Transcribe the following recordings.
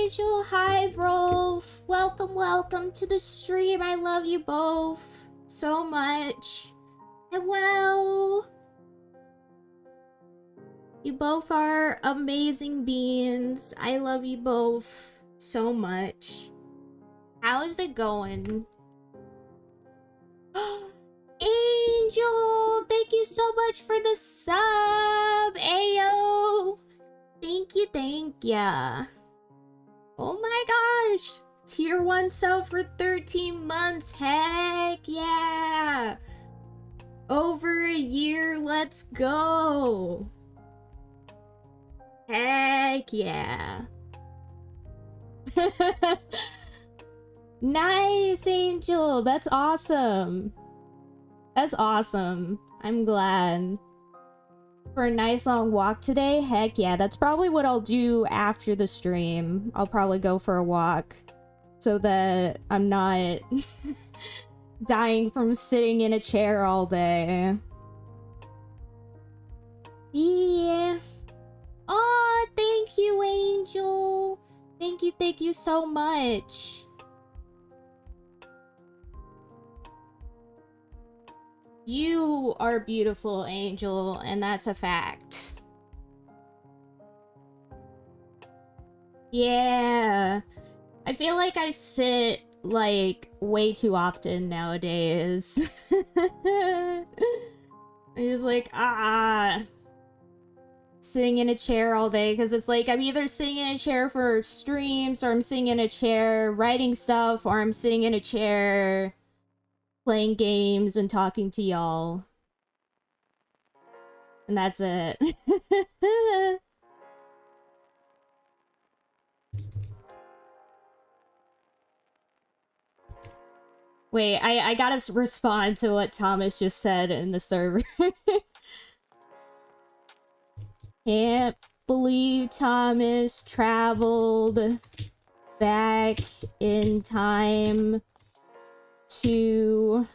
Angel. Hi, Rolf. Welcome, welcome to the stream. I love you both so much. Hello. You both are amazing beings. I love you both so much. How is it going? Angel, thank you so much for the sub. Ayo. Thank you, thank ya. Oh my gosh. Tier 1 sub for 13 months. Heck yeah. Over a year. Let's go. Heck yeah. Nice, Angel. That's awesome. That's awesome. I'm glad. For a nice long walk today? Heck yeah. That's probably what I'll do after the stream. I'll probably go for a walk so that I'm not dying from sitting in a chair all day. Yeah. Oh, thank you, Angel. Thank you so much. You are beautiful, Angel, and that's a fact. Yeah. I feel like I sit, like, way too often nowadays. I'm just like, sitting in a chair all day, because it's like I'm either sitting in a chair for streams, or I'm sitting in a chair writing stuff, or I'm sitting in a chair playing games and talking to y'all. And that's it. Wait, I gotta respond to what Thomas just said in the server. Can't believe Thomas traveled back in time to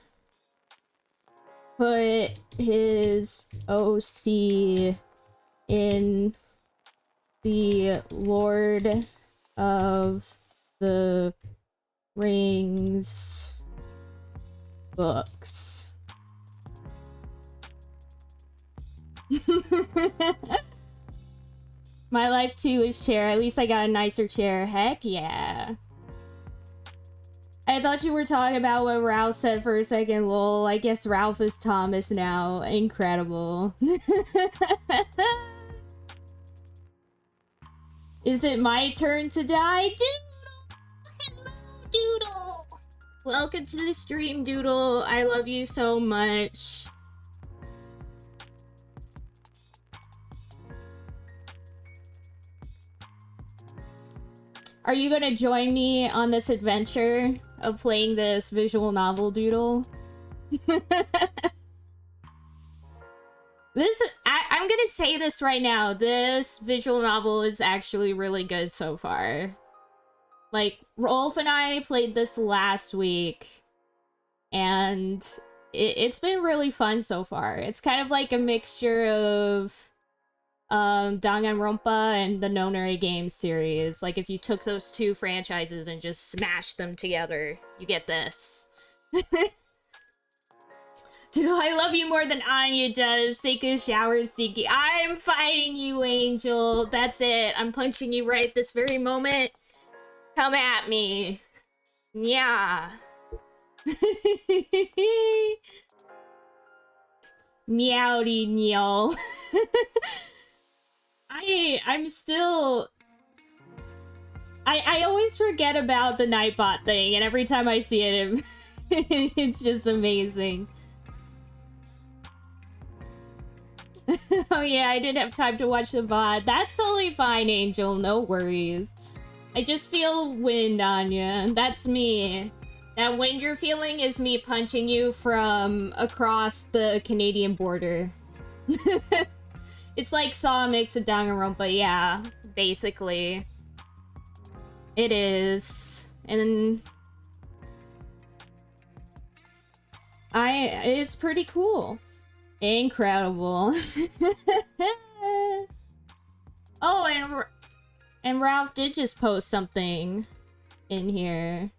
put his OC in the Lord of the Rings books. My life too is chair. At least I got a nicer chair. Heck yeah. I thought you were talking about what Ralph said for a second, lol. I guess Ralph is Thomas now. Incredible. Is it my turn to die? Doodle! Hello, Doodle! Welcome to the stream, Doodle. I love you so much. Are you gonna join me on this adventure of playing this visual novel, Doodle? I'm gonna say this right now. This visual novel is actually really good so far. Like, Rolf and I played this last week, and it's been really fun so far. It's kind of like a mixture of Danganronpa and the Nonary Games series. Like, if you took those two franchises and just smashed them together, you get this. Dude, I love you more than Anya does. Take a shower, Siki. I'm fighting you, Angel. That's it. I'm punching you right this very moment. Come at me. Yeah. Meowdy meow. I'm still... I always forget about the Nightbot thing, and every time I see it, it's just amazing. Oh yeah, I didn't have time to watch the VOD. That's totally fine, Angel. No worries. I just feel wind, Anya. That's me. That wind you're feeling is me punching you from across the Canadian border. It's like Saw mixed with Danganronpa, yeah, basically. It is. And it's pretty cool. Incredible. Oh, and and Ralph did just post something in here.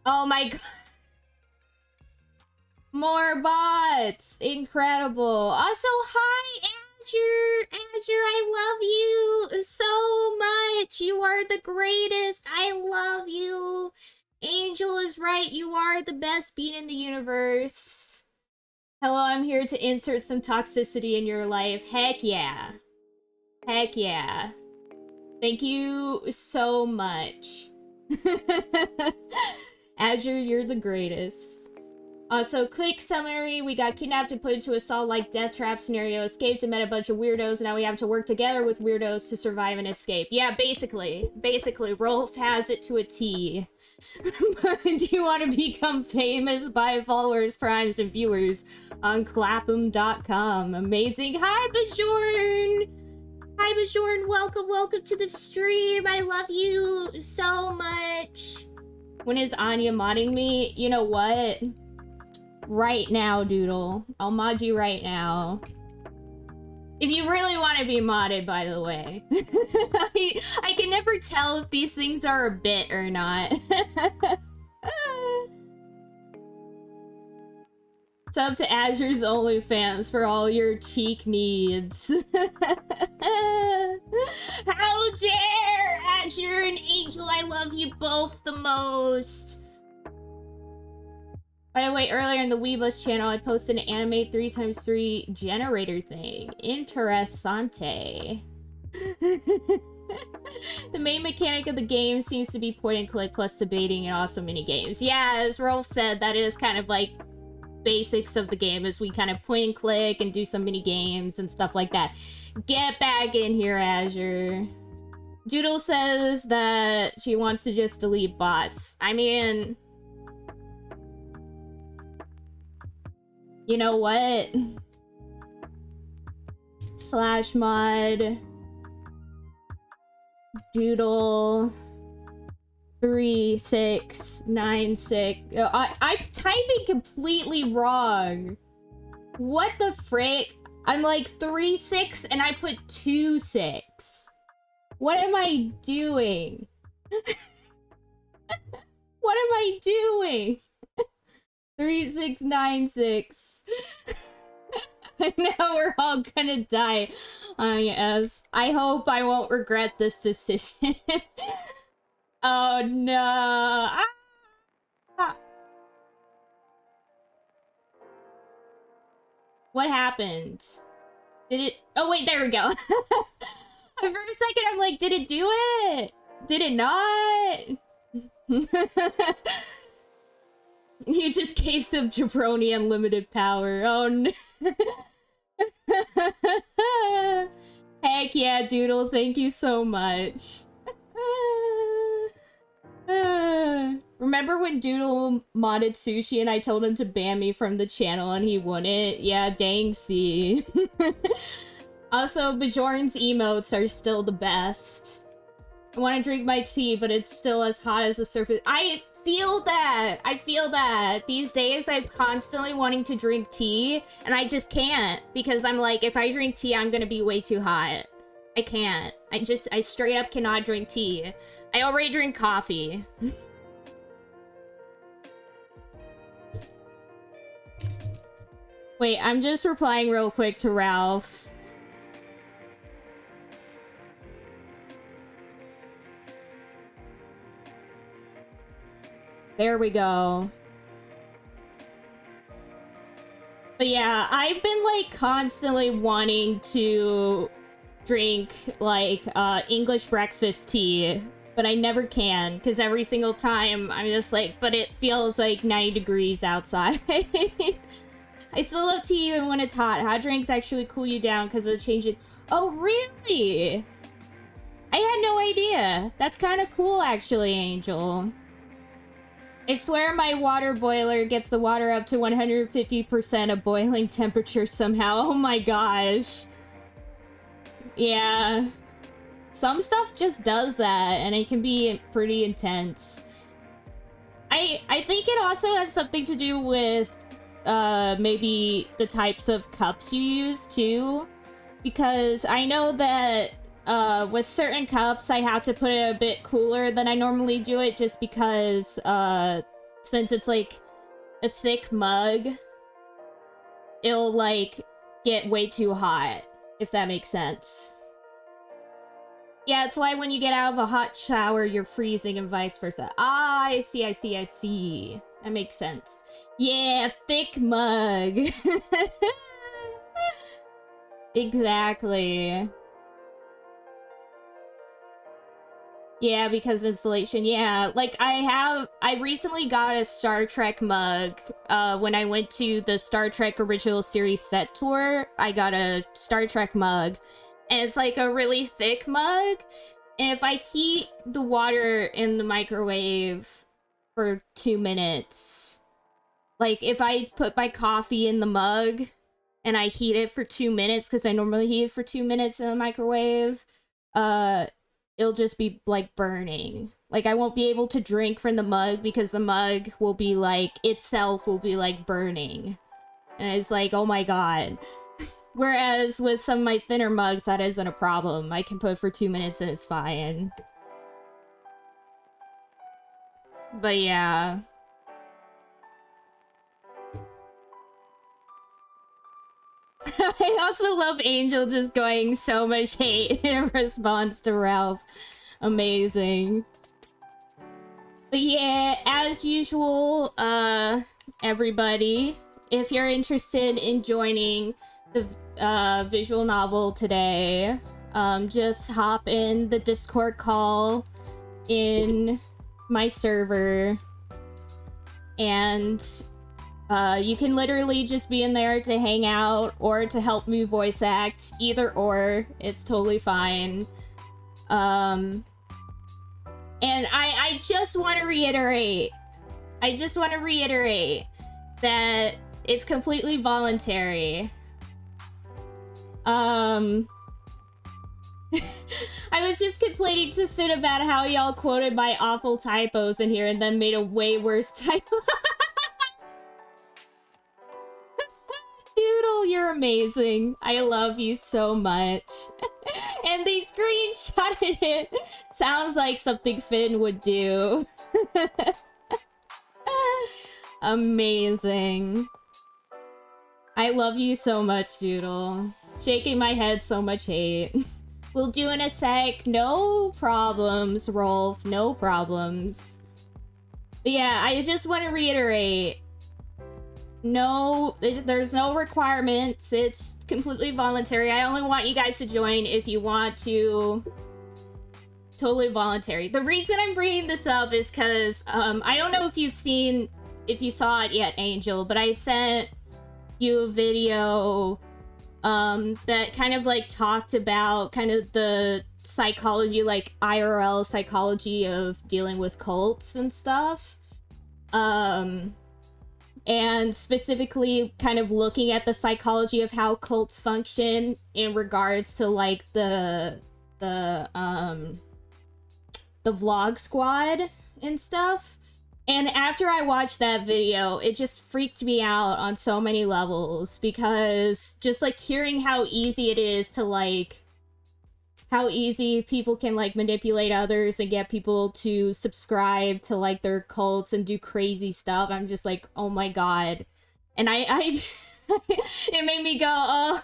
Oh my god. More bots! Incredible. Also, hi, Azure! Azure, I love you so much! You are the greatest! I love you! Angel is right, you are the best bean in the universe. Hello, I'm here to insert some toxicity in your life. Heck yeah. Heck yeah. Thank you so much. Azure, you're the greatest. So, quick summary, we got kidnapped and put into a Saw-like death trap scenario, escaped and met a bunch of weirdos, and now we have to work together with weirdos to survive and escape. Yeah, basically, Rolf has it to a T. Do you want to become famous? Buy followers, primes, and viewers on clapham.com. Amazing. Hi, Bajorn! Hi, Bajorn, welcome to the stream. I love you so much. When is Anya modding me? You know what? Right now, Doodle. I'll mod you right now. If you really want to be modded, by the way. I can never tell if these things are a bit or not. It's up to Azure's OnlyFans for all your cheek needs. How dare! Azure and Angel, I love you both the most. By the way, earlier in the Weebus channel, I posted an anime 3x3 generator thing. Interessante. The main mechanic of the game seems to be point and click plus debating and also mini games. Yeah, as Rolf said, that is kind of like basics of the game, as we kind of point and click and do some mini games and stuff like that. Get back in here, Azure. Doodle says that she wants to just delete bots. I mean, you know what? Slash mod Doodle 3696. I'm typing completely wrong. What the frick? I'm like 36 and I put 26. What am I doing? What am I doing? 3696. Now we're all gonna die. Yes. I hope I won't regret this decision. Oh no. Ah. What happened? Did it? Oh wait, there we go. For a second I'm like, did it do it? Did it not? You just gave some jabroni unlimited power. Oh no. Heck yeah, Doodle, thank you so much. Remember when Doodle modded Sushi and I told him to ban me from the channel and he wouldn't? Yeah, dang see. Also, Bajorn's emotes are still the best. I want to drink my tea, but it's still as hot as the surface. I feel that! I feel that! These days, I'm constantly wanting to drink tea, and I just can't. Because I'm like, if I drink tea, I'm gonna be way too hot. I can't. I straight up cannot drink tea. I already drink coffee. Wait, I'm just replying real quick to Ralph. There we go. But yeah, I've been like constantly wanting to drink like English breakfast tea, but I never can because every single time I'm just like, but it feels like 90 degrees outside. I still love tea even when it's hot. Hot drinks actually cool you down because of the change in... Oh, really? I had no idea. That's kind of cool, actually, Angel. I swear my water boiler gets the water up to 150% of boiling temperature somehow. Oh my gosh. Yeah. Some stuff just does that, and it can be pretty intense. I think it also has something to do with maybe the types of cups you use, too. because I know that with certain cups I have to put it a bit cooler than I normally do it, just because since it's like a thick mug, it'll like get way too hot, if that makes sense. Yeah, it's why when you get out of a hot shower, you're freezing and vice versa. Ah, I see, I see, I see. That makes sense. Yeah, thick mug. Exactly. Yeah, because insulation, yeah. Like, I recently got a Star Trek mug, when I went to the Star Trek Original Series set tour. I got a Star Trek mug, and it's like a really thick mug, and if I heat the water in the microwave for 2 minutes, like, if I put my coffee in the mug, and I heat it for 2 minutes, because I normally heat it for 2 minutes in the microwave, it'll just be like burning. Like, I won't be able to drink from the mug because the mug will be like, itself will be like burning. And it's like, oh my god. Whereas with some of my thinner mugs, that isn't a problem. I can put it for 2 minutes and it's fine. But yeah. I also love Angel just going so much hate in response to Ralph. Amazing. But yeah, as usual, everybody, if you're interested in joining the visual novel today, just hop in the Discord call in my server, and you can literally just be in there to hang out or to help me voice act. Either or, it's totally fine. And I just want to reiterate, that it's completely voluntary. I was just complaining to Finn about how y'all quoted my awful typos in here and then made a way worse typo. Doodle, you're amazing. I love you so much. And they screenshotted it. Sounds like something Finn would do. Amazing. I love you so much, Doodle. Shaking my head, so much hate. We'll do in a sec. No problems, Rolf. No problems. But yeah, I just want to reiterate. No, there's no requirements. It's completely voluntary. I only want you guys to join if you want to. Totally voluntary. The reason I'm bringing this up is because I don't know if you saw it yet, Angel, but I sent you a video that kind of like talked about kind of the psychology, like IRL psychology of dealing with cults and stuff. And specifically kind of looking at the psychology of how cults function in regards to like the vlog squad and stuff. And after I watched that video, it just freaked me out on so many levels, because just like hearing how easy it is to like, how easy people can like manipulate others and get people to subscribe to like their cults and do crazy stuff. I'm just like, oh my god. And I it made me go, oh,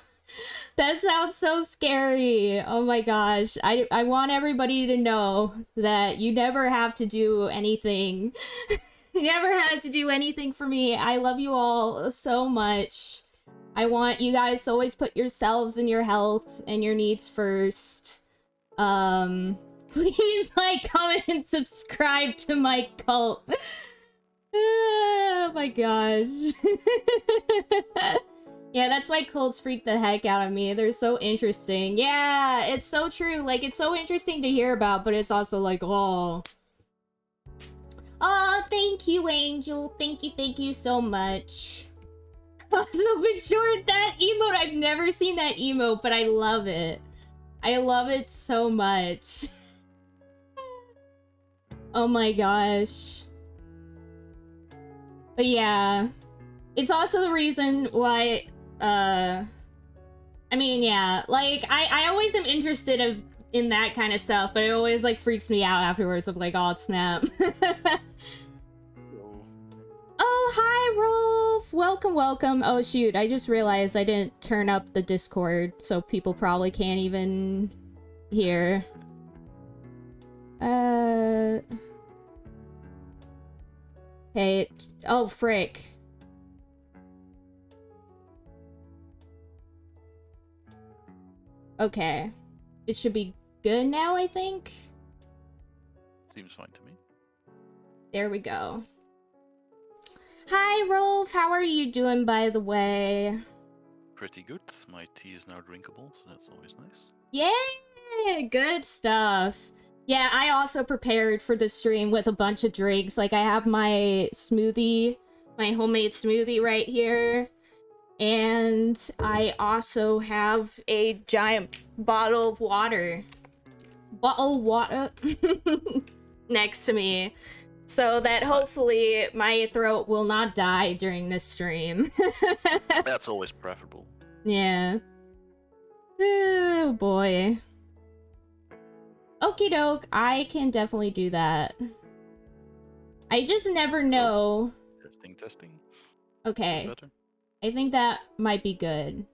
that sounds so scary. Oh my gosh. I want everybody to know that you never have to do anything. You never had to do anything for me. I love you all so much. I want you guys to always put yourselves and your health and your needs first. Please like, comment, and subscribe to my cult. Oh my gosh. Yeah, that's why cults freak the heck out of me. They're so interesting. Yeah, it's so true. Like, it's so interesting to hear about, but it's also like, oh. Oh, thank you, Angel. Thank you so much. Also, but short, that emote, I've never seen that emote, but I love it. I love it so much. Oh my gosh. But yeah, it's also the reason why, I I mean, yeah, like, I always am interested in that kind of stuff, but it always, like, freaks me out afterwards of, like, oh, snap. Oh, hi, Rolf! Welcome, welcome. Oh, shoot, I just realized I didn't turn up the Discord, so people probably can't even hear. Hey, oh, frick. Okay. It should be good now, I think? Seems fine to me. There we go. Hi, Rolf. How are you doing, by the way? Pretty good. My tea is now drinkable, so that's always nice. Yay! Good stuff. Yeah, I also prepared for the stream with a bunch of drinks. Like, I have my smoothie, my homemade smoothie right here. And I also have a giant bottle of water. Next to me. So that hopefully my throat will not die during this stream. That's always preferable. Yeah. Oh boy. Okie doke, I can definitely do that. I just never know. Testing, testing. Okay. I think that might be good.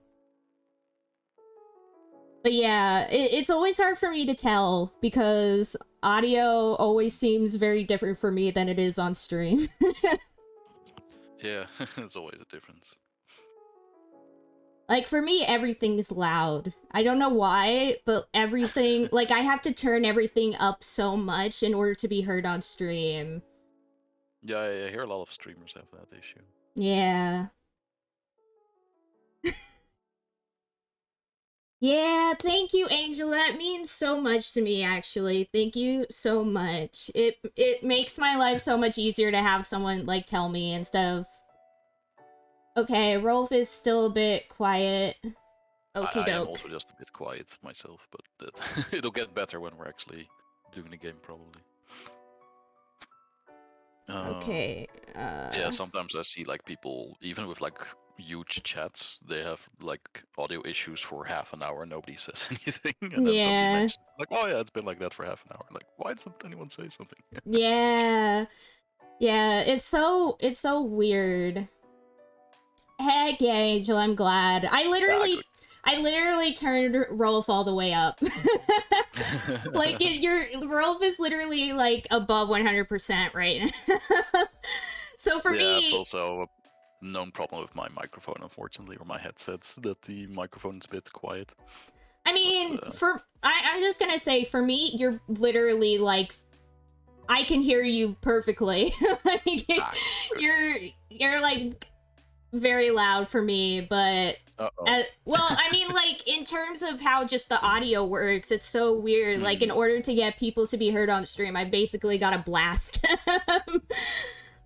But yeah, it's always hard for me to tell because audio always seems very different for me than it is on stream. Yeah, there's always a difference. Like, for me, everything's loud. I don't know why, but everything... Like, I have to turn everything up so much in order to be heard on stream. Yeah, I hear a lot of streamers have that issue. Yeah. Yeah, thank you, Angel. That means so much to me, actually. Thank you so much. It makes my life so much easier to have someone, like, tell me instead of... Okay, Rolf is still a bit quiet. Okie I am doke. also just a bit quiet myself, but it'll get better when we're actually doing the game, probably. Okay, Yeah, sometimes I see, like, people, even with, like, huge chats, they have, like, audio issues for half an hour, nobody says anything, and then somebody mentions, like, oh yeah, it's been like that for half an hour. Like, why doesn't anyone say something? Yeah. Yeah, it's so weird. Heck yeah, Angel, I'm glad. I literally turned Rolf all the way up. Like, Rolf is literally, like, above 100% right now. So for me... Yeah, it's also a known problem with my microphone, unfortunately, or my headsets, that the microphone is a bit quiet. I mean, I'm just gonna say, for me, you're literally, like... I can hear you perfectly. Like, you're, like... very loud for me, but well, I mean, like, in terms of how just the audio works, it's so weird. Like, in order to get people to be heard on stream, I basically gotta blast them.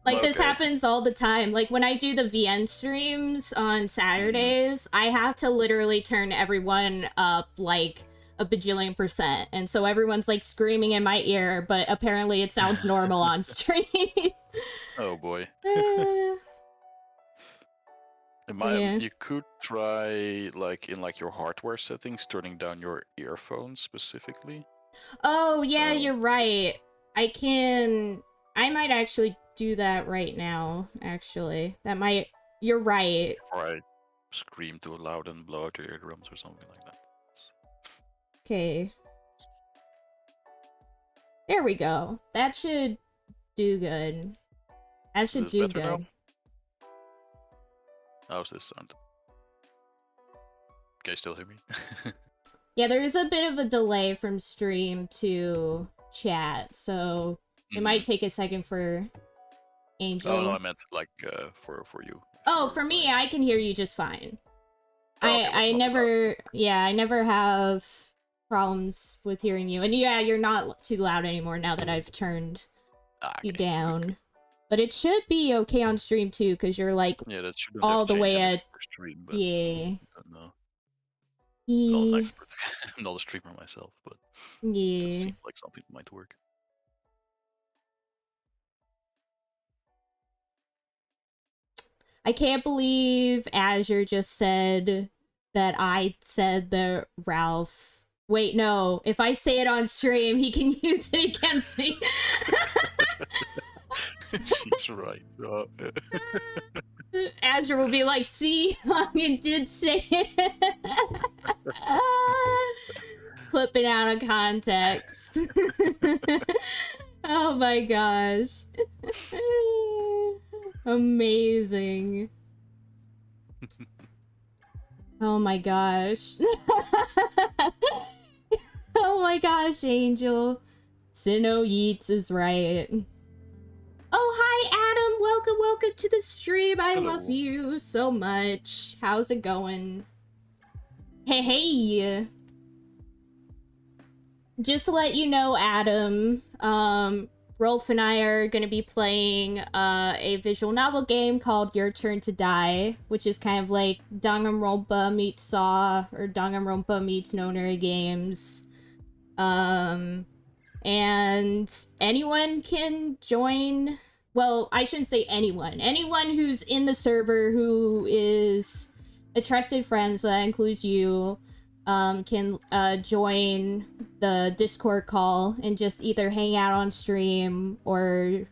Like, this happens all the time. Like, when I do the VN streams on Saturdays, I have to literally turn everyone up, like, a bajillion %. And so everyone's, like, screaming in my ear, but apparently it sounds normal on stream. Oh boy. Yeah. You could try, like, in, like, your hardware settings, turning down your earphones specifically. Oh, yeah, you're right. I might actually do that right now, actually. You're right. Or I scream too loud and blow out your eardrums or something like that. Okay. There we go. That should do good. That should do good. Now? How's this sound? Can you still hear me? Yeah, there is a bit of a delay from stream to chat, so it might take a second for Angel. Oh, no, I meant, like, for you. Oh, for me, I can hear you just fine. I never have problems with hearing you. And yeah, you're not too loud anymore now that I've turned you down. Okay. But it should be okay on stream too, because you're like all the way at stream, but yeah. No. Not an expert. I'm not a streamer myself, but yeah, it seems like something might work. I can't believe Azure just said that I said that Rolf. Wait, no. If I say it on stream, he can use it against me. She's right. Azure will be like, see, Anya did say it. Clip it out of context. Oh my gosh. Amazing. Oh my gosh. Oh my gosh, Angel. Sinnoh Yeats is right. Oh, hi, Adam. Welcome to the stream. I love you so much. How's it going? Hey. Just to let you know, Adam, Rolf and I are going to be playing a visual novel game called Your Turn to Die, which is kind of like Danganronpa meets Saw, or Danganronpa meets Nonary Games. And anyone can join. Well, I shouldn't say anyone. Anyone who's in the server who is a trusted friend, so that includes you, can join the Discord call and just either hang out on stream or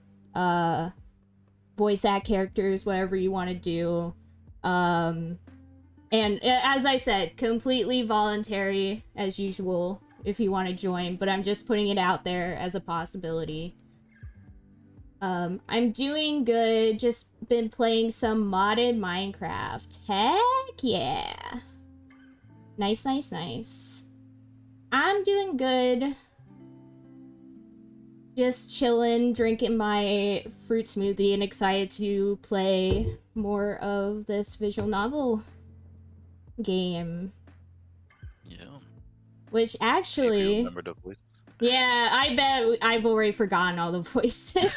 voice act characters, whatever you want to do. And as I said, completely voluntary as usual if you want to join, but I'm just putting it out there as a possibility. I'm doing good, just been playing some modded Minecraft. Heck yeah. Nice. I'm doing good. Just chilling, drinking my fruit smoothie, and excited to play more of this visual novel game. Yeah. Which actually... remember the voice. Yeah, I bet I've already forgotten all the voices.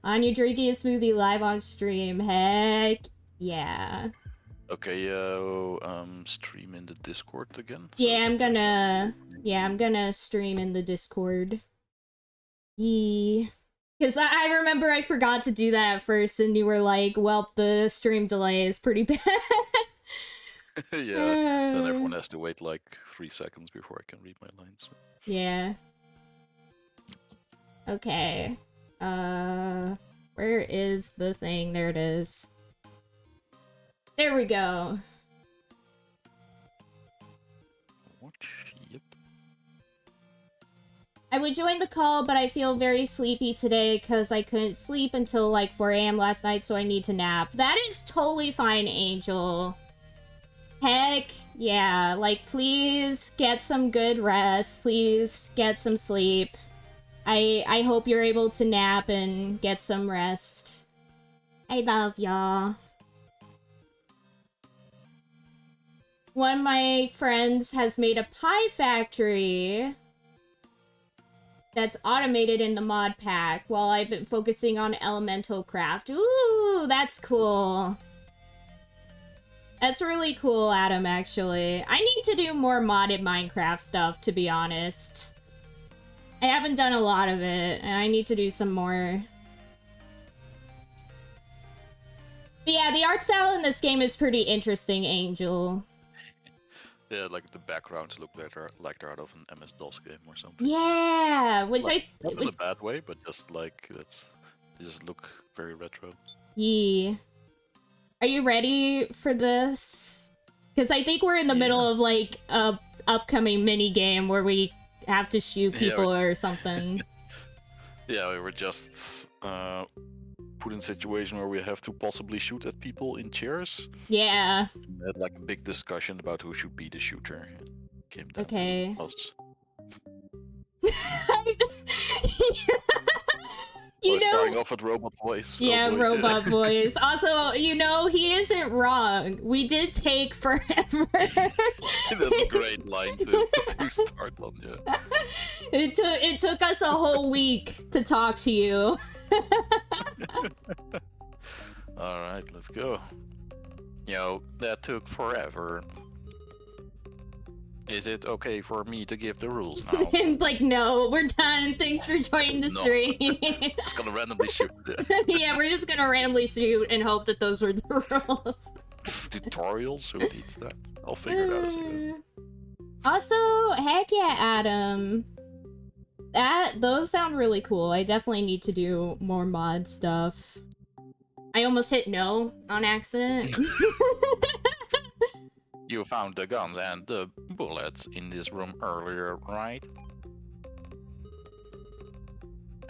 Anya drinking a smoothie live on stream. Heck yeah. Okay, stream in the Discord again. Yeah, I'm gonna stream in the Discord. Yeah. Because I remember I forgot to do that at first, and you were like, well, the stream delay is pretty bad. Yeah, then everyone has to wait like 3 seconds before I can read my lines. Yeah. Okay. Where is the thing? There it is. There we go. Yep. I would join the call, but I feel very sleepy today because I couldn't sleep until like 4 a.m. last night, so I need to nap. That is totally fine, Angel. Heck yeah, like please get some good rest, please get some sleep. I hope you're able to nap and get some rest. I love y'all. One of my friends has made a pie factory that's automated in the mod pack while I've been focusing on elemental craft. Ooh, that's cool. That's really cool, Adam, actually. I need to do more modded Minecraft stuff, to be honest. I haven't done a lot of it, and I need to do some more. But yeah, the art style in this game is pretty interesting, Angel. Yeah, like the backgrounds look like they're out of an MS-DOS game or something. Yeah, which like, not in a bad way, but just like they just look very retro. Yeah. Are you ready for this? Because I think we're in the middle of like a upcoming mini game where we have to shoot people or something. Yeah, we were just put in a situation where we have to possibly shoot at people in chairs. Yeah. We had like a big discussion about who should be the shooter. Came down to us. You know, starting off with robot voice. Yeah, robot voice. Also, you know, he isn't wrong. We did take forever. That's a great line to start on, yeah. It took us a whole week to talk to you. Alright, let's go. You know, that took forever. Is it okay for me to give the rules now? It's like, no, we're done. Thanks for joining the stream. It's gonna randomly shoot. Yeah, we're just gonna randomly shoot and hope that those were the rules. Tutorials? Who needs that? I'll figure it out as I go. Also, heck yeah, Adam. Those sound really cool. I definitely need to do more mod stuff. I almost hit no on accident. You found the guns and the bullets in this room earlier, right?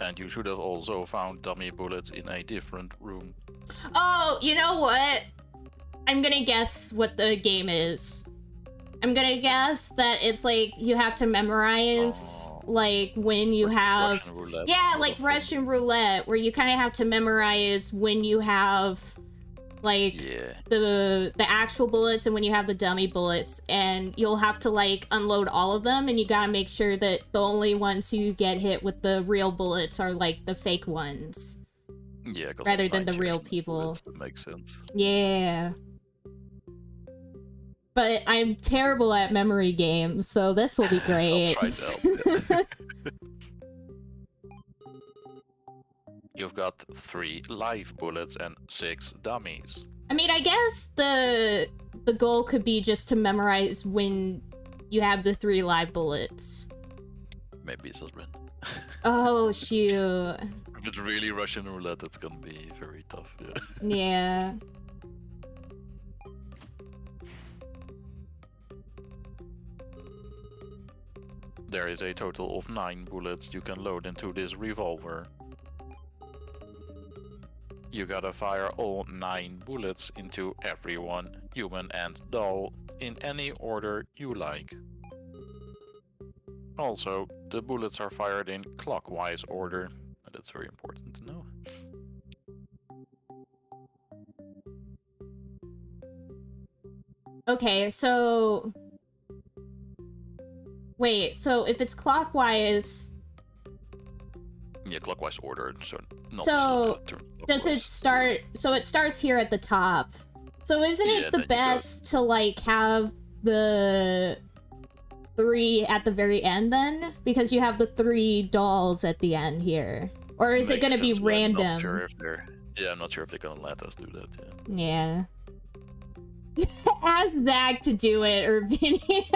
And you should have also found dummy bullets in a different room. Oh, you know what? I'm gonna guess what the game is. I'm gonna guess that it's like you have to memorize like when you have Russian roulette. Yeah, like Russian roulette, where you kind of have to memorize when you have like the actual bullets and when you have the dummy bullets, and you'll have to like unload all of them, and you gotta make sure that the only ones who get hit with the real bullets are like the fake ones. Yeah, rather than the real people. That makes sense. Yeah. But I'm terrible at memory games, so this will be great. I'll try to help. You've got 3 live bullets and 6 dummies. I mean, I guess the goal could be just to memorize when you have the 3 live bullets. Maybe it's a run. Oh, shoot. If it's really Russian roulette, it's gonna be very tough, yeah. Yeah. There is a total of 9 bullets you can load into this revolver. You gotta fire all 9 bullets into everyone, human and doll, in any order you like. Also, the bullets are fired in clockwise order, and that's very important to know. Okay, so... Wait, so if it's clockwise... Yeah, clockwise order, so... So, does it start... So it starts here at the top. So isn't it the best to, like, have the 3 at the very end, then? Because you have the 3 dolls at the end here. Or is it gonna be random? I'm not sure if they're... Yeah, I'm not sure if they're gonna let us do that, yeah. Ask Zach to do it, or Vinny.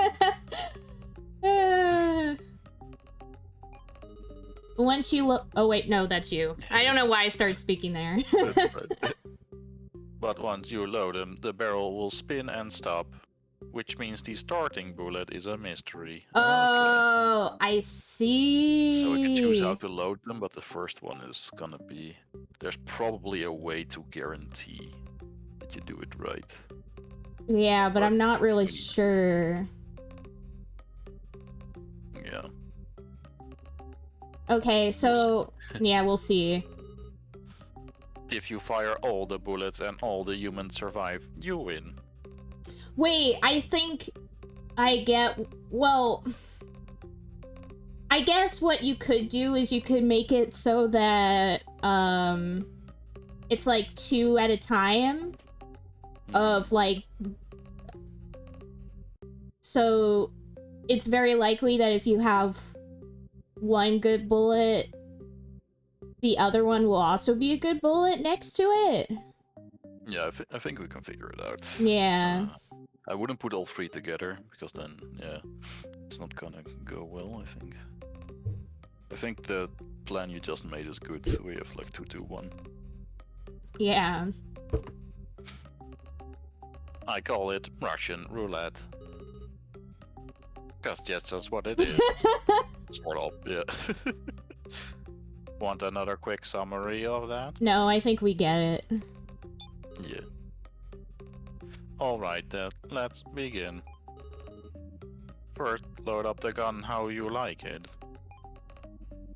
Once you look... Oh, wait, no, that's you. I don't know why I started speaking there. That's right. But once you load them, the barrel will spin and stop, which means the starting bullet is a mystery. Oh, okay. I see. So we can choose how to load them, but the first one is gonna be... There's probably a way to guarantee that you do it right. Yeah, but I'm not really sure. Yeah. Okay, so... yeah, we'll see. If you fire all the bullets and all the humans survive, you win. Wait, I think I get... Well... I guess what you could do is you could make it so that, it's like 2 at a time of like... So it's very likely that if you have 1 good bullet, the other one will also be a good bullet next to it. Yeah, I think we can figure it out. Yeah. I wouldn't put all 3 together, because then, yeah, it's not gonna go well, I think. I think the plan you just made is good, so we have like 2, 2, 1. Yeah. I call it Russian roulette. Cause that's what it is. Sort of, yeah. Want another quick summary of that? No, I think we get it. Yeah. Alright then, let's begin. First, load up the gun how you like it.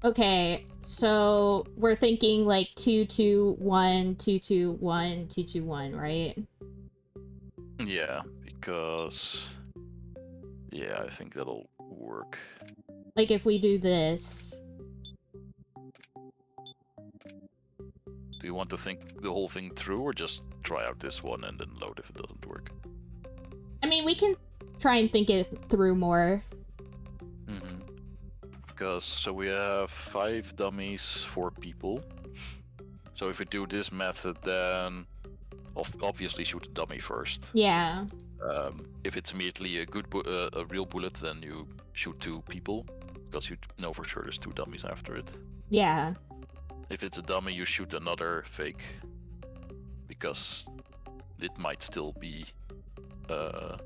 Okay, so we're thinking like 2, 2, 1, 2, 2, 1, 2, 2, 1, right? Yeah, because... Yeah, I think that'll work. Like if we do this... Do you want to think the whole thing through, or just try out this one and then load if it doesn't work? I mean, we can try and think it through more. Because so we have 5 dummies for people. So if we do this method, then obviously shoot the dummy first. Yeah. If it's immediately a real bullet, then you shoot 2 people, because you know for sure there's 2 dummies after it. Yeah. If it's a dummy, you shoot another fake, because it might still be a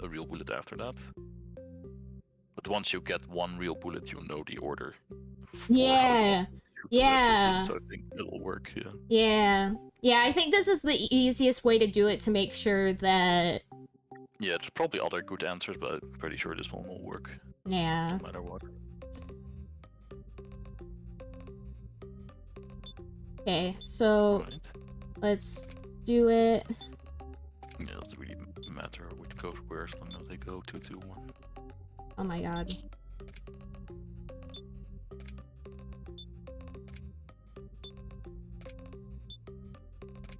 real bullet after that. But once you get 1 real bullet, you know the order. Yeah. Yeah. So I think it'll work. Yeah. Yeah. Yeah, I think this is the easiest way to do it to make sure that... Yeah, there's probably other good answers, but I'm pretty sure this one will work. Yeah. No matter what. Okay, so Right. let's do it. Yeah, it doesn't really matter which goes where as long as they go 2, 2, 1. Oh my god.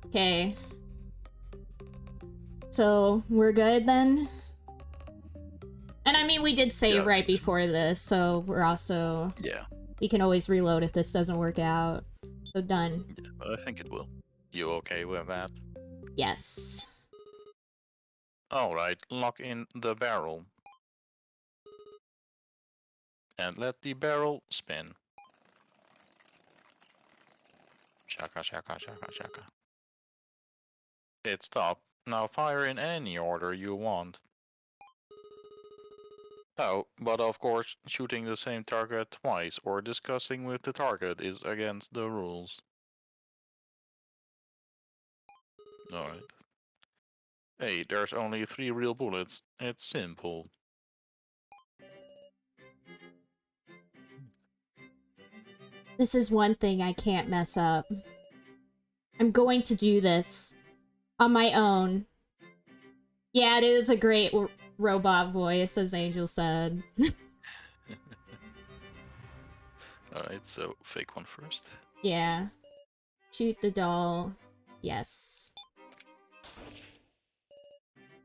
Okay. So, we're good then? And I mean, we did save right before this, so we're also... Yeah. We can always reload if this doesn't work out. So, done. Yeah, but I think it will. You okay with that? Yes. Alright, lock in the barrel. And let the barrel spin. Shaka, shaka, shaka, shaka. It stopped. Now fire in any order you want. Oh, but of course, shooting the same target twice or discussing with the target is against the rules. Alright. Hey, there's only 3 real bullets. It's simple. This is one thing I can't mess up. I'm going to do this on my own. Yeah, it is a great robot voice, as Angel said. Alright, so fake one first. Yeah. Shoot the doll. Yes.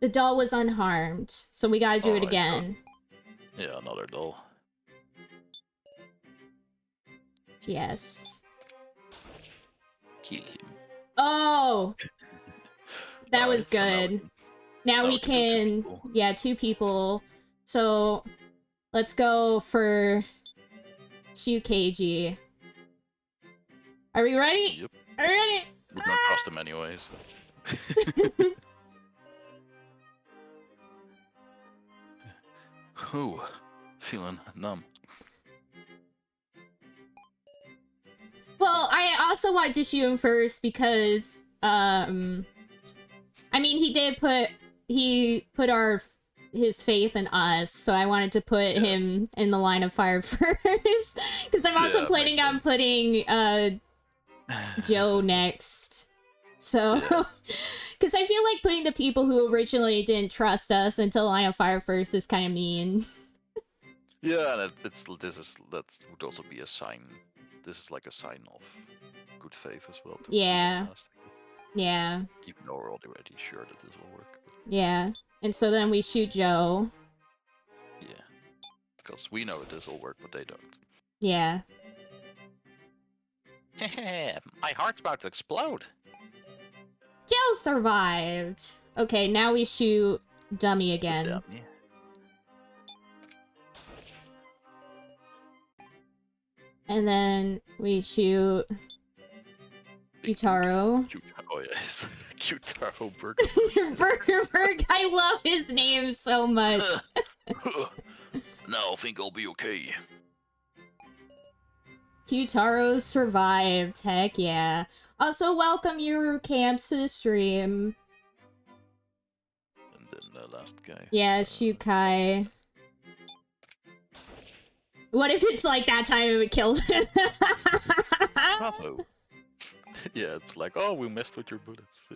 The doll was unharmed, so we gotta do it again. Good. Yeah, another doll. Yes. Kill him. Oh! That was good. So now we can... 2 yeah, 2 people. So, let's go for... Shoot KG. Are we ready? Yep. Are we ready? We don't trust him anyway, so... Ooh, feeling numb. Well, I also wanted to shoot him first because, I mean, he put his faith in us, so I wanted to put him in the line of fire first. Because I'm also planning on putting, Joe next. So, because I feel like putting the people who originally didn't trust us into the line of fire first is kind of mean. Yeah, and that would also be a sign. This is like a sign of good faith as well. Yeah. Yeah. Even though we're already sure that this will work. Yeah. And so then we shoot Joe. Yeah. Because we know this will work, but they don't. Yeah. My heart's about to explode. Joe survived. Okay, now we shoot Dummy again. Dummy. And then we shoot Utaro. Oh yes, Utaro Burger. Burgerberg, I love his name so much. Now I think I'll be okay. Utaro survived, heck yeah. Also, welcome Yuru Camps to the stream. And then the last guy. Yeah, Shukai. What if it's like that time it would kill him? Bravo. Yeah, it's like, oh, we messed with your bullets.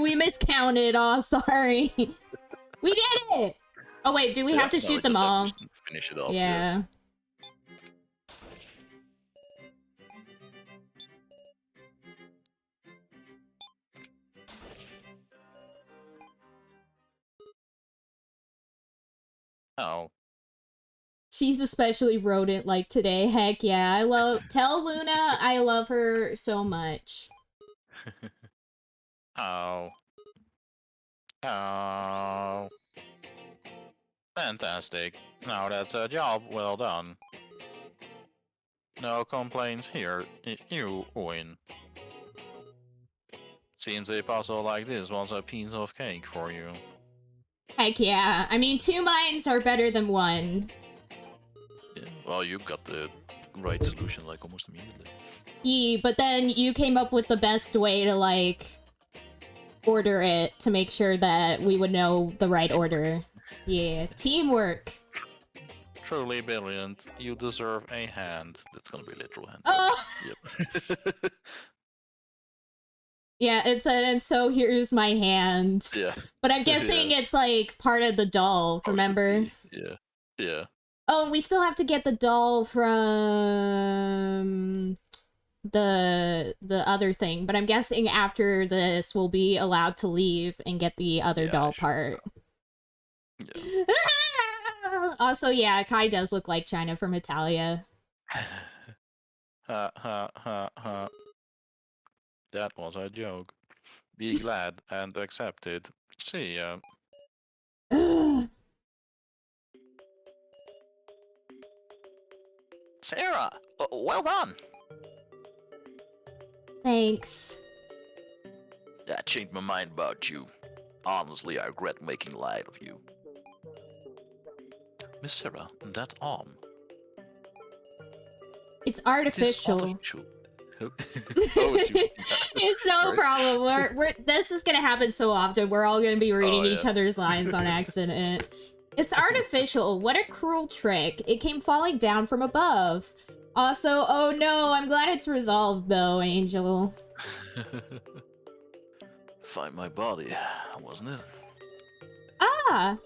We miscounted, oh, sorry. We did it! Oh wait, do we have to shoot them all? Finish it off. Yeah. Oh. She's especially rodent-like today. Heck yeah. Tell Luna I love her so much. Oh. Oh. Fantastic. Now that's a job well done. No complaints here. You win. Seems a puzzle like this was a piece of cake for you. Heck yeah. I mean, 2 minds are better than 1. Yeah. Well, you got the right solution like almost immediately. Yeah, but then you came up with the best way to, like, order it to make sure that we would know the right order. Yeah, teamwork. Truly brilliant. You deserve a hand. That's gonna be a literal hand. Oh! Yep. Yeah, it said, and so here's my hand. Yeah. But I'm guessing it's, like, part of the doll, remember? Yeah. Yeah. Oh, we still have to get the doll from the other thing, but I'm guessing after this we'll be allowed to leave and get the other doll part. Yeah. Also, yeah, Kai does look like China from Italia. Ha ha ha ha. That was a joke. Be glad and accept it. See ya. Sarah, well done. Thanks. I changed my mind about you. Honestly, I regret making light of you. Miss Sarah, that arm. It's artificial. Oh, it's you. It's no Sorry. problem. This is gonna happen so often. We're all gonna be reading each other's lines on accident. It's artificial. What a cruel trick. It came falling down from above. Also, oh no, I'm glad it's resolved though, Angel. Find my body, wasn't it? Ah!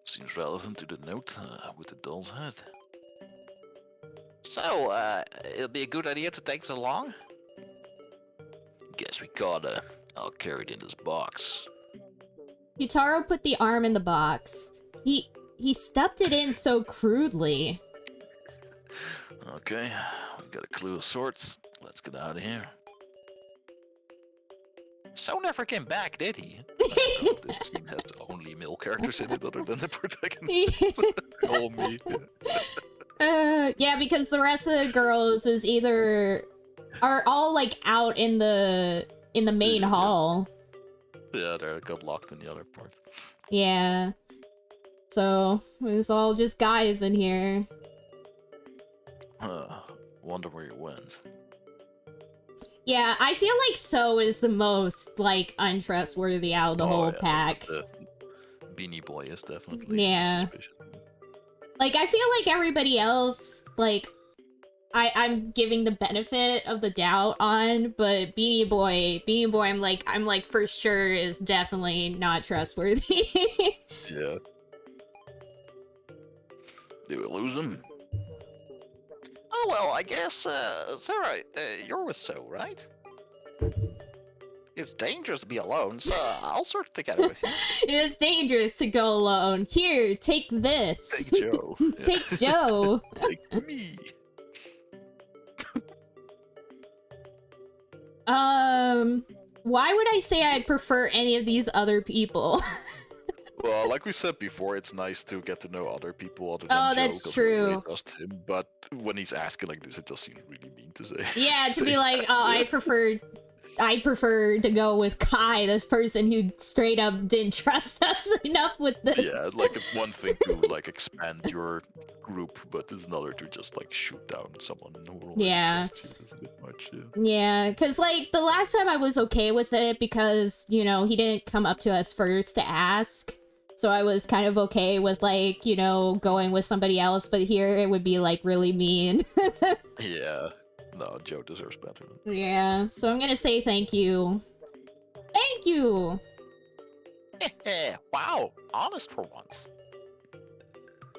Seems relevant to the note with the doll's head. So, it'll be a good idea to take so long? Guess we gotta. I'll carry it in this box. Yutaro put the arm in the box. He stuffed it in so crudely. Okay, we got a clue of sorts. Let's get out of here. So never came back, did he? This scene has only male characters in it other than the protagonist. All me. Yeah, because the rest of the girls are all like out in the main hall. Yeah, they got locked in the other part. Yeah. So it's all just guys in here. Wonder where he went. Yeah, I feel like So is the most like untrustworthy out of the whole pack. The Beanie Boy is definitely suspicious. Like, I feel like everybody else, like, I'm giving the benefit of the doubt on, but Beanie Boy, I'm like for sure is definitely not trustworthy. Yeah. Did we lose him? Oh well, I guess, Sarah, you're with So, right? It's dangerous to be alone, so I'll sort of together with you. It's dangerous to go alone. Here, take this. Take Joe. Take Joe. Take me. Why would I say I prefer any of these other people? Well, like we said before, it's nice to get to know other people other than Joe. That's true. Really trust him, but when he's asking like this, it just seems really mean to say. Yeah, to be like, oh, I prefer to go with Kai, this person who straight up didn't trust us enough with this. Yeah, like it's one thing to like expand your group, but it's another to just like shoot down someone who already trusts you. That's a bit much, Yeah, because like the last time I was okay with it because, you know, he didn't come up to us first to ask. So I was kind of okay with like, you know, going with somebody else, but here it would be like really mean. Yeah. No, Joe deserves better. Yeah, so I'm gonna say thank you. Thank you! Wow, honest for once.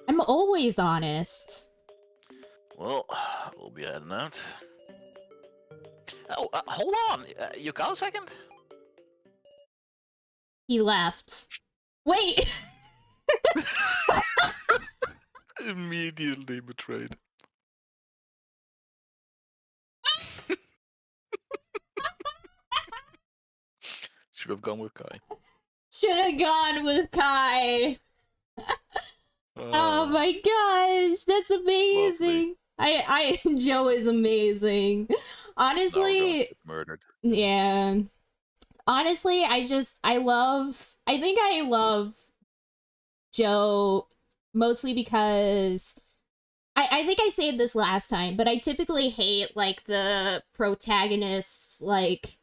I'm always honest. Well, we'll be heading out. Oh, hold on. You got a second? He left. Wait! Immediately betrayed. Should have gone with Kai. Should have gone with Kai. Oh my gosh, that's amazing. Lovely. Joe is amazing. Now we're going to Honestly, get murdered. yeah. Honestly, I think I love Joe mostly because I think I said this last time, but I typically hate like the protagonist's like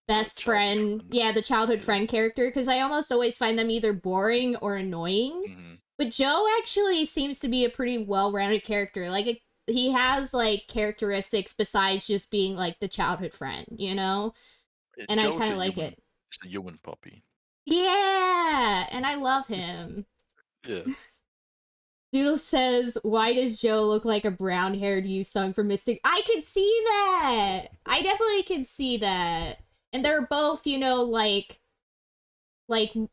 best friend. Yeah, the childhood friend character, because I almost always find them either boring or annoying. Mm-hmm. But Joe actually seems to be a pretty well-rounded character. Like he has like characteristics besides just being like the childhood friend, you know? And I Joe's kind a of like human. it. He's a human puppy. Yeah, and I love him. Yeah. Doodle says, "Why does Joe look like a brown-haired Yusung from Mystic?" I can see that. I definitely can see that. And they're both, you know, like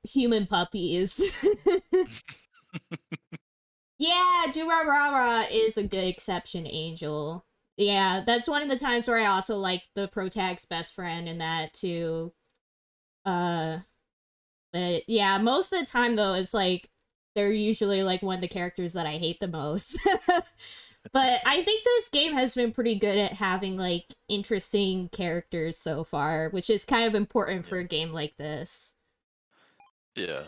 human puppies. Yeah, Durarara is a good exception, Angel. Yeah, that's one of the times where I also like the protag's best friend in that too. But yeah, most of the time though, it's like they're usually like one of the characters that I hate the most. But I think this game has been pretty good at having like interesting characters so far, which is kind of important for a game like this. Yeah.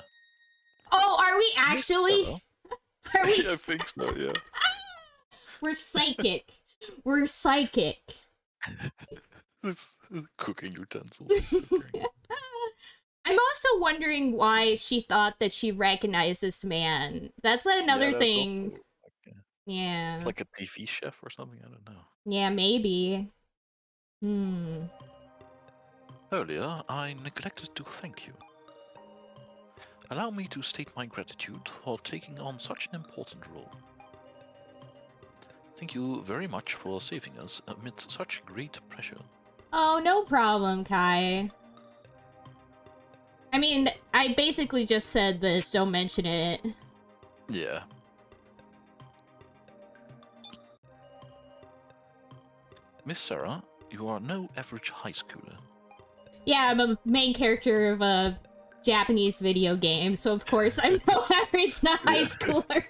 Oh, are we Miss actually? Sarah. Are we? I think so, yeah. We're psychic. We're psychic. It's cooking utensils. So great. I'm also wondering why she thought that she recognized this man. That's another Yeah, that's thing. also like, Yeah. it's like a TV chef or something. I don't know. Yeah, maybe. Earlier, I neglected to thank you. Allow me to state my gratitude for taking on such an important role. Thank you very much for saving us amid such great pressure. Oh, no problem, Kai. I mean, I basically just said this, don't mention it. Yeah. Miss Sarah, you are no average high schooler. Yeah, I'm a main character of a Japanese video game, so of course I'm no average high schooler.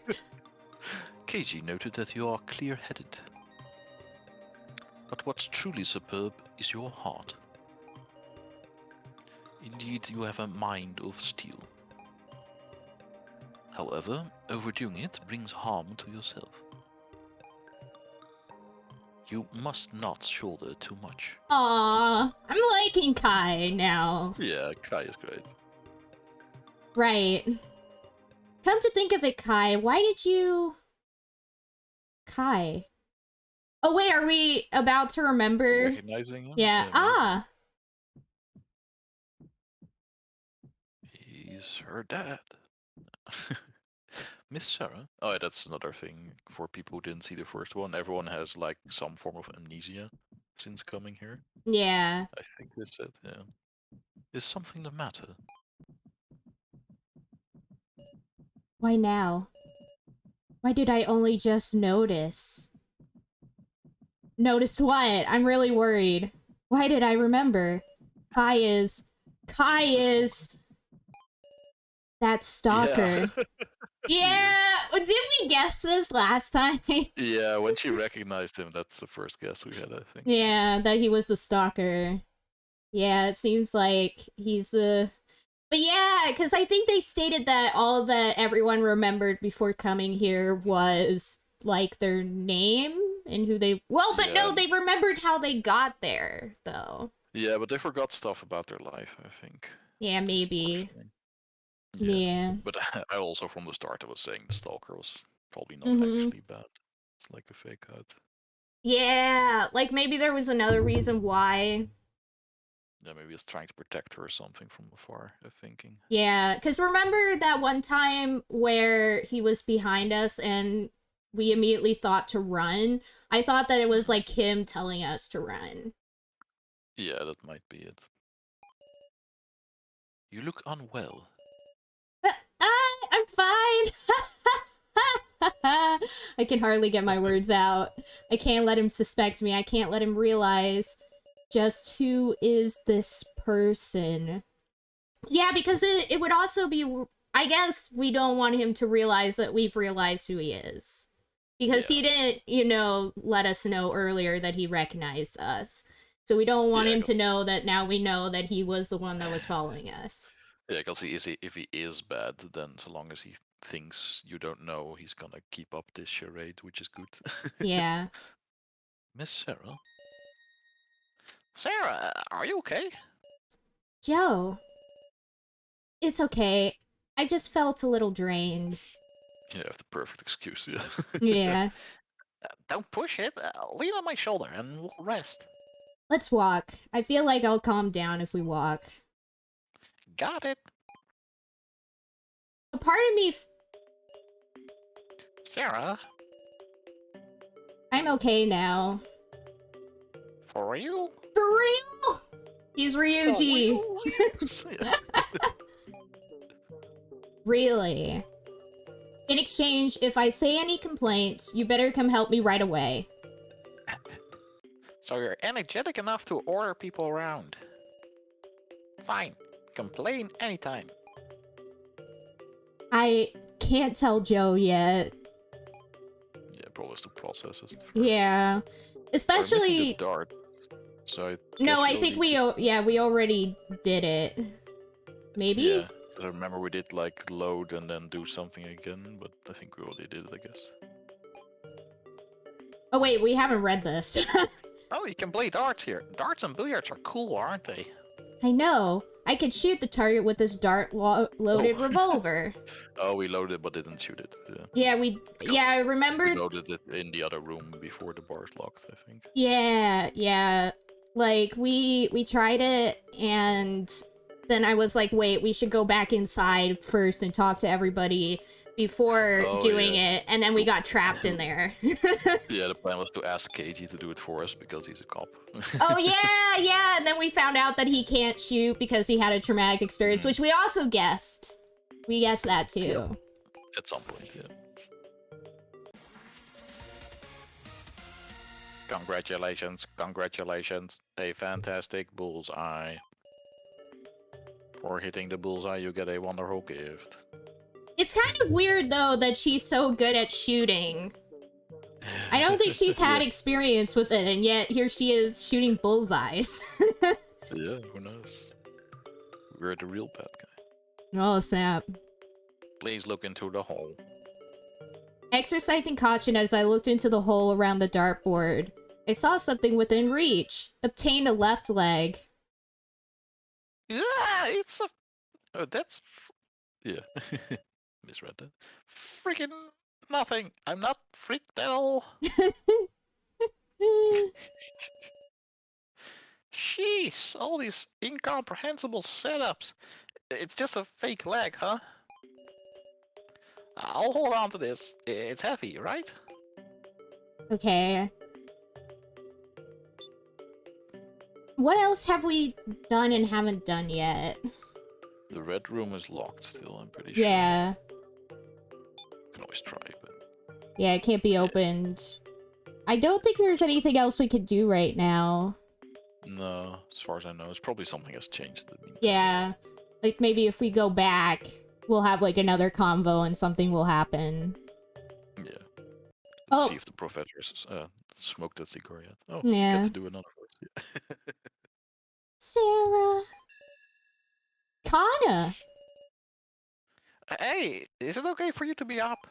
Keiji noted that you are clear-headed. But what's truly superb is your heart. Indeed, you have a mind of steel. However, overdoing it brings harm to yourself. You must not shoulder too much. Aww, I'm liking Kai now. Yeah, Kai is great. Right. Come to think of it, Kai, why did you... Kai. Oh wait, are we about to remember? Recognizing him? Yeah. Ah! He's her dad. Miss Sarah? Oh, yeah, that's another thing for people who didn't see the first one. Everyone has like some form of amnesia since coming here. Yeah. I think they said, yeah. Is something the matter? Why now? Why did I only just notice? Notice what? I'm really worried. Why did I remember? Kai is... that stalker. Yeah! Did we guess this last time? Yeah, when she recognized him, that's the first guess we had, I think. Yeah, that he was the stalker. Yeah, it seems like he's the... But yeah, because I think they stated that all that everyone remembered before coming here was, like, their name and who they... Well, but no, they remembered how they got there, though. Yeah, but they forgot stuff about their life, I think. Yeah, maybe. Yeah. But I also, from the start, I was saying the stalker was probably not actually bad. It's like a fake out. Yeah, like maybe there was another reason why. Yeah, maybe he's trying to protect her or something from afar, I'm thinking. Yeah, because remember that one time where he was behind us and we immediately thought to run? I thought that it was like him telling us to run. Yeah, that might be it. You look unwell. I'm fine. I can hardly get my words out. I can't let him suspect me. I can't let him realize just who is this person. Yeah, because it would also be... I guess we don't want him to realize that we've realized who he is. Because he didn't, let us know earlier that he recognized us. So we don't want him to know that now we know that he was the one that was following us. Yeah, because if he is bad, then so long as he thinks you don't know, he's gonna keep up this charade, which is good. Yeah. Miss Sarah? Sarah, are you okay? Joe. It's okay. I just felt a little drained. You have the perfect excuse, yeah. Yeah. Don't push it. Lean on my shoulder and we'll rest. Let's walk. I feel like I'll calm down if we walk. Got it. A part of me... Sarah? I'm okay now. For real? For real? He's Ryuji. Really? In exchange, if I say any complaints, you better come help me right away. So you're energetic enough to order people around. Fine. Complain anytime. I can't tell Joe yet. Yeah, probably still processes. Yeah. Especially... the dart. So no, I think we already did it. Maybe? Yeah. I remember we did like load and then do something again, but I think we already did it, I guess. Oh wait, we haven't read this. Oh, you can play darts here. Darts and billiards are cool, aren't they? I know. I could shoot the target with this dart-loaded revolver. Oh, we loaded but didn't shoot it. Yeah, I remember... We loaded it in the other room before the bars locked, I think. Yeah. Like, we tried it, and then I was like, wait, we should go back inside first and talk to everybody before doing it, and then we got trapped in there. Yeah, the plan was to ask Keiji to do it for us because he's a cop. Oh yeah, and then we found out that he can't shoot because he had a traumatic experience, which we also guessed. We guessed that too. Yep. At some point, yeah. Congratulations, a fantastic bullseye. For hitting the bullseye, you get a wonderful gift. It's kind of weird, though, that she's so good at shooting. I don't think she's had experience with it, and yet here she is shooting bullseyes. Yeah, who knows? We're the real bad guy. Oh, snap. Please look into the hole. Exercising caution as I looked into the hole around the dartboard. I saw something within reach. Obtained a left leg. Yeah, it's a... Oh, that's... Yeah. Misread that. Freaking nothing. I'm not freaked at all. Jeez, all these incomprehensible setups. It's just a fake leg, huh? I'll hold on to this. It's heavy, right? Okay. What else have we done and haven't done yet? The red room is locked still, I'm pretty sure. Yeah. Can always try, but... Yeah, it can't be opened. I don't think there's anything else we could do right now. No, as far as I know, it's probably something has changed. Yeah. Like, maybe if we go back, we'll have, like, another convo and something will happen. Yeah. Let's see if the professors smoked that cigar yet. Oh, yeah. Get to do another voice. Sarah. Kana. Hey, is it okay for you to be up?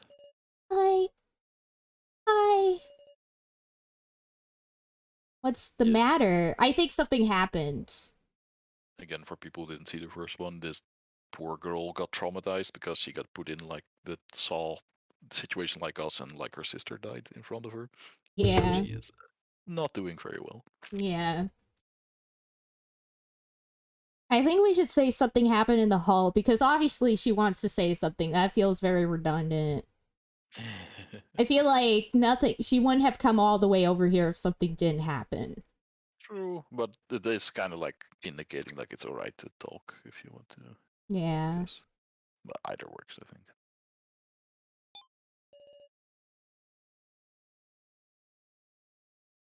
What's the matter? I think something happened. Again, for people who didn't see the first one, this poor girl got traumatized because she got put in like the saw situation like us, and like her sister died in front of her. Yeah. So she is not doing very well. Yeah. I think we should say something happened in the hall, because obviously she wants to say something. That feels very redundant. I feel like she wouldn't have come all the way over here if something didn't happen. True, but it is kind of like indicating like it's alright to talk if you want to. Yeah. Yes. But either works, I think.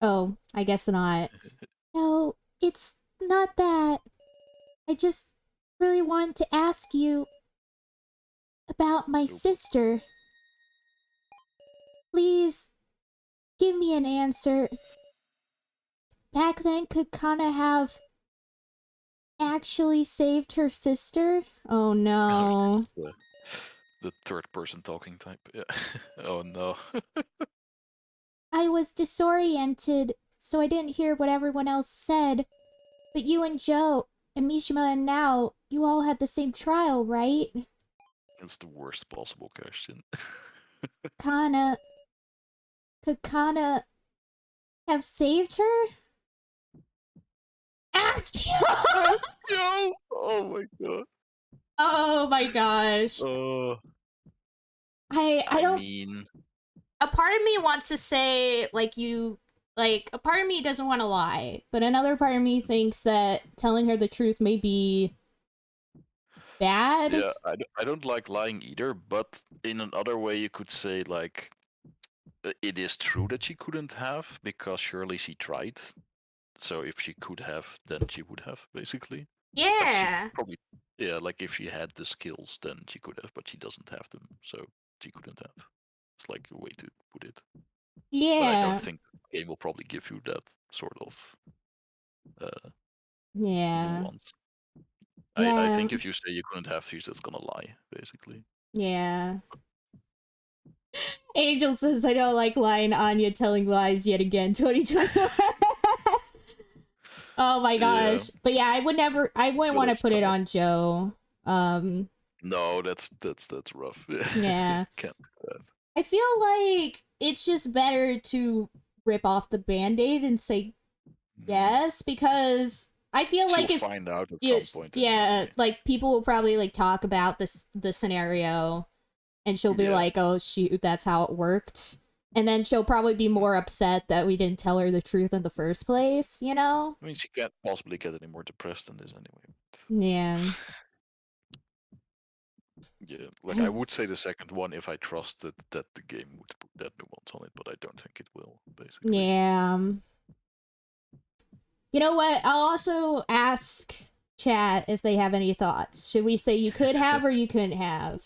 Oh, I guess not. No, it's not that. I just really wanted to ask you about my Oh boy. sister. Please give me an answer. Back then, could Kana have actually saved her sister? Oh Oh, no. the third person talking type. Yeah. Oh no. I was disoriented, so I didn't hear what everyone else said. But you and Joe, and Mishima and Now, you all had the same trial, right? It's the worst possible question. Kana. Could Kana have saved her? Ask you! No! Oh my god. Oh my gosh. Oh. I I don't. mean, A part of me wants to say, like, you. Like, a part of me doesn't want to lie, but another part of me thinks that telling her the truth may be bad. yeah, I don't like lying either, but in another way you could say like it is true that she couldn't have because surely she tried. So if she could have, then she would have basically. Like she Yeah. probably, yeah, like if she had the skills, then she could have, but she doesn't have them, so she couldn't have. It's like a way to put it. But I don't Yeah. think the game will probably give you that sort of uh, Yeah. nuance. I Yeah. think if you say you couldn't have, she's just gonna lie, basically. Yeah. Angel says, I don't like lying. Anya telling lies yet again. 2021. Oh my Yeah, gosh. But yeah, I wouldn't but want to it's put it tough. on Joe. Um, No, that's rough. yeah. Can't do that. I feel like it's just better to rip off the band-aid and say Mhm. yes, because I feel She'll like if find out at you, some point yeah, anyway. like people will probably like talk about the scenario and she'll be Yeah, like, "Oh shoot, that's how it worked." And then she'll probably be more upset that we didn't tell her the truth in the first place, you know? I mean she can't possibly get any more depressed than this anyway. Yeah. Yeah, like I would say the second one if I trusted that the game would put that nuance on it, but I don't think it will, basically. Yeah. You know what? I'll also ask chat if they have any thoughts. Should we say you could have or you couldn't have?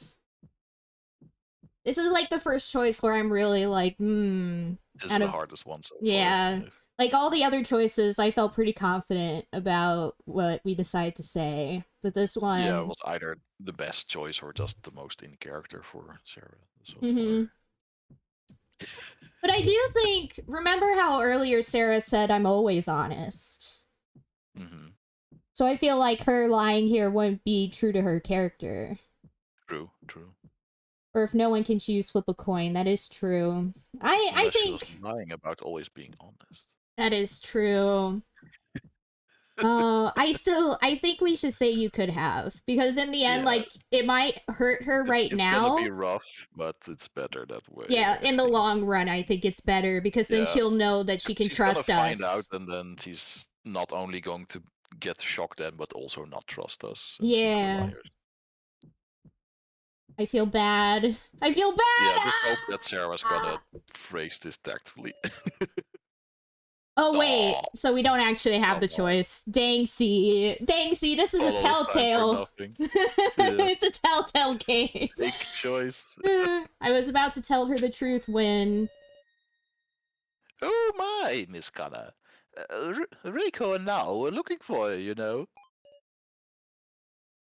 This is like the first choice where I'm really like, This is out the of, hardest one so far. yeah. Like all the other choices, I felt pretty confident about what we decide to say. But this Yeah, it one, was either the best choice or just the most in character for Sarah so mm-hmm. far. But I do think, remember how earlier Sarah said I'm always honest? Mm-hmm. So I feel like her lying here wouldn't be true to her character. True, true. Or if no one can choose, flip a coin. That is true. I Unless she was think lying about always being honest. that is true. I think we should say you could have, because in the end, Yeah, like, it might hurt her right it's gonna be now. rough, but it's better that way, Yeah, I in the think. long run, I think it's better because then Yeah, she'll know that she 'cause can she's gonna trust find out, us. and then she's not only going to get shocked then, but also not trust us and think we're Yeah, liars. I feel bad. I feel bad. Yeah, just hope that Ah! Sarah's gonna phrase this tactfully. Oh Oh, wait, so we don't actually have come the on. choice. Dang, see, dang, see, this is a All this time for telltale. nothing. Yeah, It's a telltale game. fake choice. I was about to tell her the truth when. Oh my, Miss Connor. Rico and now we're looking for you, you know.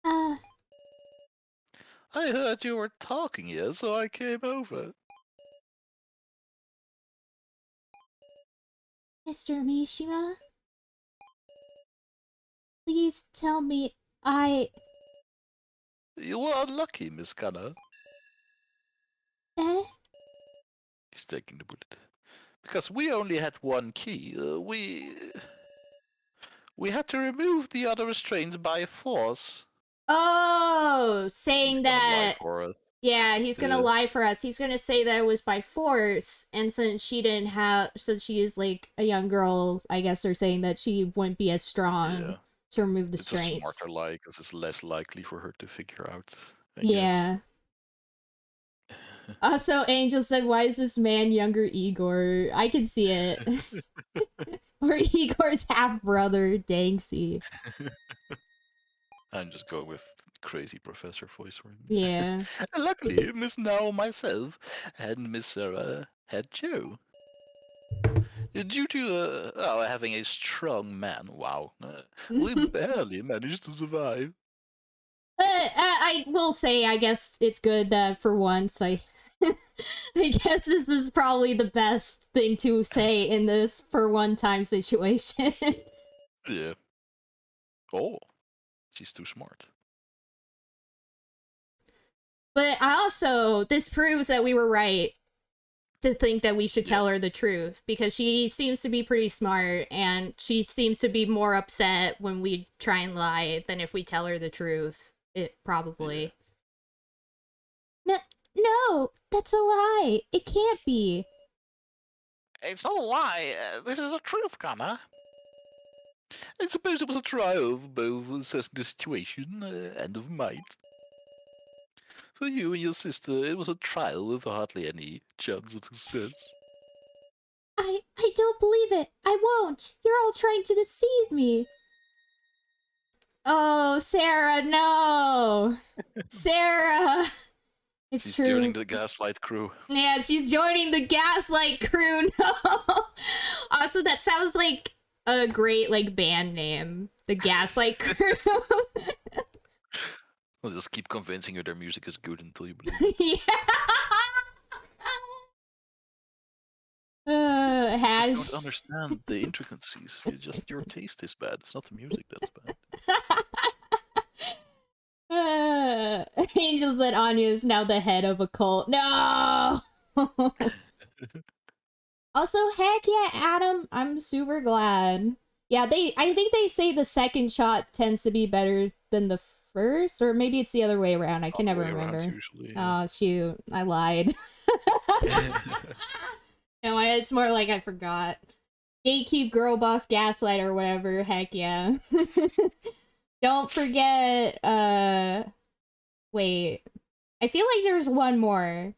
Uh, I heard you were talking here, so I came over. Mr. Mishima, please tell me I. You were unlucky, Miss Connor. Eh? He's taking the bullet. Because we only had one key. We had to remove the other restraints by force. Oh, He's saying gonna lie that. for us. Yeah, he's gonna Yeah, lie for us. He's gonna say that it was by force, and since she is like a young girl, I guess they're saying that she wouldn't be as strong yeah. to remove the It's a strains. smarter lie because it's less likely for her to figure out, I guess. Yeah. Also, Angel said, why is this man younger Igor? I can see it. Or Igor's half-brother, Danksy. I'm just going with crazy professor voice for him. Yeah. Luckily, Miss Now, myself, and Miss Sarah had Joe. Due to having a strong man, wow, we barely managed to survive. I will say, I guess it's good that for once I guess this is probably the best thing to say in this for one time situation. Yeah. Oh, she's too smart. But I also, this proves that we were right to think that we should tell her the truth, because she seems to be pretty smart, and she seems to be more upset when we try and lie than if we tell her the truth. It probably. Yeah. No, that's a lie. It can't be. It's not a lie. This is the truth, Connor. I suppose it was a trial of both assessing the situation and of might. For you and your sister, it was a trial with hardly any chance of success. I don't believe it. I won't. You're all trying to deceive me. Oh, Sarah, no. Sarah. It's She's true. joining the Gaslight crew. Yeah, she's joining the Gaslight crew. No. Also, that sounds like a great like band name. The Gaslight crew. I'll just keep convincing her their music is good until you believe it. Yeah. I just don't understand the intricacies. Your taste is bad. It's not the music that's bad. Angel said Anya is now the head of a cult. No. Also, heck yeah, Adam. I'm super glad. Yeah, I think they say the second shot tends to be better than the first, or maybe it's the other way around. I can never remember. Usually, yeah. Oh shoot, I lied. No, it's more like I forgot. Gatekeep, girl boss, gaslight, or whatever. Heck yeah. Don't forget. Wait. I feel like there's one more.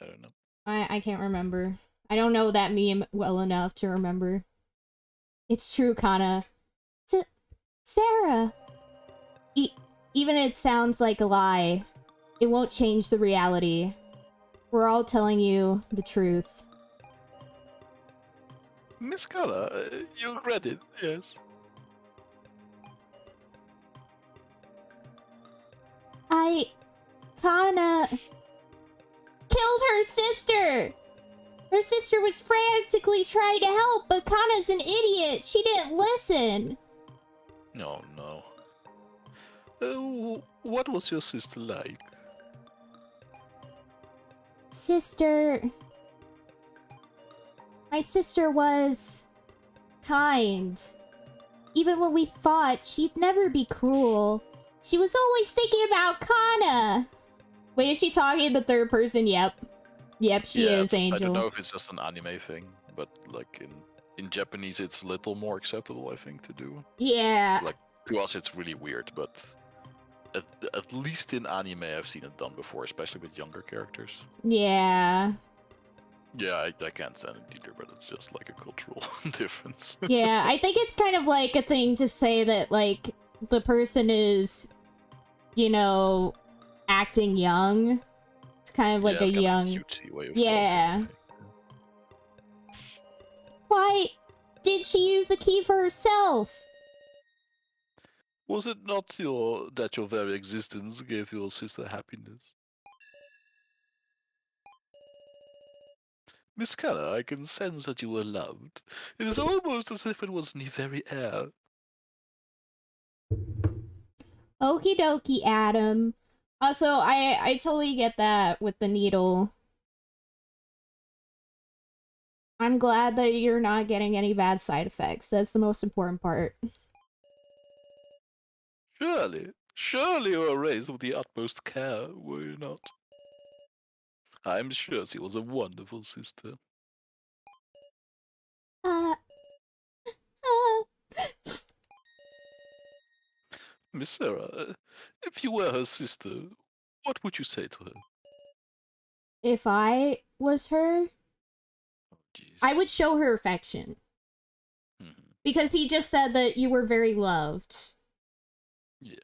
I don't know. I can't remember. I don't know that meme well enough to remember. It's true, Kana. Sarah! Even it sounds like a lie. It won't change the reality. We're all telling you the truth. Miss Kana, you read it, yes. Kana killed her sister! Her sister was frantically trying to help, but Kana's an idiot. She didn't listen. No. What was your sister like? My sister was kind. Even when we fought, she'd never be cruel. She was always thinking about Kana. Wait, is she talking in the third person? Yep. Yep, she is, Angel. I don't know if it's just an anime thing, but like in Japanese it's a little more acceptable, I think, to do. Yeah. So, like, to us it's really weird, but at least in anime I've seen it done before, especially with younger characters. Yeah. Yeah, I can't stand it either, but it's just like a cultural difference. Yeah, I think it's kind of like a thing to say that, like, the person is, you know, acting young. It's kind of like a young... Kind of cutesy way of talking. Why did she use the key for herself? Was it not that your very existence gave your sister happiness? Miss Keller, I can sense that you were loved. It is almost as if it was in the very air. Okie dokie, Adam. Also, I totally get that with the needle. I'm glad that you're not getting any bad side effects. That's the most important part. Surely you were raised with the utmost care, were you not? I'm sure she was a wonderful sister. Miss Sarah, If you were her sister, what would you say to her? If I was her, Oh, jeez. I would show her affection. Because he just said that you were very loved. Yeah.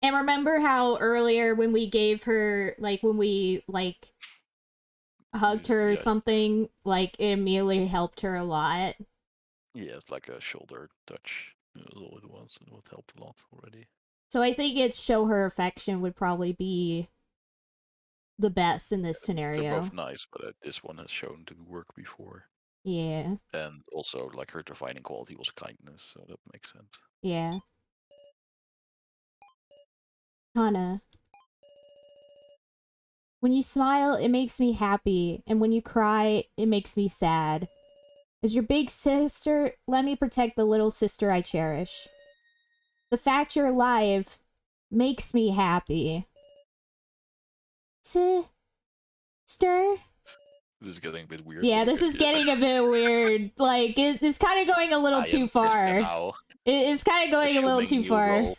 And remember how earlier when we gave her, like, when we, like, hugged her or something, like, it immediately helped her a lot? Yeah, it's like a shoulder touch. That's all it was, and it helped a lot already. So I think it's show her affection would probably be the best in this scenario. They're both nice, but this one has shown to work before. Yeah. And also, like, her defining quality was kindness, so that makes sense. Yeah. Kana. When you smile, it makes me happy, and when you cry, it makes me sad. As your big sister, let me protect the little sister I cherish. The fact you're alive makes me happy. Sister? This is getting a bit weird. Yeah, this is getting a bit weird. Like, it's kind of going a little too far. It's kind of going a little too far.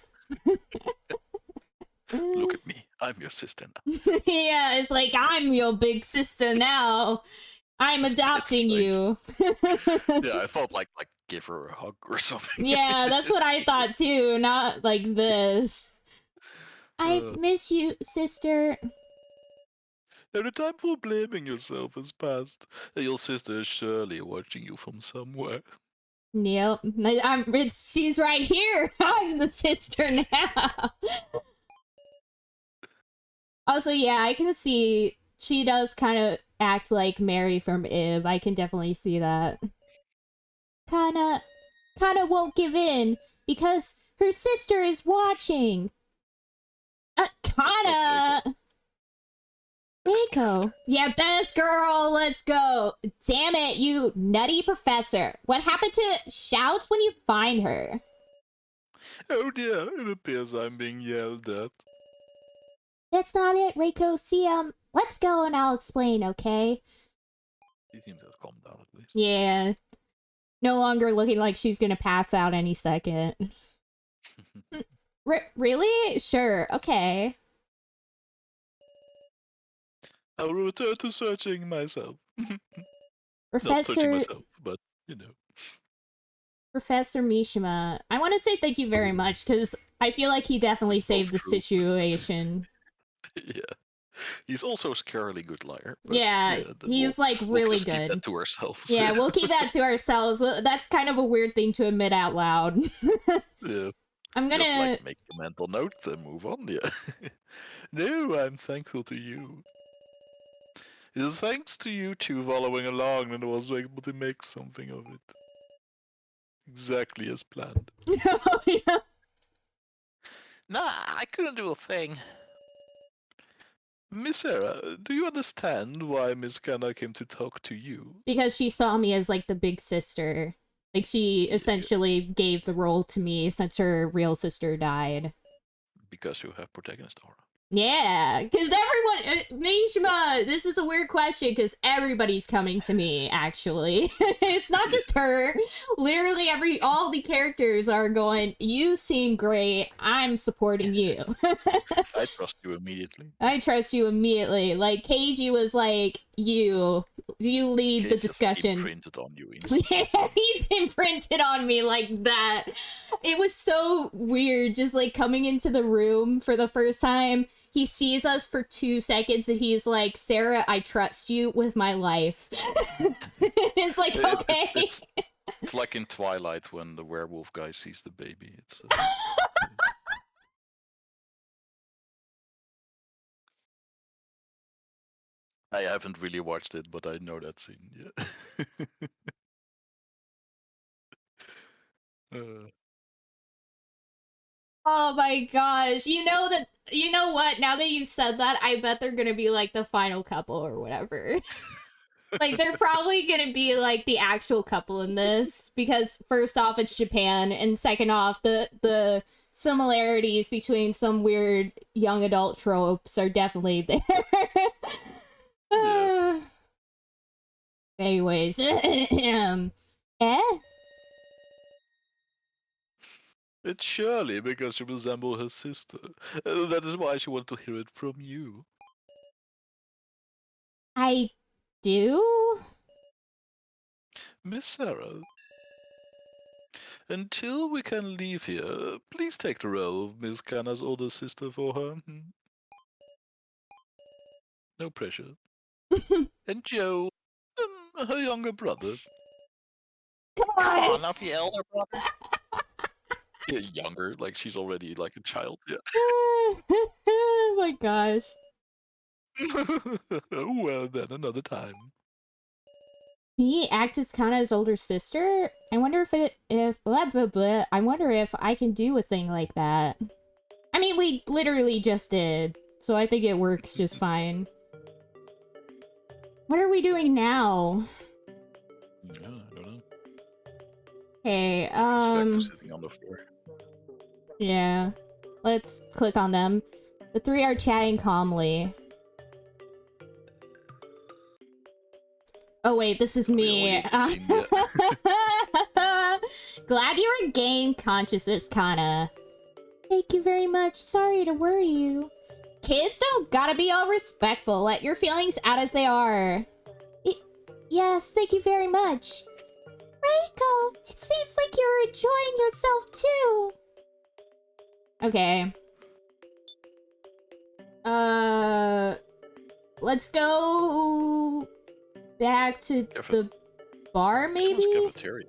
Look at me. I'm your sister now. Yeah, it's like, I'm your big sister now. I'm adopting you. Yeah, I thought like give her a hug or something. Yeah, that's what I thought too. Not like this. I miss you, sister. Now the time for blaming yourself has passed. Your sister is surely watching you from somewhere. Yep, she's right here. I'm the sister now. Also, yeah, I can see she does kind of act like Mary from Ib. I can definitely see that. Kana won't give in because her sister is watching. Kana! Reiko. Yeah, best girl, let's go. Damn it, you nutty professor. What happened to shouts when you find her? Oh dear, it appears I'm being yelled at. That's not it, Reiko. See, let's go and I'll explain, okay? She seems to have calmed down at least. Yeah. No longer looking like she's gonna pass out any second. Really? Sure, okay. I'll return to searching myself. Professor... Not searching myself, but, you know. Professor Mishima, I want to say thank you very much, because I feel like he definitely saved the situation. Yeah. He's also a scarily good liar. Yeah, he's like really good. Keep that to ourselves. Yeah, we'll keep that to ourselves. That's kind of a weird thing to admit out loud. Yeah. I'm gonna just like make a mental note and move on. Yeah. No, I'm thankful to you. It is thanks to you two following along that I was able to make something of it. Exactly as planned. Oh, yeah. Nah, I couldn't do a thing. Miss Sarah, do you understand why Miss Kana came to talk to you? Because she saw me as like the big sister. Like she essentially gave the role to me since her real sister died. Because you have protagonist aura. Yeah, because everyone, Mishima, this is a weird question because everybody's coming to me, actually. It's not just her. Literally all the characters are going, you seem great, I'm supporting you. I trust you immediately. I trust you immediately. Like, Keiji was like, you lead the discussion. He imprinted on you Yeah, he's imprinted on me like that. It was so weird, just like coming into the room for the first time. He sees us for 2 seconds and he's like, Sarah, I trust you with my life. It's like, okay. It's like in Twilight when the werewolf guy sees the baby. It's I haven't really watched it, but I know that scene. Yeah. Oh my gosh. You know what? Now that you've said that, I bet they're gonna be like the final couple or whatever. Like, they're probably gonna be like the actual couple in this because first off, it's Japan, and second off, the similarities between some weird young adult tropes are definitely there. Yeah. Anyways, It's surely because you resemble her sister. That is why she wanted to hear it from you. I do? Miss Sarah, until we can leave here, please take the role of Miss Kana's older sister for her. No pressure. And Joe, her younger brother. Come Come on! on, not the elder brother. Yeah, younger, like she's already like a child. Yeah. Oh my gosh. Well, then another time. He act as Kana's older sister? I wonder if blah blah blah. I wonder if I can do a thing like that. I mean, we literally just did, so I think it works just fine. What are we doing now? Yeah, I don't know. Okay, She's back to sitting on the floor. yeah. Let's click on them. The three are chatting calmly. Oh wait, this is me. Glad you regained consciousness, Kana. Thank you very much. Sorry to worry you. Kids don't gotta be all respectful. Let your feelings out as they are. Yes, thank you very much. Reiko, it seems like you're enjoying yourself too. Okay. Let's go back to the bar, maybe? Cafeteria.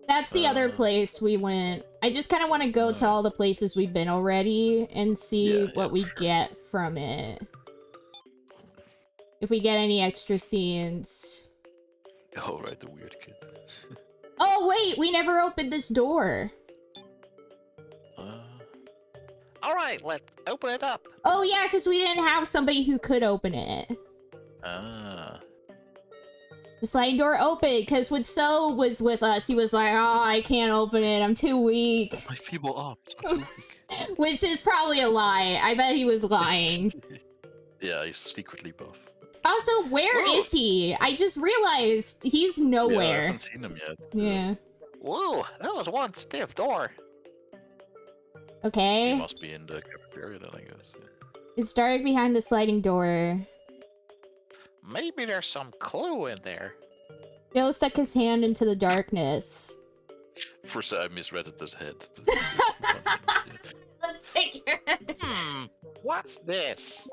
That's the other place we went. I just kind of want to go to all the places we've been already and see what we get from it. If we get any extra scenes. Oh, right, the weird kid. Oh, wait, we never opened this door. Alright, let's open it up. Oh, yeah, because we didn't have somebody who could open it. The sliding door opened, because when So was with us, he was like, oh, I can't open it, I'm too weak. My feeble arms are too weak. Which is probably a lie. I bet he was lying. Yeah, he's secretly buff. Also, where is he? I just realized he's nowhere. Yeah, I haven't seen him yet. Yeah. Whoa, that was one stiff door. Okay. He must be in the cafeteria then, I guess. Yeah. It's dark behind the sliding door. Maybe there's some clue in there. Joe stuck his hand into the darkness. First, I misread it as head. Let's take your head. What's this?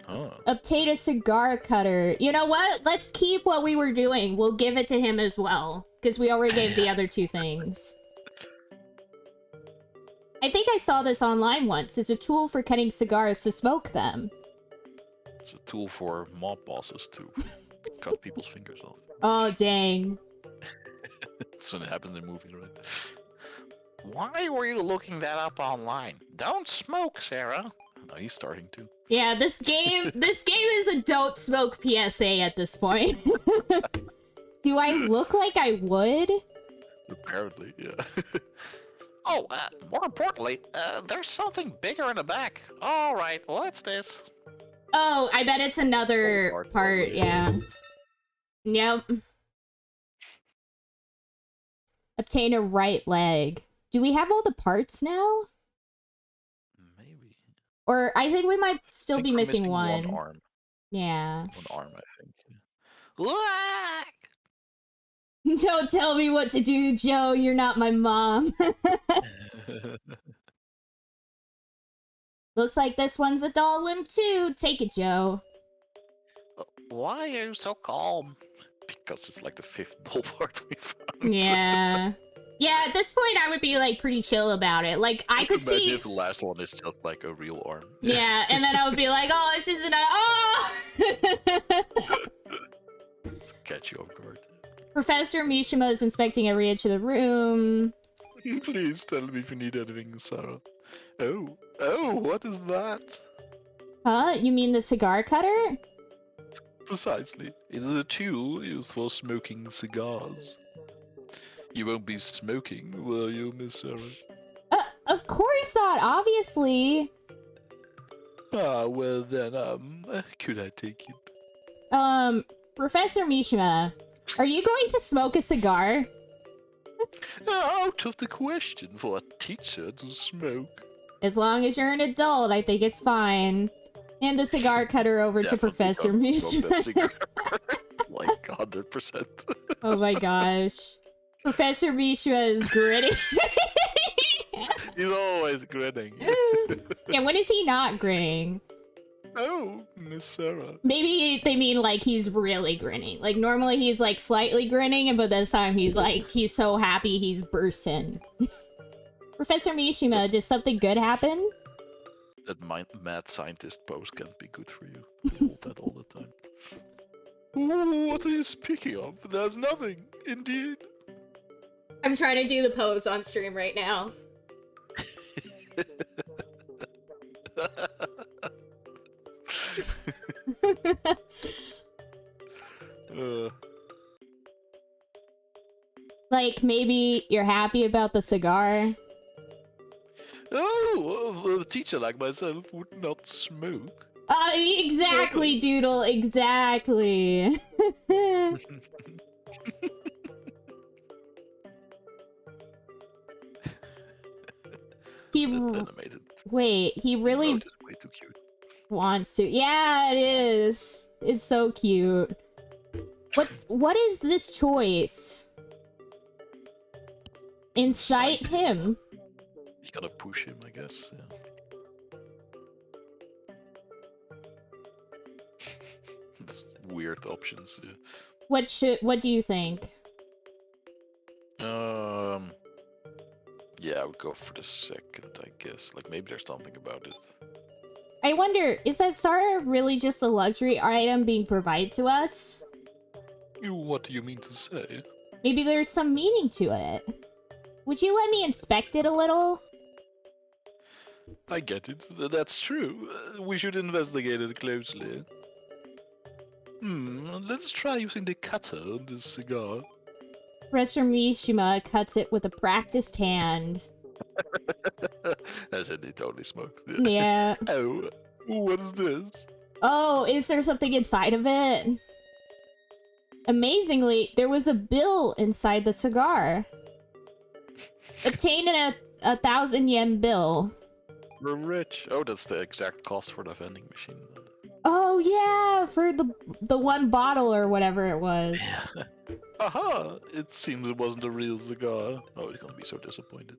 Oh. Obtain a cigar cutter. You know what? Let's keep what we were doing. We'll give it to him as well. Because we already gave the other two things. I think I saw this online once. It's a tool for cutting cigars to smoke them. It's a tool for mob bosses to cut people's fingers off. Oh, dang. That's when it happens in movies, right? Why were you looking that up online? Don't smoke, Sarah. Oh, he's starting to. Yeah, this game is a don't smoke PSA at this point. Do I look like I would? Apparently, yeah. Oh, more importantly, there's something bigger in the back. Alright, what's this? Oh, I bet it's another part, yeah. Yep. Obtain a right leg. Do we have all the parts now? Maybe. Or I think we might still be missing one. One arm. Yeah. One arm, I think. Look! Don't tell me what to do, Joe. You're not my mom. Looks like this one's a doll limb too. Take it, Joe. Why are you so calm? Because it's like the 5th doll part we found. Yeah. Yeah, at this point I would be like pretty chill about it. Like I could see if the last one is just like a real arm. Yeah, and then I would be like, oh, it's just another Catch you off guard. Professor Mishima is inspecting every inch of the room. Please tell me if you need anything, Sarah. Oh, what is that? Huh? You mean the cigar cutter? Precisely. It is a tool used for smoking cigars. You won't be smoking, will you, Miss Sarah? Of course not, obviously. Ah, well then, could I take it? Professor Mishima, are you going to smoke a cigar? Out of the question for a teacher to smoke. As long as you're an adult, I think it's fine. Hand the cigar cutter over to Definitely Professor can't Mish. smoke that cigar. Like 100%. Oh my gosh. Professor Mishra is grinning. He's always grinning. Yeah, when is he not grinning? Oh, Miss Sarah. Maybe they mean like he's really grinning. Like normally he's like slightly grinning, but this time he's like, he's so happy he's bursting. Professor Mishima, did something good happen? That mad scientist pose can't be good for you. You hold that all the time. Ooh, what are you speaking of? There's nothing, indeed. I'm trying to do the pose on stream right now. Like, maybe you're happy about the cigar? Oh, a teacher like myself would not smoke. Exactly, Doodle, exactly. He Animated. wait, he really Emote is way too cute. wants to. Yeah, it is. It's so cute. What is this choice? Incite him. You gotta push him, I guess. Yeah. It's weird options. Yeah. What do you think? Yeah, I would go for the second, I guess. Like, maybe there's something about it. I wonder, is that Sara really just a luxury item being provided to us? What do you mean to say? Maybe there's some meaning to it. Would you let me inspect it a little? I get it. That's true. We should investigate it closely. Let's try using the cutter on this cigar. Professor Mishima cuts it with a practiced hand. As in, he totally smoked. Yeah. Oh, what is this? Oh, is there something inside of it? Amazingly, there was a bill inside the cigar. Obtained in a 1,000 yen bill. We're rich. Oh, that's the exact cost for the vending machine. Oh yeah, for the one bottle or whatever it was. Yeah. Aha! It seems it wasn't a real cigar. Oh, he's gonna be so disappointed.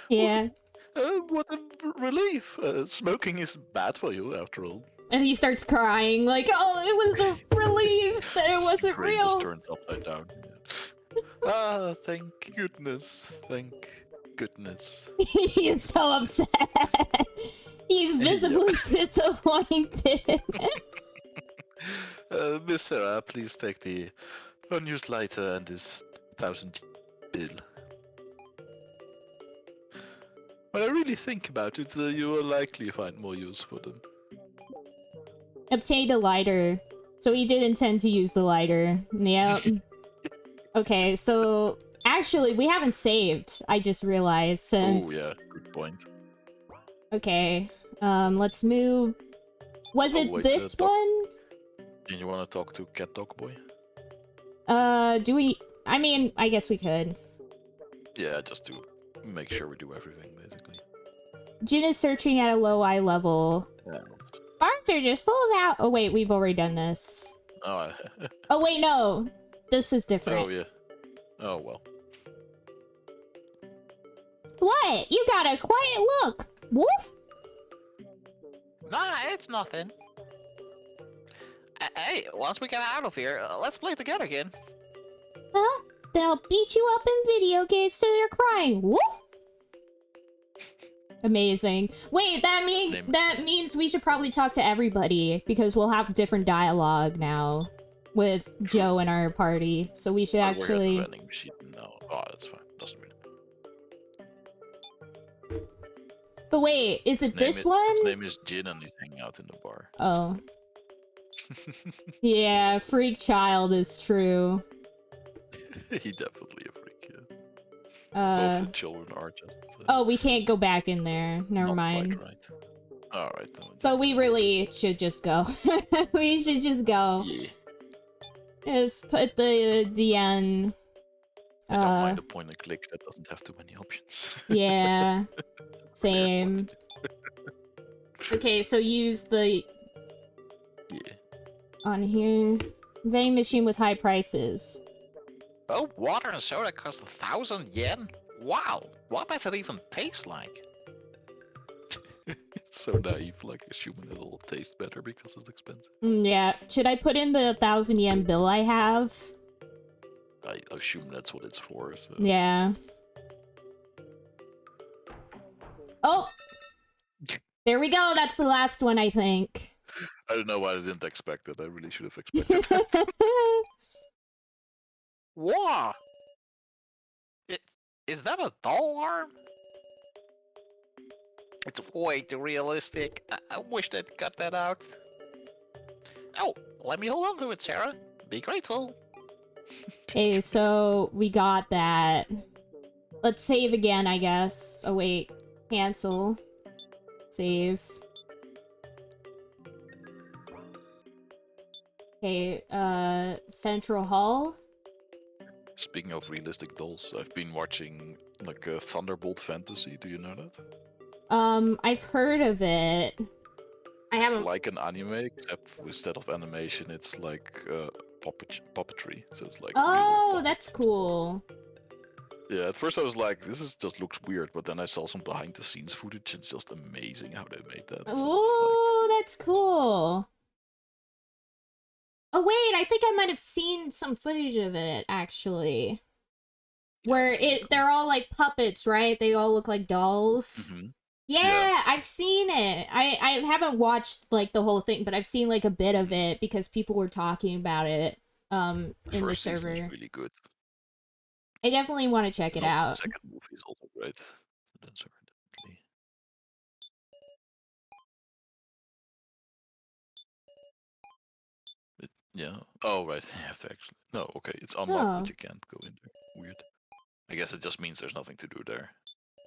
Yeah. What a relief! Smoking is bad for you, after all. And he starts crying, like, oh, it was a relief that it wasn't Brain real. just turned upside down. Ah, thank goodness. Thank goodness. He's so upset. He's visibly disappointed. Miss Sarah, please take the unused lighter and this 1,000 bill. When I really think about it, you will likely find more use for them. Obtained a lighter. So he did intend to use the lighter. Yeah. Okay, so actually we haven't saved. I just realized since. Oh yeah, good point. Okay. Let's move. Was it wait, this one? Do you want to talk to Cat Dog Boy? Do we? I mean, I guess we could. Yeah, just to make sure we do everything, basically. Jin is searching at a low eye level. Yeah. Barns are just full of out. Oh wait, we've already done this. Oh, Oh wait, no. This is different. oh yeah. Oh well. What? You got a quiet look. Wolf? Nah, it's nothing. Hey, once we get out of here, let's play together again. Huh? Then I'll beat you up in video games so you're crying. Wolf? Amazing. Wait, that means we should probably talk to everybody because we'll have different dialogue now with Joe in our party. So we should actually. We're at the vending machine now. Oh, that's fine. Doesn't really. But wait, is it this one? His name is Jin, and he's hanging out in the bar. Oh. Yeah, freak child is true. He definitely a freak. Yeah. Both the children are just. Oh, we can't go back in there. Never mind. Right. All right. So we really should just go. We should just go. Yeah. Just put the I don't mind a point and click that doesn't have too many options. Yeah. It's a clear Same. point. Okay, so use the Yeah. on here. Vending machine with high prices. Oh, water and soda cost 1,000 yen? Wow, what does it even taste like? So naive, like assuming it'll taste better because it's expensive. Yeah. Should I put in the 1,000 yen bill I have? I assume that's what it's for. So. Yeah. Oh! There we go, that's the last one, I think. I don't know why I didn't expect it. I really should have expected that. Wow! Is that a doll arm? It's way too realistic. I wish they'd cut that out. Oh, let me hold on to it, Sarah. Be grateful. Okay, so we got that. Let's save again, I guess. Oh wait, cancel. Save. Okay, Central Hall. Speaking of realistic dolls, I've been watching like Thunderbolt Fantasy. Do you know that? I've heard of it. I It's haven't. like an anime, except instead of animation, it's like puppetry. So it's like real Oh, puppets that's and stuff. cool. Yeah, at first I was like, this is just looks weird, but then I saw some behind the scenes footage. It's just amazing how they made that. So it's like, Oh, that's cool. Oh wait, I think I might have seen some footage of it actually. yeah, Where it's really it they're all like puppets, right? They all look like dolls. cool. Yeah, Yeah. I've seen it. I haven't watched like the whole thing, but I've seen like a bit of it because people were talking about it The in the first season is server. really good. I definitely want to check it And also the out. second movie is also great. So that's definitely. Yeah. Oh right, you have to actually. No, okay, it's unlocked, but Oh, you can't go in there. Weird. I guess it just means there's nothing to do there.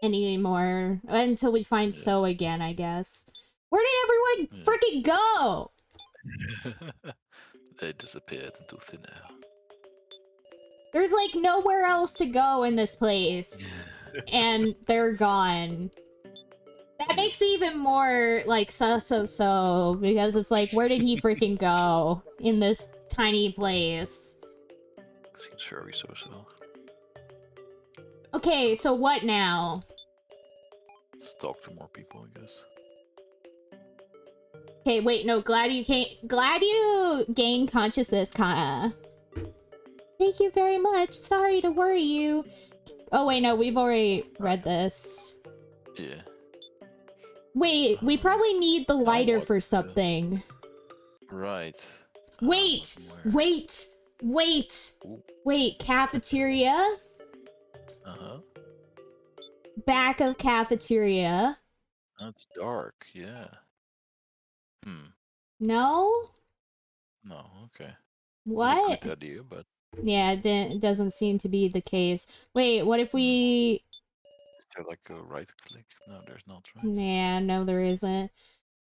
anymore until we find Yeah. So again, I guess. Where did everyone freaking go? They disappeared into thin air. There's like nowhere else to go in this place. And they're gone. That makes me even more like so because it's like, where did he freaking go in this tiny place? Seems very so. Okay, so what now? Let's talk to more people, I guess. Okay, wait, no, glad you gained consciousness, Kana. Thank you very much. Sorry to worry you. Oh wait, no, we've already read this. Yeah. Wait, we probably need the lighter Unlocked, for something. Right. Wait, wait, wait, Ooh. wait, cafeteria? Uh-huh. Back of cafeteria. That's dark, yeah. No? No, okay. What? That's a good idea, but... Yeah, it doesn't seem to be the case. Wait, what if we... Is there like a right click? No, there's not, right? Nah, no there isn't.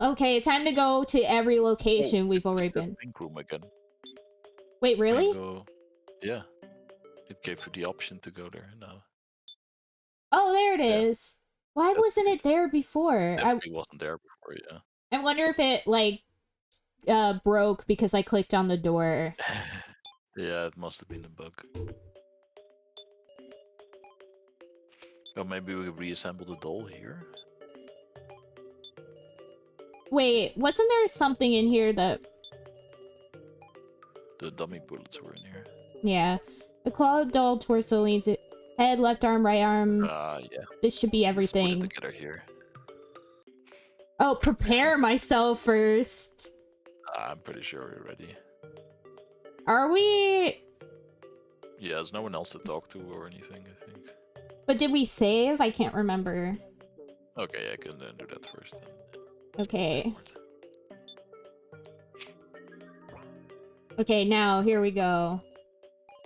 Okay, time to go to every location we've already been. Pink room again. Wait, really? Go... Yeah. It gave you the option to go there now. Oh, there it is. Why wasn't it there before? Definitely wasn't there before, yeah. I wonder if it, like, broke because I clicked on the door. Yeah, it must have been a bug. Or maybe we reassemble the doll here? Wait, wasn't there something in here that... The dummy bullets were in here. Yeah. A clawed doll torso leans it. Head, left arm, right arm. Yeah. This should be everything. Let's put it together here. Oh, prepare myself first. I'm pretty sure we're ready. Are we? Yeah, there's no one else to talk to or anything, I think. But did we save? I can't remember. Okay, I can then do that first. Then. Okay. Okay, now here we go.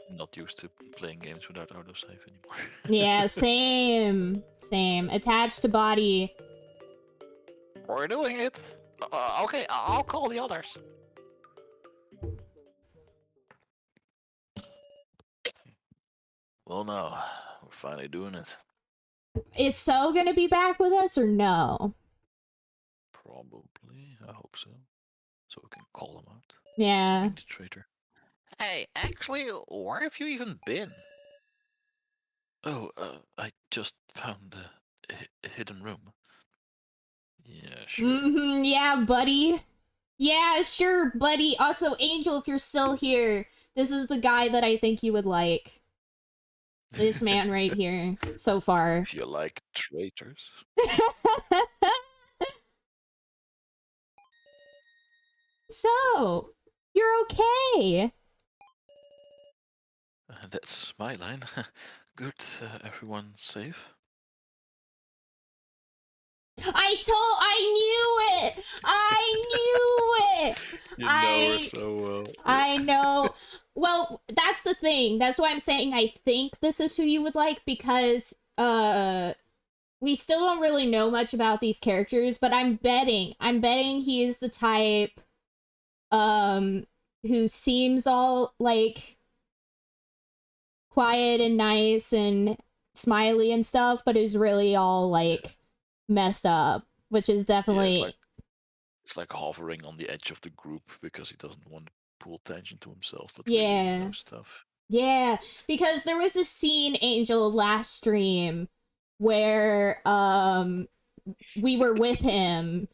I'm not used to playing games without autosave anymore. Yeah, same. Same. Attached to body. We're doing it. Okay, I'll call the others. Well, now we're finally doing it. Is So gonna be back with us or no? Probably. I hope so. So we can call him out. Yeah. Being the traitor. Hey, actually, where have you even been? Oh, I just found a hidden room. Yeah, sure. Yeah, buddy. Yeah, sure, buddy. Also, Angel, if you're still here, this is the guy that I think you would like. This man right here, so far. If you like traitors. So, you're okay. That's my line. Good, everyone's safe. I knew it! I knew it! You know her so well. I know. Well, that's the thing. That's why I'm saying I think this is who you would like, because, we still don't really know much about these characters, but I'm betting he is the type, who seems all, like, quiet and nice and smiley and stuff, but is really all, like, messed up, which is definitely... Yeah, it's like hovering on the edge of the group because he doesn't want to pull attention to himself, but really knows stuff. Yeah, because there was this scene, Angel, last stream where we were with him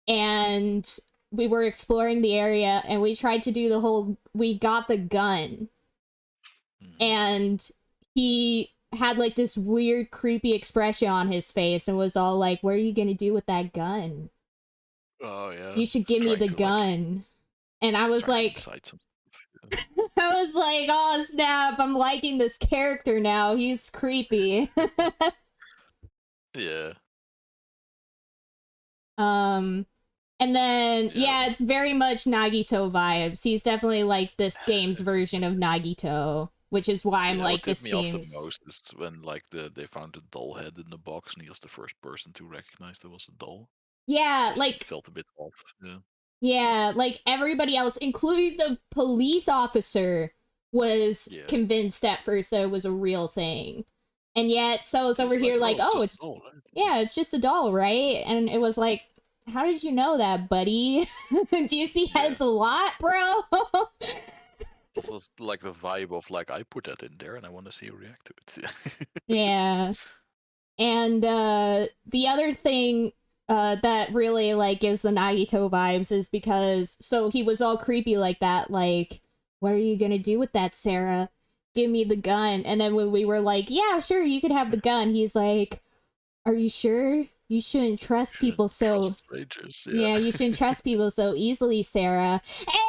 and we were exploring the area and we tried to do the whole we got the gun. And he had like this weird creepy expression on his face and was all like, "What are you going to do with that gun? Oh yeah. You should give me the gun." And I was like, I was like, oh snap, I'm liking this character now. He's creepy. Yeah. And then yeah, it's very much Nagito vibes. He's definitely like this game's version of Nagito, which is why I'm like, this seems. What tipped me off the most is when like they found a doll head in the box and he was the first person to recognize there was a doll. Yeah, like felt a bit off. Yeah. Yeah, like everybody else, including the police officer, was convinced at first that it was a real thing. And yet, So's over here like, oh, it's doll, right? Yeah, it's just a doll, right? And it was like, how did you know that, buddy? Do you see heads a lot, bro? It was like the vibe of like, I put that in there and I want to see you react to it. Yeah. And the other thing that really like gives the Nagito vibes is because so he was all creepy like that, like, what are you gonna do with that, Sarah? Give me the gun. And then when we were like, yeah, sure, you could have the gun, he's like, are you sure? You shouldn't trust people so strangers, yeah, you shouldn't trust people so easily, Sarah.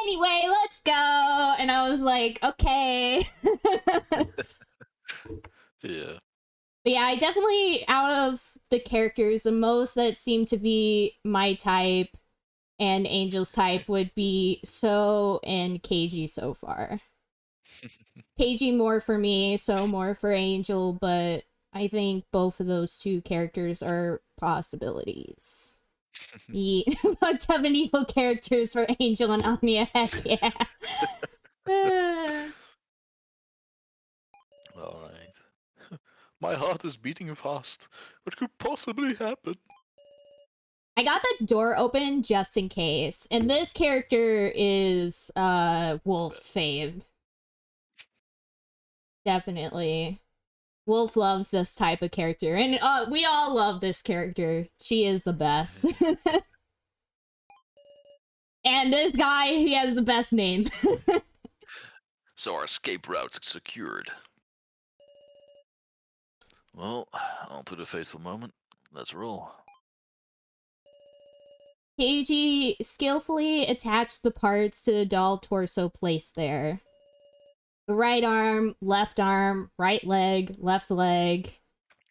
Anyway, let's go. And I was like, okay. Yeah. But yeah, I definitely, out of the characters, the most that seem to be my type and Angel's type would be So and Keiji so far. Keiji more for me, So more for Angel, but I think both of those two characters are possibilities. Yeah, fucked up and evil characters for Angel and Anya, heck yeah. Alright. My heart is beating fast. What could possibly happen? I got the door open just in case. And this character is Wolf's fave. Definitely. Wolf loves this type of character. And we all love this character. She is the best. And this guy, he has the best name. So our escape route's secured. Well, on to the fateful moment. Let's roll. Keiji skillfully attached the parts to the doll torso placed there. The right arm, right leg, left leg.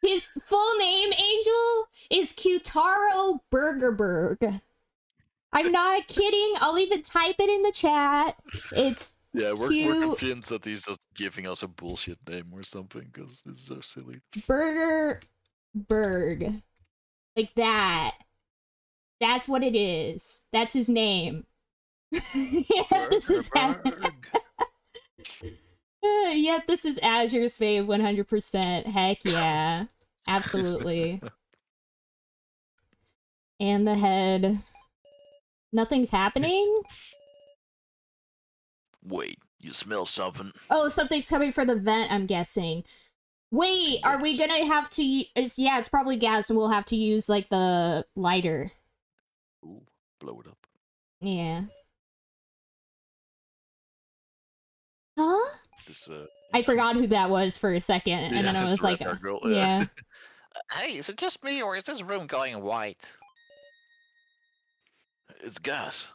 His full name, Angel, is Kyutaro Burgerberg. I'm not kidding. I'll even type it in the chat. It's yeah, we're convinced that he's just giving us a bullshit name or something because it's so silly. Burgerberg. Like that. That's what it is. That's his name. Yeah, this is Yep, this is Azure's fave 100%. Heck yeah. Absolutely. And the head. Nothing's happening? Wait, you smell something? Oh, something's coming from the vent, I'm guessing. Wait, are we gonna have to... yeah, it's probably gas, and we'll have to use, like, the lighter. Ooh, blow it up. Yeah. Huh? This, I forgot who that was for a second, and then I was like, girl. yeah. Hey, is it just me or is this room going white? It's gas.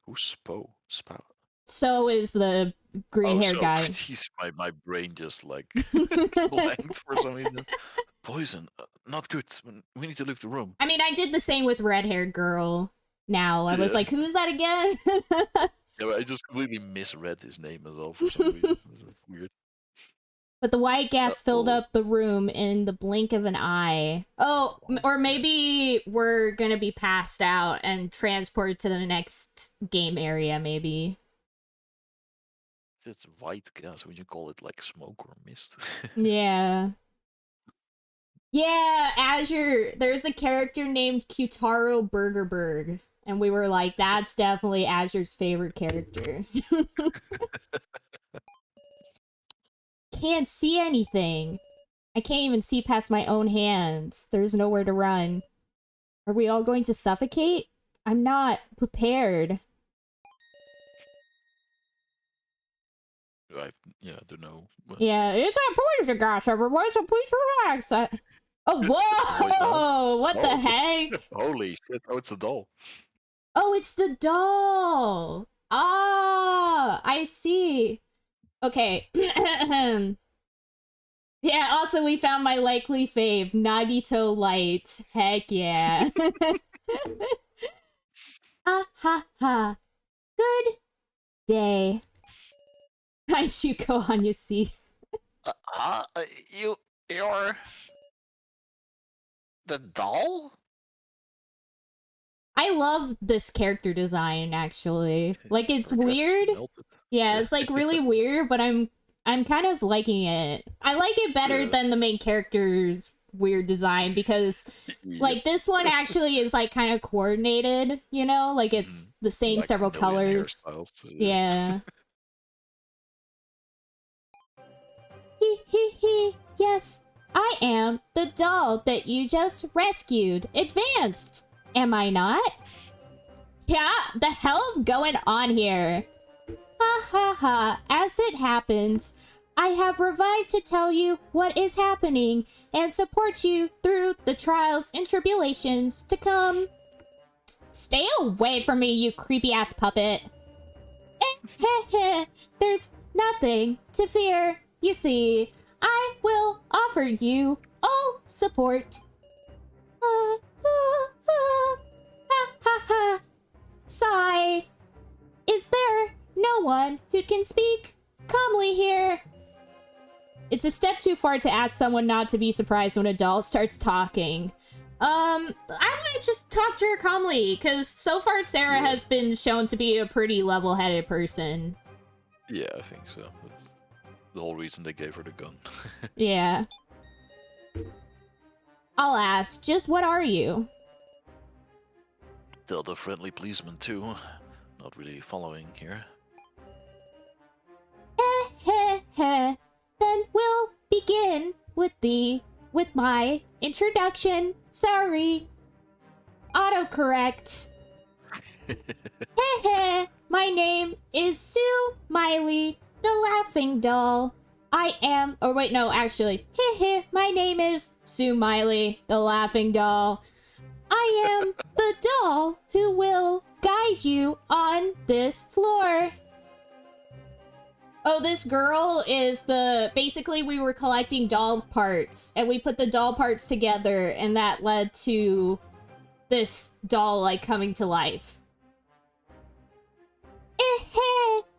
Who's Spout? So is the green hair guy. Jeez, my brain just like blanked for some reason. Poison, not good. We need to leave the room. I mean, I did the same with red-haired girl. Now I was like, who's that again? Yeah, I just completely misread his name as well for some reason. It's weird. But the white gas filled up the room in the blink of an eye. Oh, or maybe we're gonna be passed out and transported to the next game area, maybe. It's white gas. Would you call it like smoke or mist? Yeah. Yeah, Azure. There's a character named Kutaro Burgerberg. And we were like, that's definitely Azure's favorite character. Can't see anything. I can't even see past my own hands. There's nowhere to run. Are we all going to suffocate? I'm not prepared. I don't know. Yeah, it's a poison gas, everyone, so please relax. Oh, whoa! What the heck? Holy shit. Oh, it's a doll. Oh, it's the doll! Ah, I see. Okay. Yeah, also we found my likely fave, Nagito Light. Heck yeah. Ah ha ha. Good day. How'd you go on your seat? You're... the doll? I love this character design, actually. Like, it's weird. Yeah, it's like really weird, but I'm kind of liking it. I like it better than the main character's weird design because like this one actually is like kind of coordinated, you know? Like it's the same like several colors. Yeah. Hee hee hee. Yes, I am the doll that you just rescued. Advanced. Am I not? Yeah, the hell's going on here? Ha ha ha. As it happens, I have revived to tell you what is happening and support you through the trials and tribulations to come. Stay away from me, you creepy ass puppet. There's nothing to fear. You see, I will offer you all support. Ha ha ha. Sigh. Is there no one who can speak calmly here? It's a step too far to ask someone not to be surprised when a doll starts talking. I'm gonna just talk to her calmly, because so far Sarah has been shown to be a pretty level-headed person. Yeah, I think so. That's the whole reason they gave her the gun. Yeah. I'll ask, just what are you? Tell the friendly policeman too. Not really following here. Then we'll begin with my introduction. Sorry. Autocorrect. My name is Sue Miley, the laughing doll. I am, or wait, no, actually, my name is Sue Miley, the laughing doll. I am the doll who will guide you on this floor. Oh, this girl is basically we were collecting doll parts and we put the doll parts together and that led to this doll like coming to life.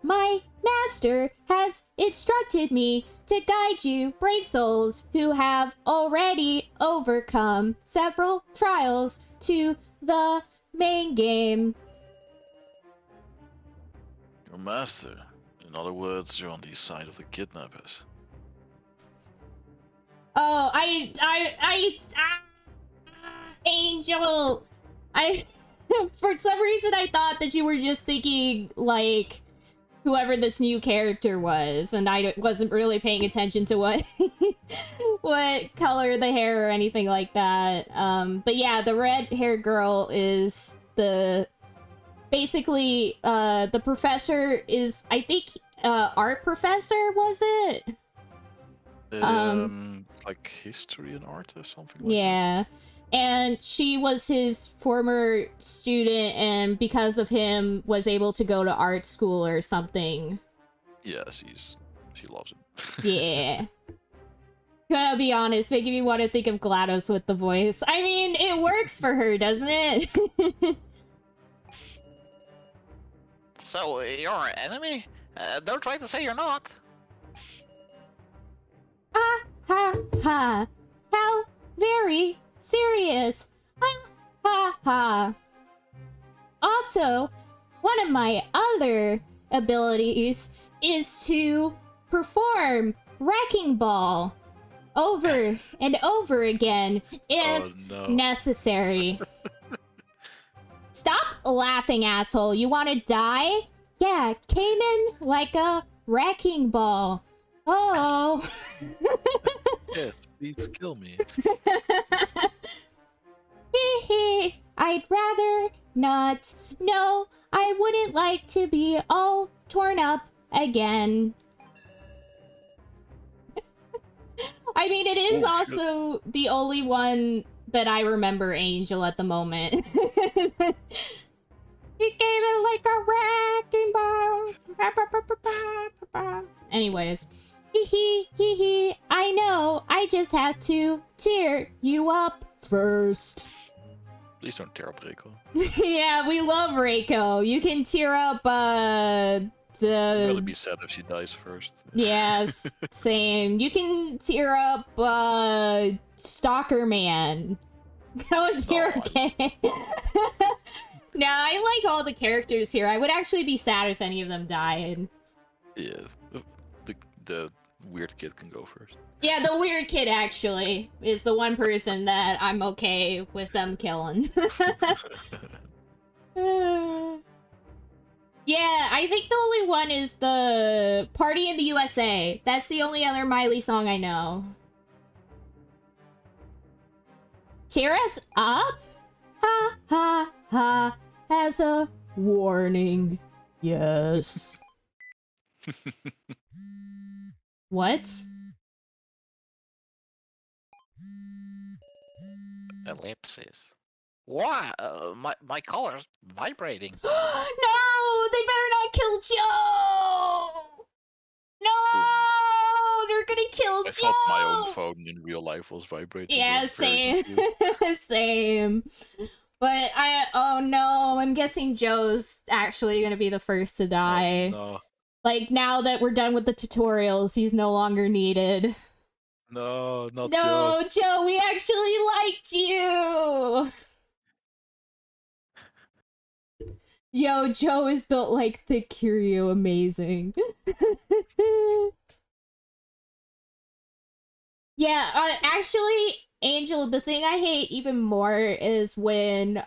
My master has instructed me to guide you, brave souls who have already overcome several trials to the main game. Your master? And other words, you're on the side of the kidnappers. Oh, Angel, for some reason I thought that you were just thinking, like, whoever this new character was, and I wasn't really paying attention to what what color the hair or anything like that. But yeah, the red-haired girl is basically the professor is, I think, art professor, was it? Like history and art or something. Yeah. Like And she was his former student, and because of him was able to go to art school or something. Yeah, she loves him. Yeah. Gotta be honest, making me want to think of GLaDOS with the voice. I mean, it works for her, doesn't it? So, you're an enemy? Don't try to say you're not. Ha ha ha. How very serious. Ha ha ha. Also, one of my other abilities is to perform Wrecking Ball over and over again if necessary. Stop laughing, asshole. You want to die? Yeah, came in like a wrecking ball. Oh. Yes, please kill me. Hee hee. I'd rather not. No, I wouldn't like to be all torn up again. I mean, it is also the only one that I remember Angel at the moment. He gave it like a wrecking ball. Anyways. Hee hee, I know. I just have to tear you up first. Please don't tear up Reiko. Yeah, we love Reiko. You can tear up, I'd really be sad if she dies first. Yes, same. You can tear up, Stalker Man. That would tear up Kay. Nah, I like all the characters here. I would actually be sad if any of them died. Yeah, the weird kid can go first. Yeah, the weird kid actually is the one person that I'm okay with them killing. Yeah, I think the only one is the Party in the USA. That's the only other Miley song I know. Cheer us up? Ha ha ha. As a warning. Yes. What? Ellipsis. Why? My collar's vibrating. No! They better not kill Joe! No! They're gonna kill I Joe! thought my own phone in real life was vibrating. Yeah, same. Same. But oh no, I'm guessing Joe's actually gonna be the first to die. No. Like, now that we're done with the tutorials, he's no longer needed. No, not No, Joe, we actually liked you! Yo, Joe is built like thick Kiryu, amazing. Yeah, actually, Angel, the thing I hate even more is when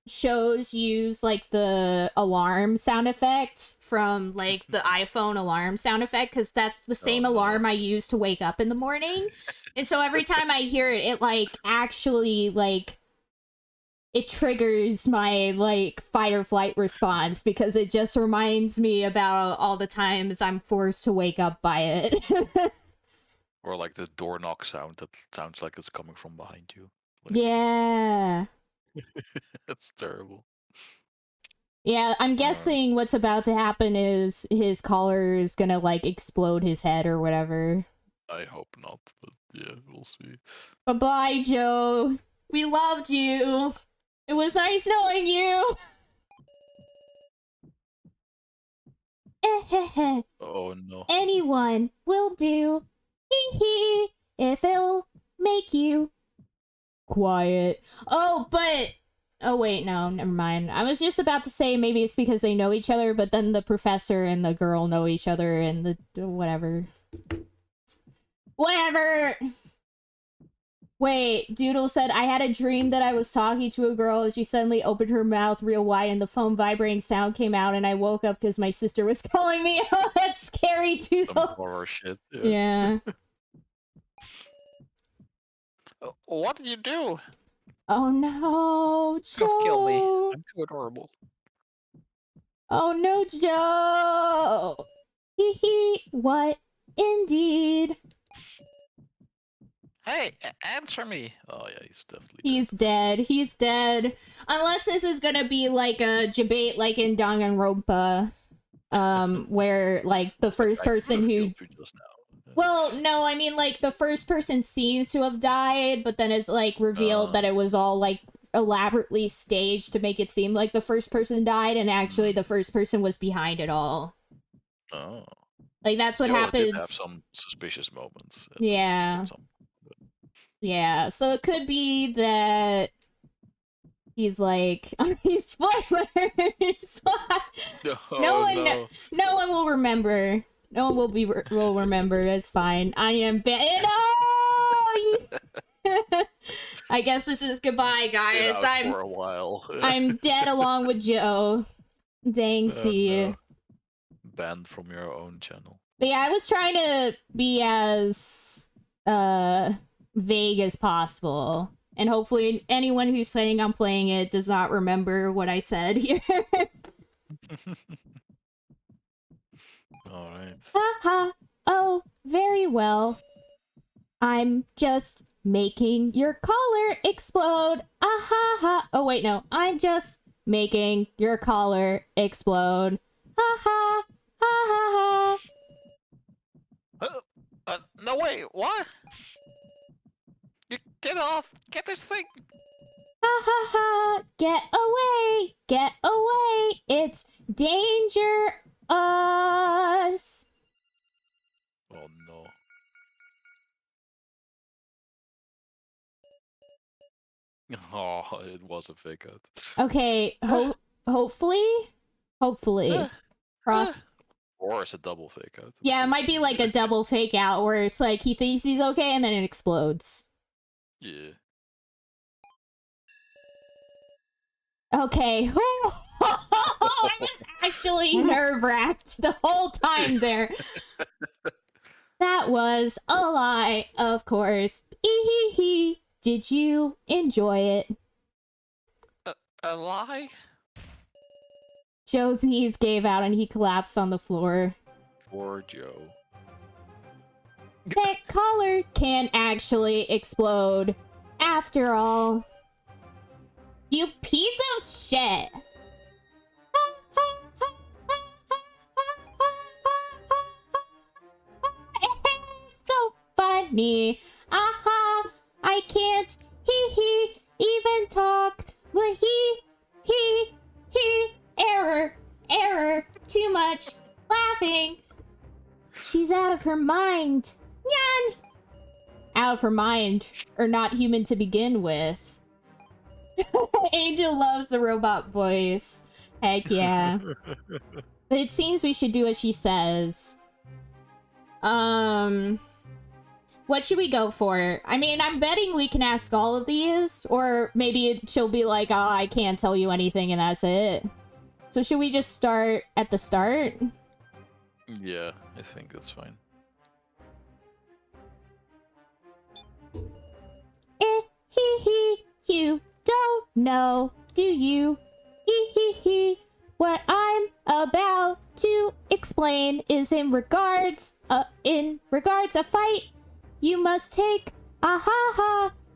shows use like the alarm sound effect from like the iPhone alarm sound effect, because that's the same alarm I use to wake up in the morning. And so every time I hear it, it like actually like it triggers my like fight or flight response, because it just reminds me about all the times I'm forced to wake up by it. Or like the door knock sound that sounds like it's coming from behind you. Like, Yeah. That's terrible. Yeah, I'm guessing what's about to happen is his collar is gonna like explode his head or whatever. I hope not, but yeah, we'll see. Bye-bye, Joe. We loved you. It was nice knowing you. Oh no. Anyone will do. Hee hee. If it'll make you quiet. Oh, but Oh wait, no, never mind. I was just about to say maybe it's because they know each other, but then the professor and the girl know each other, and the whatever. Whatever. Wait, Doodle said, I had a dream that I was talking to a girl and she suddenly opened her mouth real wide and the phone vibrating sound came out and I woke up because my sister was calling me. Oh, that's scary, Doodle. Some horror shit. Yeah. What did you do? Oh no, Joe. Don't kill me. I'm too adorable. Oh no, Joe. Hee hee. What? Indeed. Hey, answer me. Oh yeah, he's definitely He's dead. He's dead. Unless this is gonna be like a debate like in Danganronpa. Where like the first person who well, no, I mean like the first person seems to have died, but then it's like revealed that it was all like elaborately staged to make it seem like the first person died and actually the first person was behind it all. Oh. Like that's what Yeah, happens. It did have some suspicious moments. Yeah. Yeah, so it could be that he's like he's spoilers. No one will remember. No one will remember. It's fine. I am bad. No! I guess this is goodbye, guys. I'm for a while. I'm dead along with Joe. Dang, see. No. Banned from your own channel. But yeah, I was trying to be as vague as possible. And hopefully anyone who's planning on playing it does not remember what I said here. Alright. Haha. Oh, very well. I'm just making your collar explode. Ah ha ha. Oh wait, no. I'm just making your collar explode. Ha ha. Ha ha ha. No way, what? Get off! Get this thing! Ha ha ha! Get away! Get away! It's dangerous! Oh no. Oh, it was a fake out. Okay, hopefully? Cross. Or it's a double fake out. Yeah, it might be like a double fake out where it's like he thinks he's okay and then it explodes. Yeah. Okay. I was actually nerve-wracked the whole time there. That was a lie, of course. Hee. Did you enjoy it? A lie? Joe's knees gave out and he collapsed on the floor. Poor Joe. That collar can actually explode. After all. You piece of shit. It's so funny. Aha. I can't he even talk. But he error. Too much laughing. She's out of her mind. Nyan! Out of her mind. Or not human to begin with. Angel loves the robot voice. Heck yeah. But it seems we should do what she says. What should we go for? I mean, I'm betting we can ask all of these. Or maybe she'll be like, oh, I can't tell you anything and that's it. So should we just start at the start? Yeah, I think that's fine. You don't know, do you? What I'm about to explain is in regards a fight you must take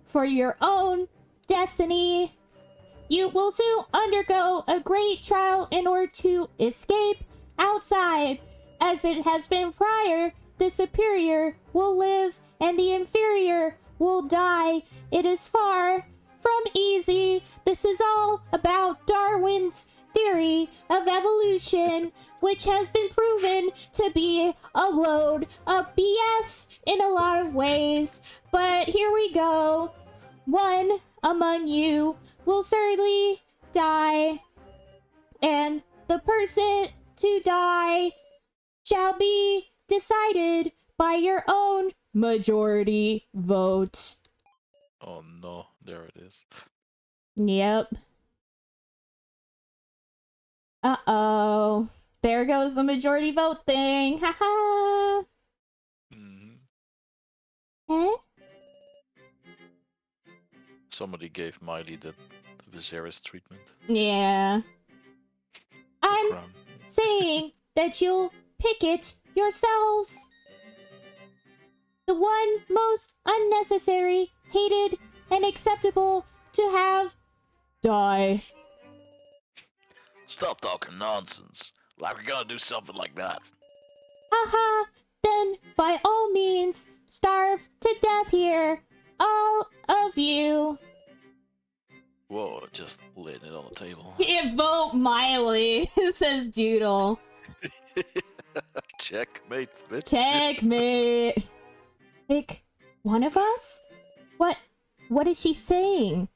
for your own destiny. You will soon undergo a great trial in order to escape outside. As it has been prior, the superior will live and the inferior will die. It is far from easy. This is all about Darwin's theory of evolution, which has been proven to be a load of BS in a lot of ways. But here we go. one among you will certainly die, and the person to die shall be decided by your own majority vote. Oh no, there it is. Yep. Uh-oh. There goes the majority vote thing. Haha. Mm-hmm. Eh? Somebody gave Miley the Viserys treatment. Yeah. I'm Crown. saying that you'll pick it yourselves. The one most unnecessary, hated, and acceptable to have die. Stop talking nonsense. Like we're gonna do something like that. Aha! Then, by all means, starve to death here. All of you. Whoa, just laying it on the table. Yeah, vote Miley, says Doodle. Checkmate, bitch. Checkmate. Pick one of us? What is she saying?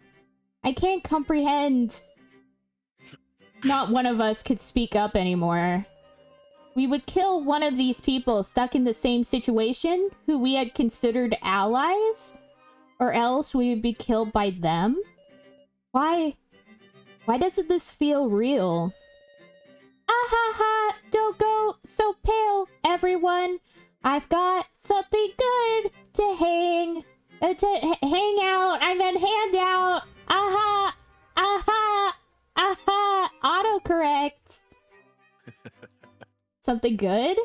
I can't comprehend. Not one of us could speak up anymore. We would kill one of these people stuck in the same situation who we had considered allies? Or else we would be killed by them? Why doesn't this feel real? Ahaha, don't go so pale, everyone. I've got something good to hang out. I meant hand out. Aha, aha, aha. Autocorrect. Something good?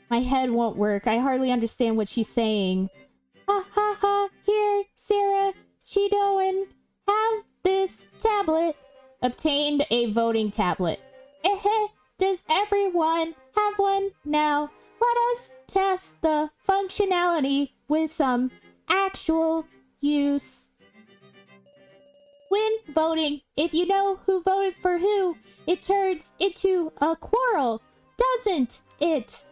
My head won't work. I hardly understand what she's saying. Ha ha ha. Here, Sarah. She doin'. Have this tablet. Obtained a voting tablet. Does everyone have one now? Let us test the functionality with some actual use. When voting, if you know who voted for who, it turns into a quarrel, doesn't it?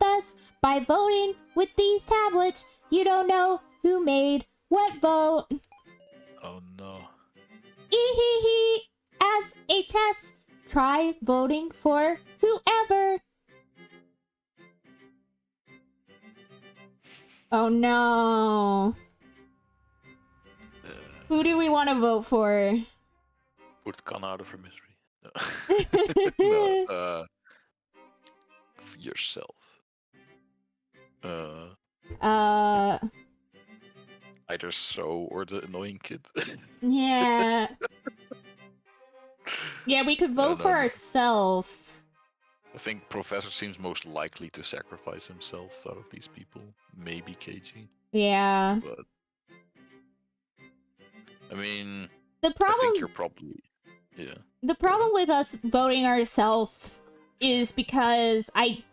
Thus, by voting with these tablets, you don't know who made what vote. Oh no. As a test, try voting for whoever. Oh no. Who do we want to vote for? Put Khan out of her misery. No. No, yourself. Either So or the annoying kid. Yeah. Yeah, we could vote for ourselves. I think Professor seems most likely to sacrifice himself out of these people. Maybe KG. Yeah. But I mean, The problem, I think you're probably, yeah. The problem with us voting ourselves is because I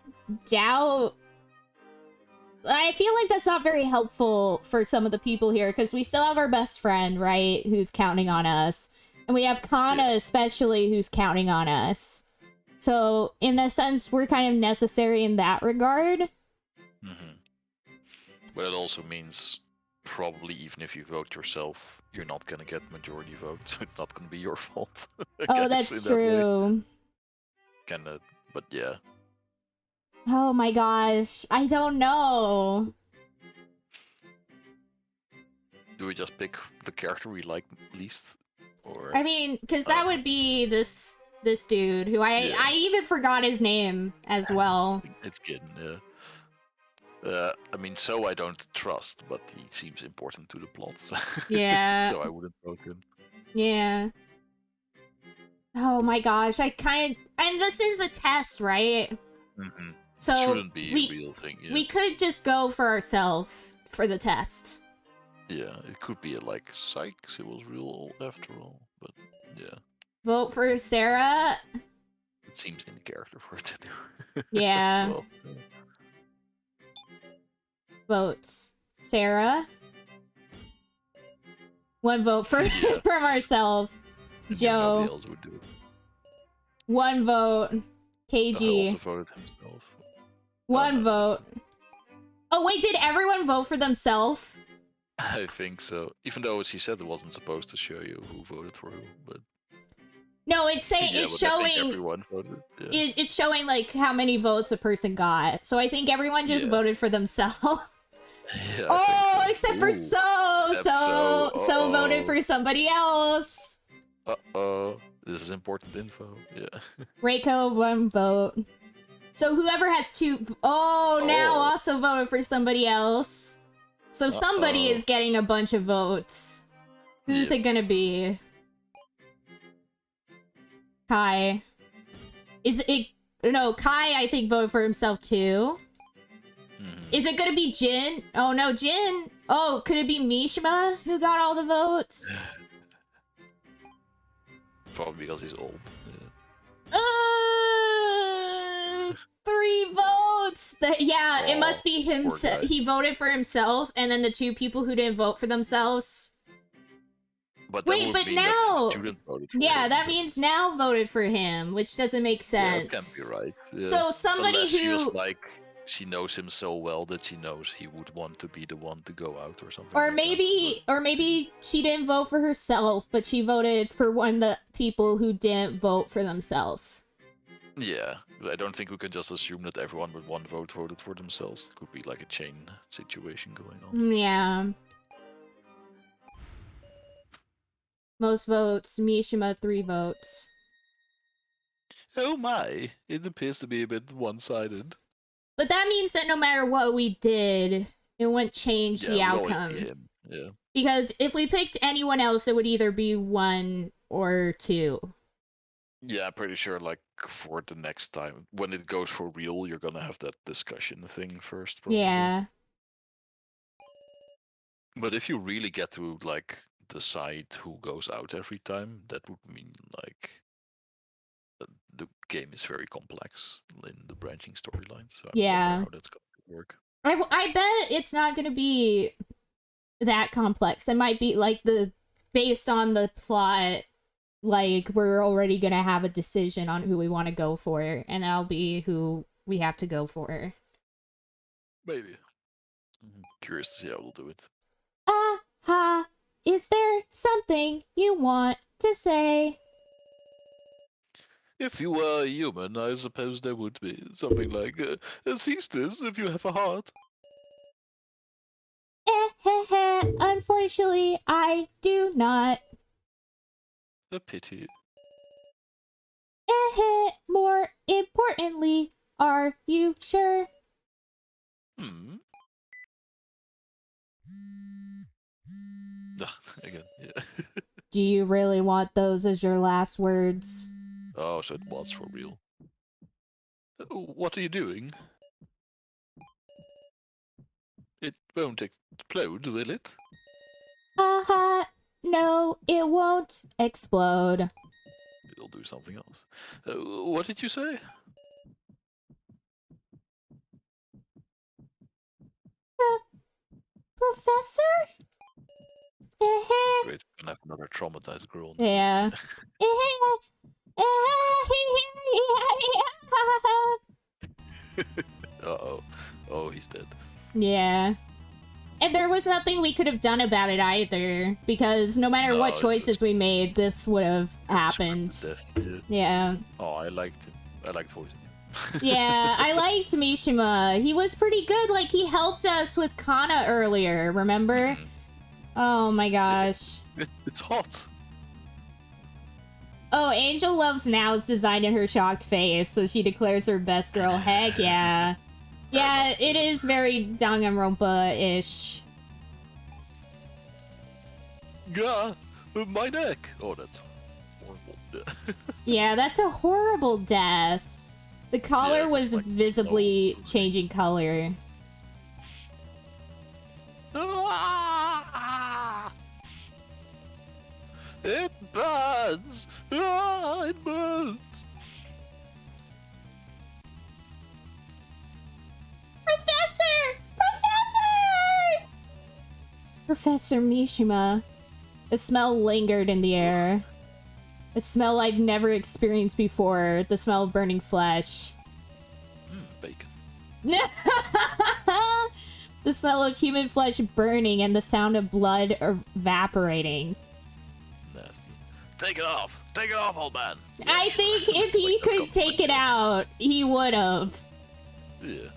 feel like that's not very helpful for some of the people here, because we still have our best friend, right, who's counting on us. And we have Kana especially, who's counting on us. So, in a sense, we're kind of necessary in that regard. Mm-hmm. But it also means probably even if you vote yourself, you're not gonna get majority vote, so it's not gonna be your fault. Oh, that's true. Kinda, but yeah. Oh my gosh, I don't know. Do we just pick the character we like least? Or I mean, because that would be this dude who I even forgot his name as well. It's kidding, yeah. I mean, So I don't trust, but he seems important to the plot. So yeah. So I wouldn't vote him. Yeah. Oh my gosh, and this is a test, right? Mm-hmm. So shouldn't be a real thing. Yeah. We could just go for ourselves for the test. Yeah, it could be like Sykes. It was real after all, but yeah. Vote for Sarah. It seems in the character for it to do. Yeah. Well, Votes Sarah. One vote for from ourselves. Joe. Nobody else would do it. One vote. KG. Also voted himself. One vote. Oh wait, did everyone vote for themselves? I think so. Even though she said it wasn't supposed to show you who voted for who, but No, it's saying yeah, it's but I think showing everyone voted. Yeah. it's showing like how many votes a person got. So I think everyone just Yeah. voted for themselves. Yeah, I Oh, think so. except for Ooh, so voted for somebody else. This is important info. Yeah. Reiko, 1 vote. So whoever has 2, now Oh. also voted for somebody else. So somebody is getting a bunch of votes. Who's it gonna be? Kai. Is it? No, Kai, I think, voted for himself too. Is it gonna be Jin? Oh no, Jin. Oh, could it be Mishima who got all the votes? Probably because he's old. Yeah. 3 votes. It must be him. Poor guy. He voted for himself, and then the 2 people who didn't vote for themselves. But wait, but now, yeah, that means now voted for him, which doesn't make sense. Yeah, that can't be right. Yeah. So somebody Unless she was who, like, she knows him so well that she knows he would want to be the one to go out or something. or like maybe, or maybe she didn't vote for herself, but she voted for one of the people who didn't vote for themselves. Yeah, I don't think we can just assume that everyone with 1 vote voted for themselves. It could be like a chain situation going on. Yeah. Most votes, Mishima 3 votes. Oh my, it appears to be a bit one-sided. But that means that no matter what we did, it wouldn't change the outcome. Yeah. Because if we picked anyone else, it would either be 1 or 2. Yeah, I'm pretty sure, like, for the next time, when it goes for real, you're gonna have that discussion thing first, probably. Yeah. But if you really get to, like, decide who goes out every time, that would mean, like, the game is very complex in the branching storyline, so I wonder how that's gonna work. I bet it's not gonna be that complex. It might be, like, based on the plot, like, we're already gonna have a decision on who we want to go for, and that'll be who we have to go for. Maybe. Curious to see how we'll do it. Is there something you want to say? If you were a human, I suppose there would be something like, sisters, if you have a heart. Unfortunately, I do not. A pity. More importantly, are you sure? Again, yeah. Do you really want those as your last words? Oh, so it was for real. What are you doing? It won't explode, will it? No, it won't explode. It'll do something else. What did you say? Professor? Great, we're gonna have another traumatized girl. Yeah. Uh-oh. Oh, he's dead. Yeah. And there was nothing we could have done about it either, because no matter what choices we made, this would have happened. Yeah. Oh, I liked voicing him. Yeah, I liked Mishima. He was pretty good. Like, he helped us with Kana earlier, remember? Oh my gosh. It's hot. Oh, Angel loves Now's design in her shocked face, so she declares her best girl. Heck yeah. Yeah, it is very Danganronpa-ish. Gah! My neck! Oh, that's horrible. Yeah, that's a horrible death. The collar was like, visibly changing color. It burns! It burns! Professor! Professor Mishima. The smell lingered in the air. A smell I've never experienced before. The smell of burning flesh. Bacon. The smell of human flesh burning and the sound of blood evaporating. Nasty. Take it off! Take it off, old man! I think if he could take it out, he would have. Yeah.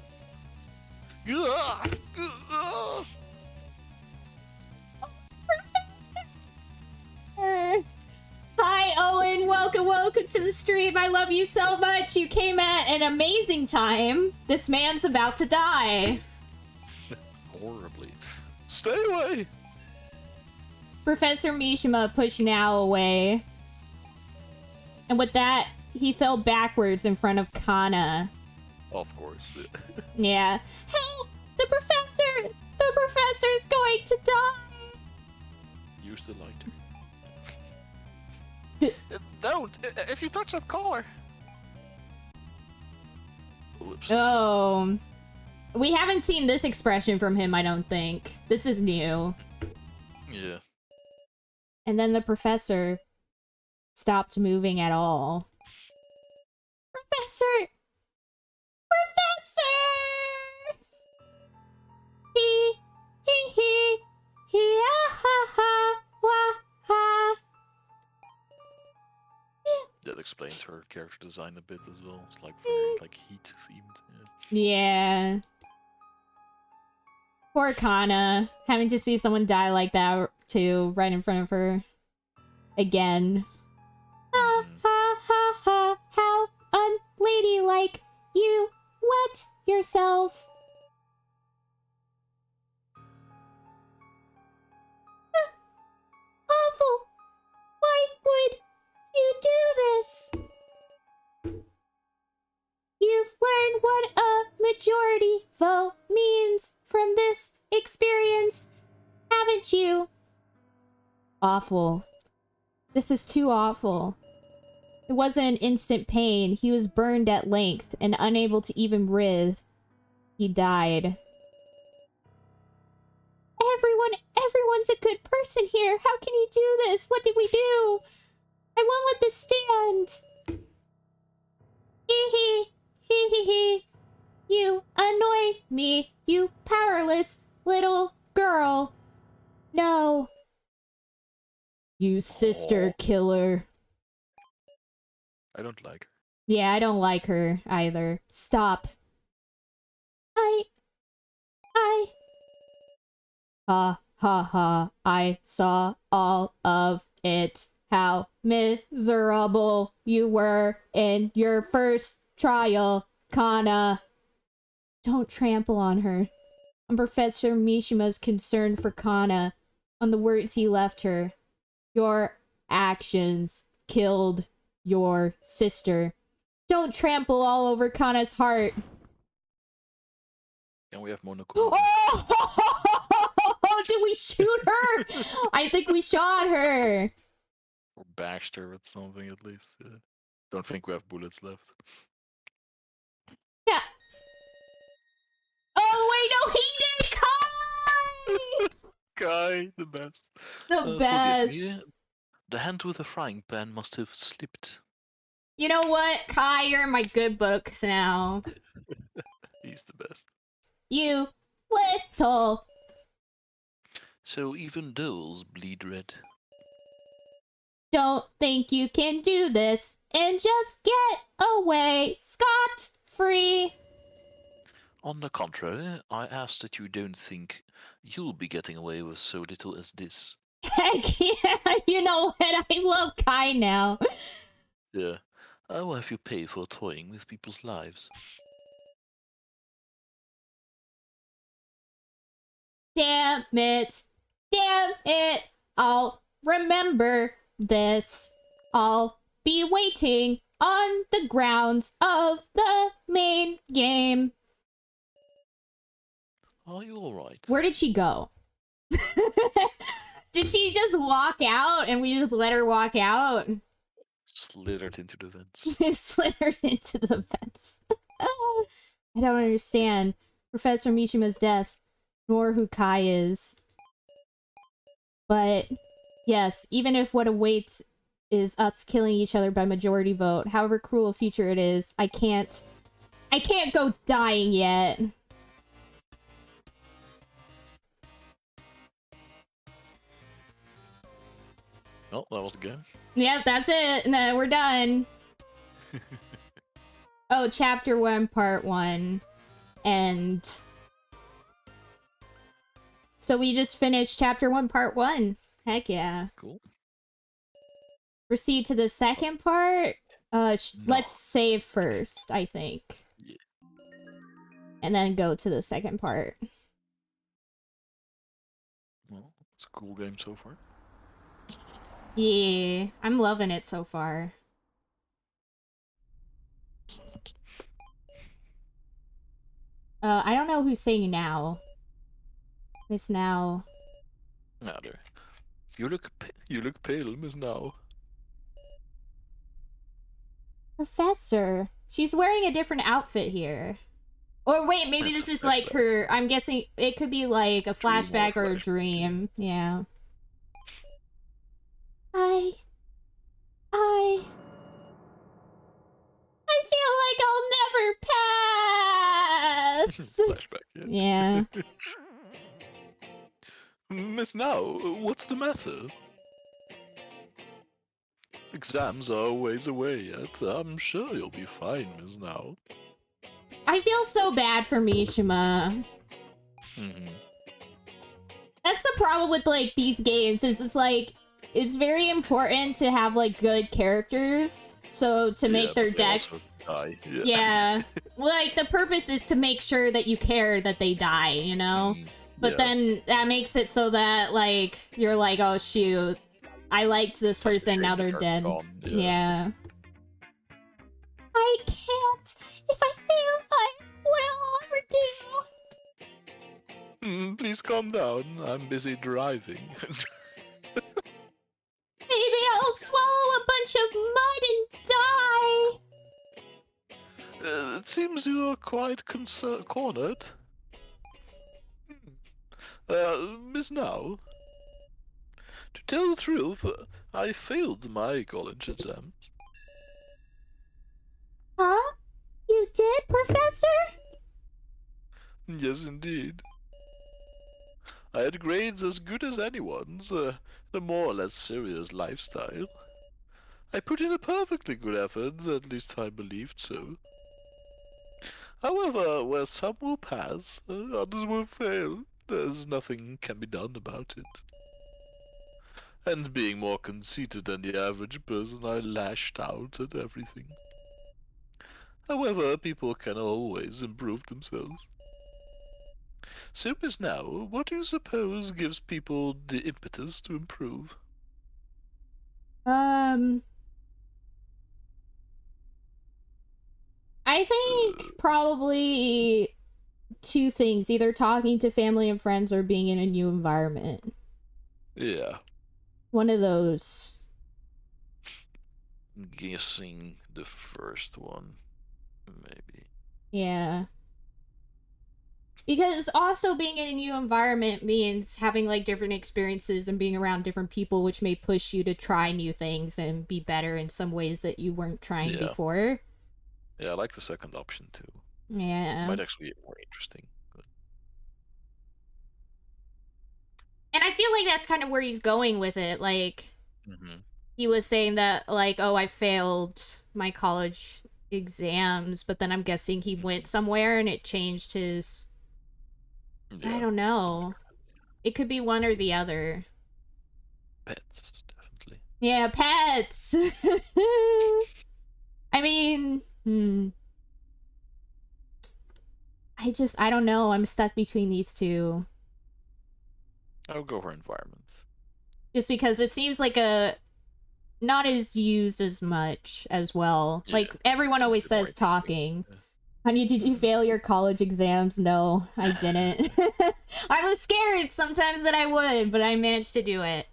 Hi, Owen. Welcome to the stream. I love you so much. You came at an amazing time. This man's about to die. Horribly. Stay away! Professor Mishima pushed Now away. And with that, he fell backwards in front of Kana. Of course. Yeah. Help! The professor! The professor's going to die! Use the lighter. Don't! If you touch that collar! Oops. Oh. We haven't seen this expression from him, I don't think. This is new. Yeah. And then the professor stopped moving at all. Professor! Professor! He, ha, ha, wah, ha. That explains her character design a bit as well. It's like very like heat themed. Yeah. Poor Kana, having to see someone die like that too, right in front of her. Again. Ha ha ha ha, how unladylike. You wet yourself. Awful. Why would you do this? You've learned what a majority vote means from this experience, haven't you? Awful. This is too awful. It wasn't an instant pain. He was burned at length and unable to even breathe. He died. Everyone's a good person here. How can you do this? What did we do? I won't let this stand. Hee hee. You annoy me, you powerless little girl. No. You sister killer. I don't like her. Yeah, I don't like her either. Stop. Ha ha ha. I saw all of it. How miserable you were in your first trial, Kana. Don't trample on her. On Professor Mishima's concern for Kana, on the words he left her. Your actions killed your sister. Don't trample all over Kana's heart. And we have Monaco. Oh, did we shoot her? I think we shot her. Or bashed her with something at least. Yeah. Don't think we have bullets left. Yeah. Oh, wait, no, he did! Kai! Kai, the best. The Forgive me, best. the hand with the frying pan must have slipped. You know what, Kai, you're in my good books now. He's the best. You little. So even dolls bleed red. Don't think you can do this and just get away scot-free. On the contrary, I ask that you don't think you'll be getting away with so little as this. Heck yeah, you know what? I love Kai now. Yeah, I will have you pay for toying with people's lives. Damn it. Damn it. I'll remember this. I'll be waiting on the grounds of the main game. Are you alright? Where did she go? Did she just walk out and we just let her walk out? Slithered into the vents. Slithered into the vents. I don't understand Professor Mishima's death, nor who Kai is. But, yes, even if what awaits is us killing each other by majority vote, however cruel a future it is, I can't go dying yet. Well, that was the game. Yep, that's it. No, we're done. Oh, chapter 1, part 1. And so we just finished chapter 1, part 1. Heck yeah. Cool. Proceed to the second part. No. Let's save first, I think. Yeah. And then go to the second part. Well, it's a cool game so far. Yeah, I'm loving it so far. I don't know who's saying now. Miss Now. Now there. You look pale, Miss Now. Professor. She's wearing a different outfit here. Or wait, maybe It's this a is like flashback. her. I'm guessing it could be like a Dream or flashback or a flashback, dream. Yeah. I feel like I'll never pass. Flashback, Yeah. Miss Now, what's the matter? Exams are a ways away yet. I'm sure you'll be fine, Miss Now. I feel so bad for Mishima. That's the problem with like these games is it's like it's very important to have like good characters so to make their but they decks also die. yeah. Like the purpose is to make sure that you care that they die, you know? But Yeah. then that makes it so that like you're like, oh shoot, I liked this Such a person, shame now that they're dead. gone, Yeah. I can't. If I fail, what I'll ever do. Please calm down. I'm busy driving. Maybe I'll swallow a bunch of mud and die. It seems you are quite cornered. Miss Now, to tell the truth, I failed my college exams. Huh? You did, Professor? Yes, indeed. I had grades as good as anyone's, a more or less serious lifestyle. I put in a perfectly good effort, at least I believed so. However, where some will pass, others will fail. There's nothing can be done about it. And being more conceited than the average person, I lashed out at everything. However, people can always improve themselves. So, Miss Now, what do you suppose gives people the impetus to improve? I think probably two things, either talking to family and friends or being in a new environment. Yeah. One of those. I'm guessing the first one, maybe. Yeah. Because also being in a new environment means having like different experiences and being around different people, which may push you to try new things and be better in some ways that you weren't trying before. Yeah, I like the second option too. Yeah. Might actually be more interesting. But... And I feel like that's kind of where he's going with it. Like, he was saying that, like, oh, I failed my college exams, but then I'm guessing he went somewhere and it changed his... Yeah. I don't know. It could be one or the other. Pets, definitely. Yeah, pets! I mean, I don't know. I'm stuck between these two. I'll go for environment. Just because it seems like not as used as much as well. Yeah, like, everyone always says talking. Yeah. Honey, did you fail your college exams? No, I didn't. I was scared sometimes that I would, but I managed to do it.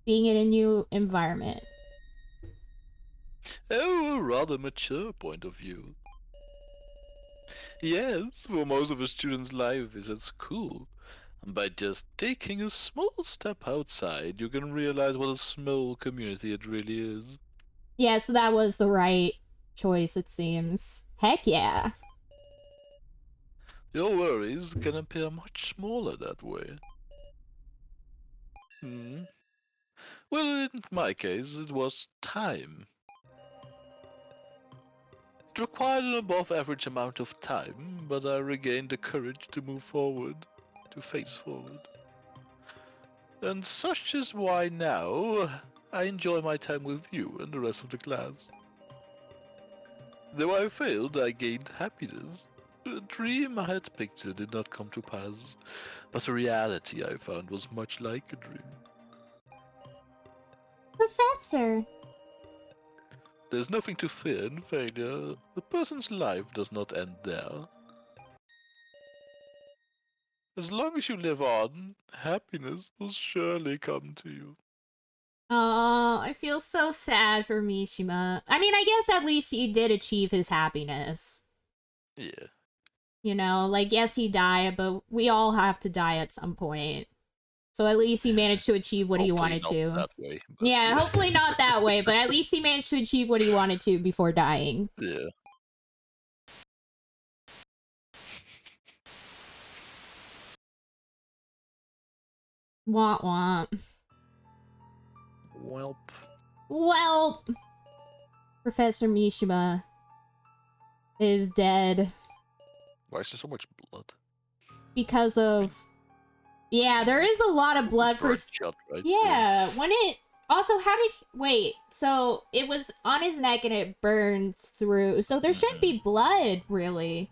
Being in a new environment. Oh, a rather mature point of view. Yes, for most of a student's life is at school. And by just taking a small step outside, you can realize what a small community it really is. Yeah, so that was the right choice, it seems. Heck yeah. Your worries can appear much smaller that way. Well, in my case, it was time. It required an above average amount of time, but I regained the courage to move forward, to face forward. And such is why now I enjoy my time with you and the rest of the class. Though I failed, I gained happiness. The dream I had pictured did not come to pass, but the reality I found was much like a dream. Professor! There's nothing to fear in failure. A person's life does not end there. As long as you live on, happiness will surely come to you. Oh, I feel so sad for Mishima. I mean, I guess at least he did achieve his happiness. Yeah. You know, like, yes, he died, but we all have to die at some point. So at least he managed to achieve what he wanted Hopefully to. not that way, but Yeah, hopefully not that way, but at least he managed to achieve what he wanted to before dying. Yeah. Womp womp. Welp. Well, Professor Mishima is dead Why is there so much blood? because of... Yeah, there is a lot of blood for... Shot, right? Yeah, when it... Also, how did... Wait, so it was on his neck and it burns through, so there shouldn't be blood, really.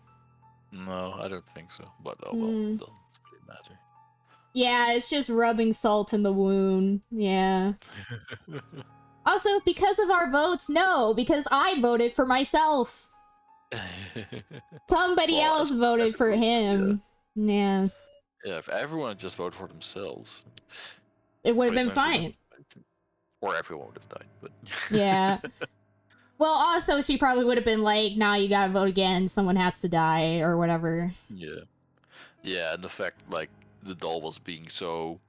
No, I don't think so. But oh well, it doesn't really matter. Yeah, it's just rubbing salt in the wound. Yeah. Also, because of our votes, no, because I voted for myself. Somebody Well, else as voted a for group, him. Yeah. Yeah, if everyone just voted for themselves, It would have been Poison would fine. have- or everyone would have died. But Yeah. Well, also, she probably would have been like, nah, you gotta vote again, someone has to die, or whatever. Yeah. Yeah, and the fact like the doll was being so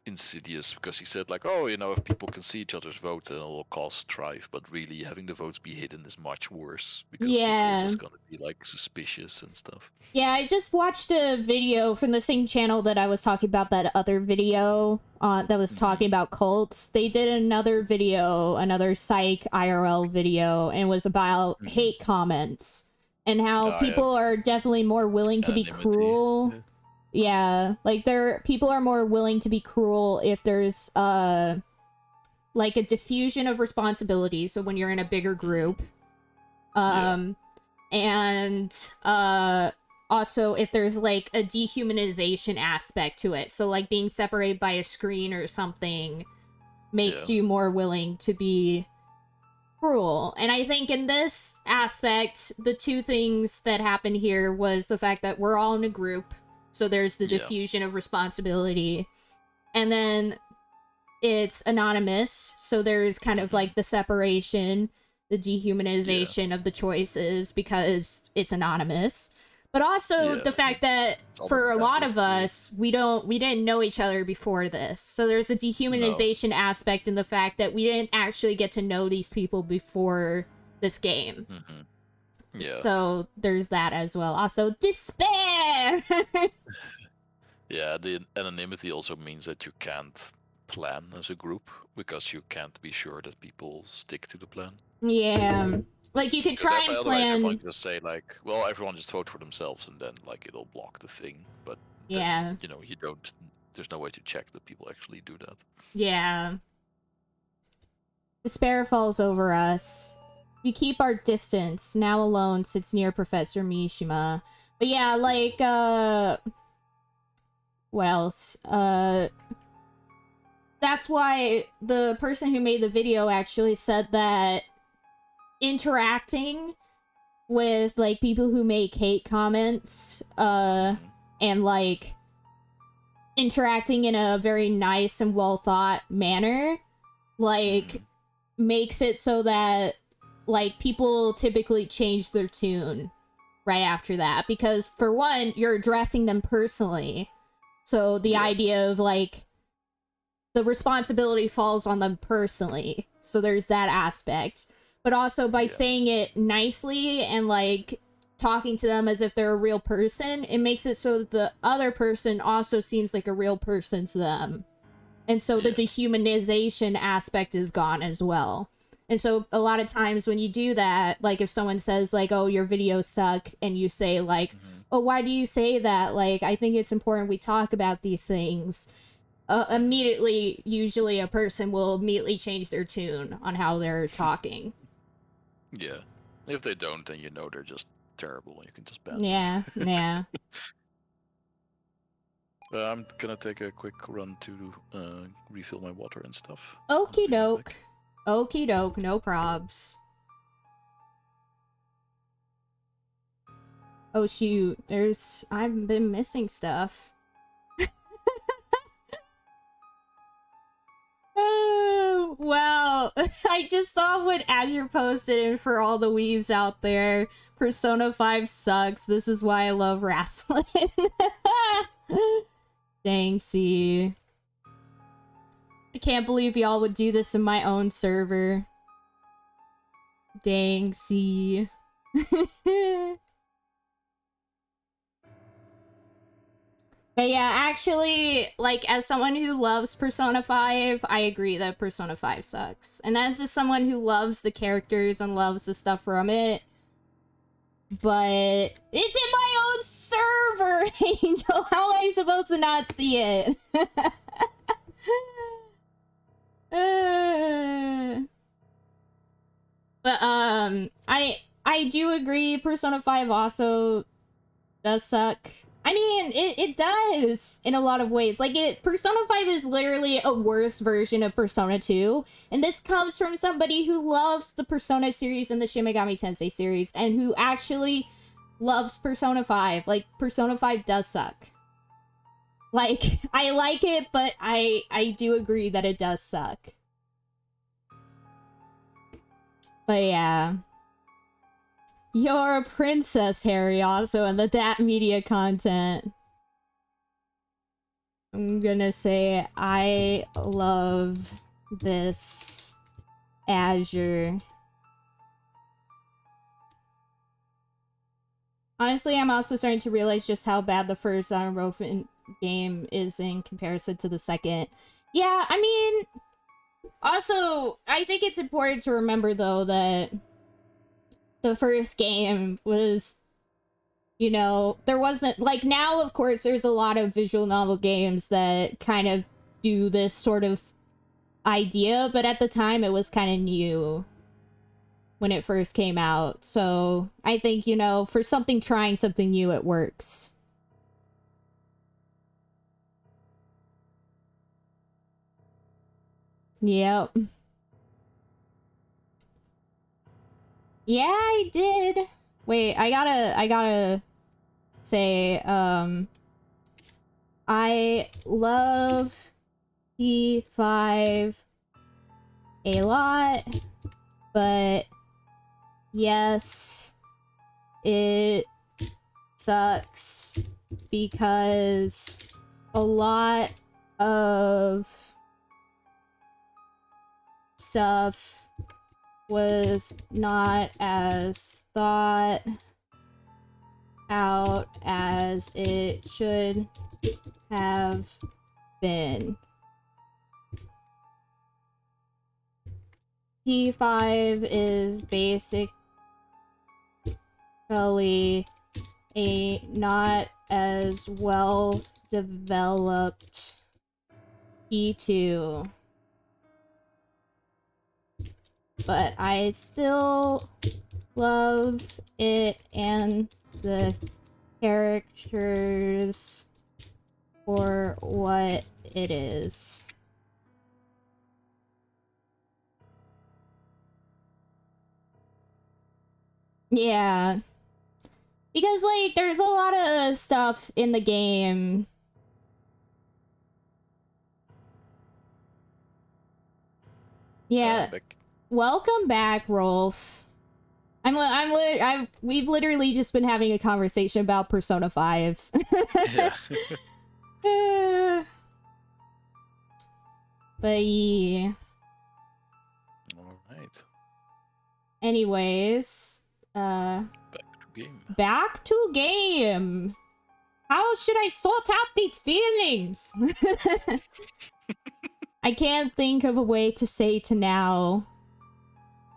insidious because he said like, oh, you know, if people can see each other's votes, then it'll cause strife. But really, having the votes be hidden is much worse because people Yeah. are just gonna be like suspicious and stuff. Yeah, I just watched a video from the same channel that I was talking about, that other video that was talking about cults. They did another video, another psych IRL video, and it was about hate comments and how people are definitely more willing to be Anonymity. cruel. Yeah, like people are more willing to be cruel if there's like a diffusion of responsibility. So when you're in a bigger group, and also if there's like a dehumanization aspect to it. So like being separated by a screen or something makes you more willing to be cruel. And I think in this aspect, the two things that happened here was the fact that we're all in a group. So there's the diffusion of responsibility. And then it's anonymous. So there's kind of like the separation, the dehumanization of the choices because it's anonymous. But also the fact that for a lot of us, we didn't know each other before this. So there's a dehumanization aspect in the fact that we didn't actually get to know these people before this game. Yeah. So there's that as well. Also, despair! Yeah, the anonymity also means that you can't plan as a group because you can't be sure that people stick to the plan. Yeah. Like, you could try and Otherwise, plan... everyone just say, like, well, everyone just vote for themselves and then, like, it'll block the thing. But, then, you know, you don't... There's no way to check that people actually do that. Yeah. Despair falls over us. We keep our distance. Now alone sits near Professor Mishima. But yeah, like, what else? That's why the person who made the video actually said that interacting with, like, people who make hate comments, and, like, interacting in a very nice and well-thought manner, like, makes it so that, like, people typically change their tune right after that. Because, for one, you're addressing them personally. So the idea of, like, the responsibility falls on them personally. So there's that aspect. But also by saying it nicely and, like, talking to them as if they're a real person, it makes it so that the other person also seems like a real person to them. And so the dehumanization aspect is gone as well. And so a lot of times when you do that, like if someone says like, oh, your videos suck, and you say like, oh, why do you say that? Like, I think it's important we talk about these things. Immediately, usually a person will immediately change their tune on how they're talking. Yeah. If they don't, then you know they're just terrible. You can just ban Yeah, yeah. them. I'm gonna take a quick run to refill my water and stuff. Okie I'll be right doke. back. Okie doke, no probs. Oh shoot, I've been missing stuff. Oh, wow. I just saw what Azure posted, and for all the weebs out there, Persona 5 sucks. This is why I love wrestling. Dang, see. I can't believe y'all would do this in my own server. Dang, see. But yeah, actually, like, as someone who loves Persona 5, I agree that Persona 5 sucks. And as just someone who loves the characters and loves the stuff from it, but it's in my own server, Angel! How am I supposed to not see it? But, I do agree Persona 5 also does suck. I mean, it does in a lot of ways. Like, Persona 5 is literally a worse version of Persona 2. And this comes from somebody who loves the Persona series and the Shin Megami Tensei series, and who actually loves Persona 5. Like, Persona 5 does suck. Like, I like it, but I do agree that it does suck. But yeah. You're a princess, Harry, also in the Dat Media content. I'm gonna say I love this Azure. Honestly, I'm also starting to realize just how bad the first Rolf game is in comparison to the second. Yeah, I mean, also, I think it's important to remember, though, that the first game was, you know, there wasn't, like, now, of course, there's a lot of visual novel games that kind of do this sort of idea, but at the time it was kind of new when it first came out. So I think, you know, for something trying something new, it works. Yep. Yeah, I did. Wait, I gotta say, I love P5 a lot, but yes, it sucks because a lot of stuff was not as thought out as it should have been. P5 is basically a not as well developed P2. But I still love it and the characters for what it is. Yeah. Because, like, there's a lot of stuff in the game. Yeah. Welcome back, Rolf. We've literally just been having a conversation about Persona 5. Yeah. But yeah. Alright. Anyways, Back to game. Back to game. How should I sort out these feelings? I can't think of a way to say to now.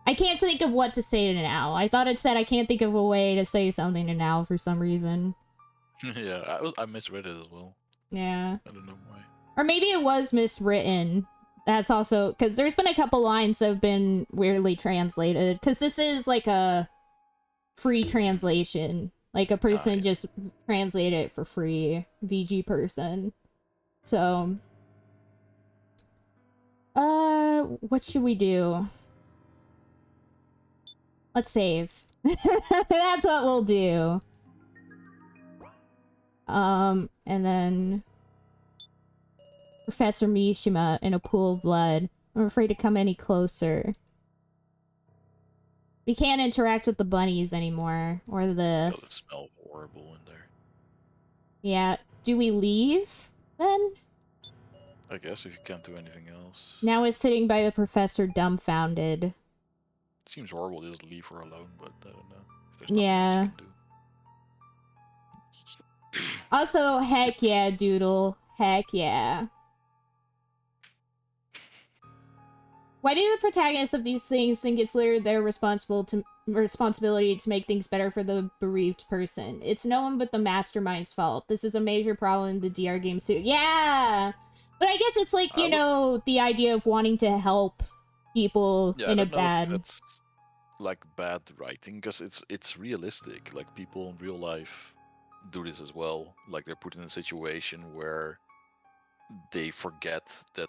I can't think of what to say to now. I thought it said I can't think of a way to say something to now for some reason. Yeah, I misread it as well. Yeah. I don't know why. Or maybe it was miswritten. That's also... Because there's been a couple lines that have been weirdly translated. Because this is like a free translation. Like a person just translated it for free. VG person. So... what should we do? Let's save. That's what we'll do. And then... Professor Mishima in a pool of blood. I'm afraid to come any closer. We can't interact with the bunnies anymore. Or It this. smells horrible in there. Yeah. Do we leave, then? I guess if you can't do anything else. Now it's sitting by the professor dumbfounded. It seems horrible to just leave her alone, but I don't know. If there's nothing Yeah. else you can do. Also, heck yeah, Doodle. Heck yeah. Why do the protagonists of these things think it's literally their responsibility to make things better for the bereaved person? It's no one but the mastermind's fault. This is a major problem in the DR game too. Yeah! But I guess it's like, you know, the idea of wanting to help people in a bad... That's like bad writing, because it's realistic. Like, people in real life do this as well. Like, they're put in a situation where they forget that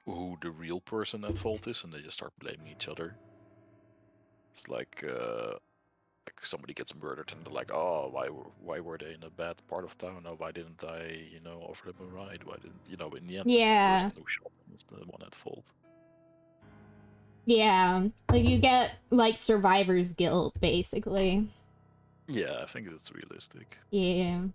who the real person at fault is, and they just start blaming each other. It's like somebody gets murdered, and they're like, "Oh, why were they in a bad part of town? Oh, why didn't I, offer them a ride? Why didn't, in the end, Yeah. the person who shot them is the one at fault." Yeah. Like, you get, like, survivor's guilt, basically. Yeah, I think it's realistic. Yeah.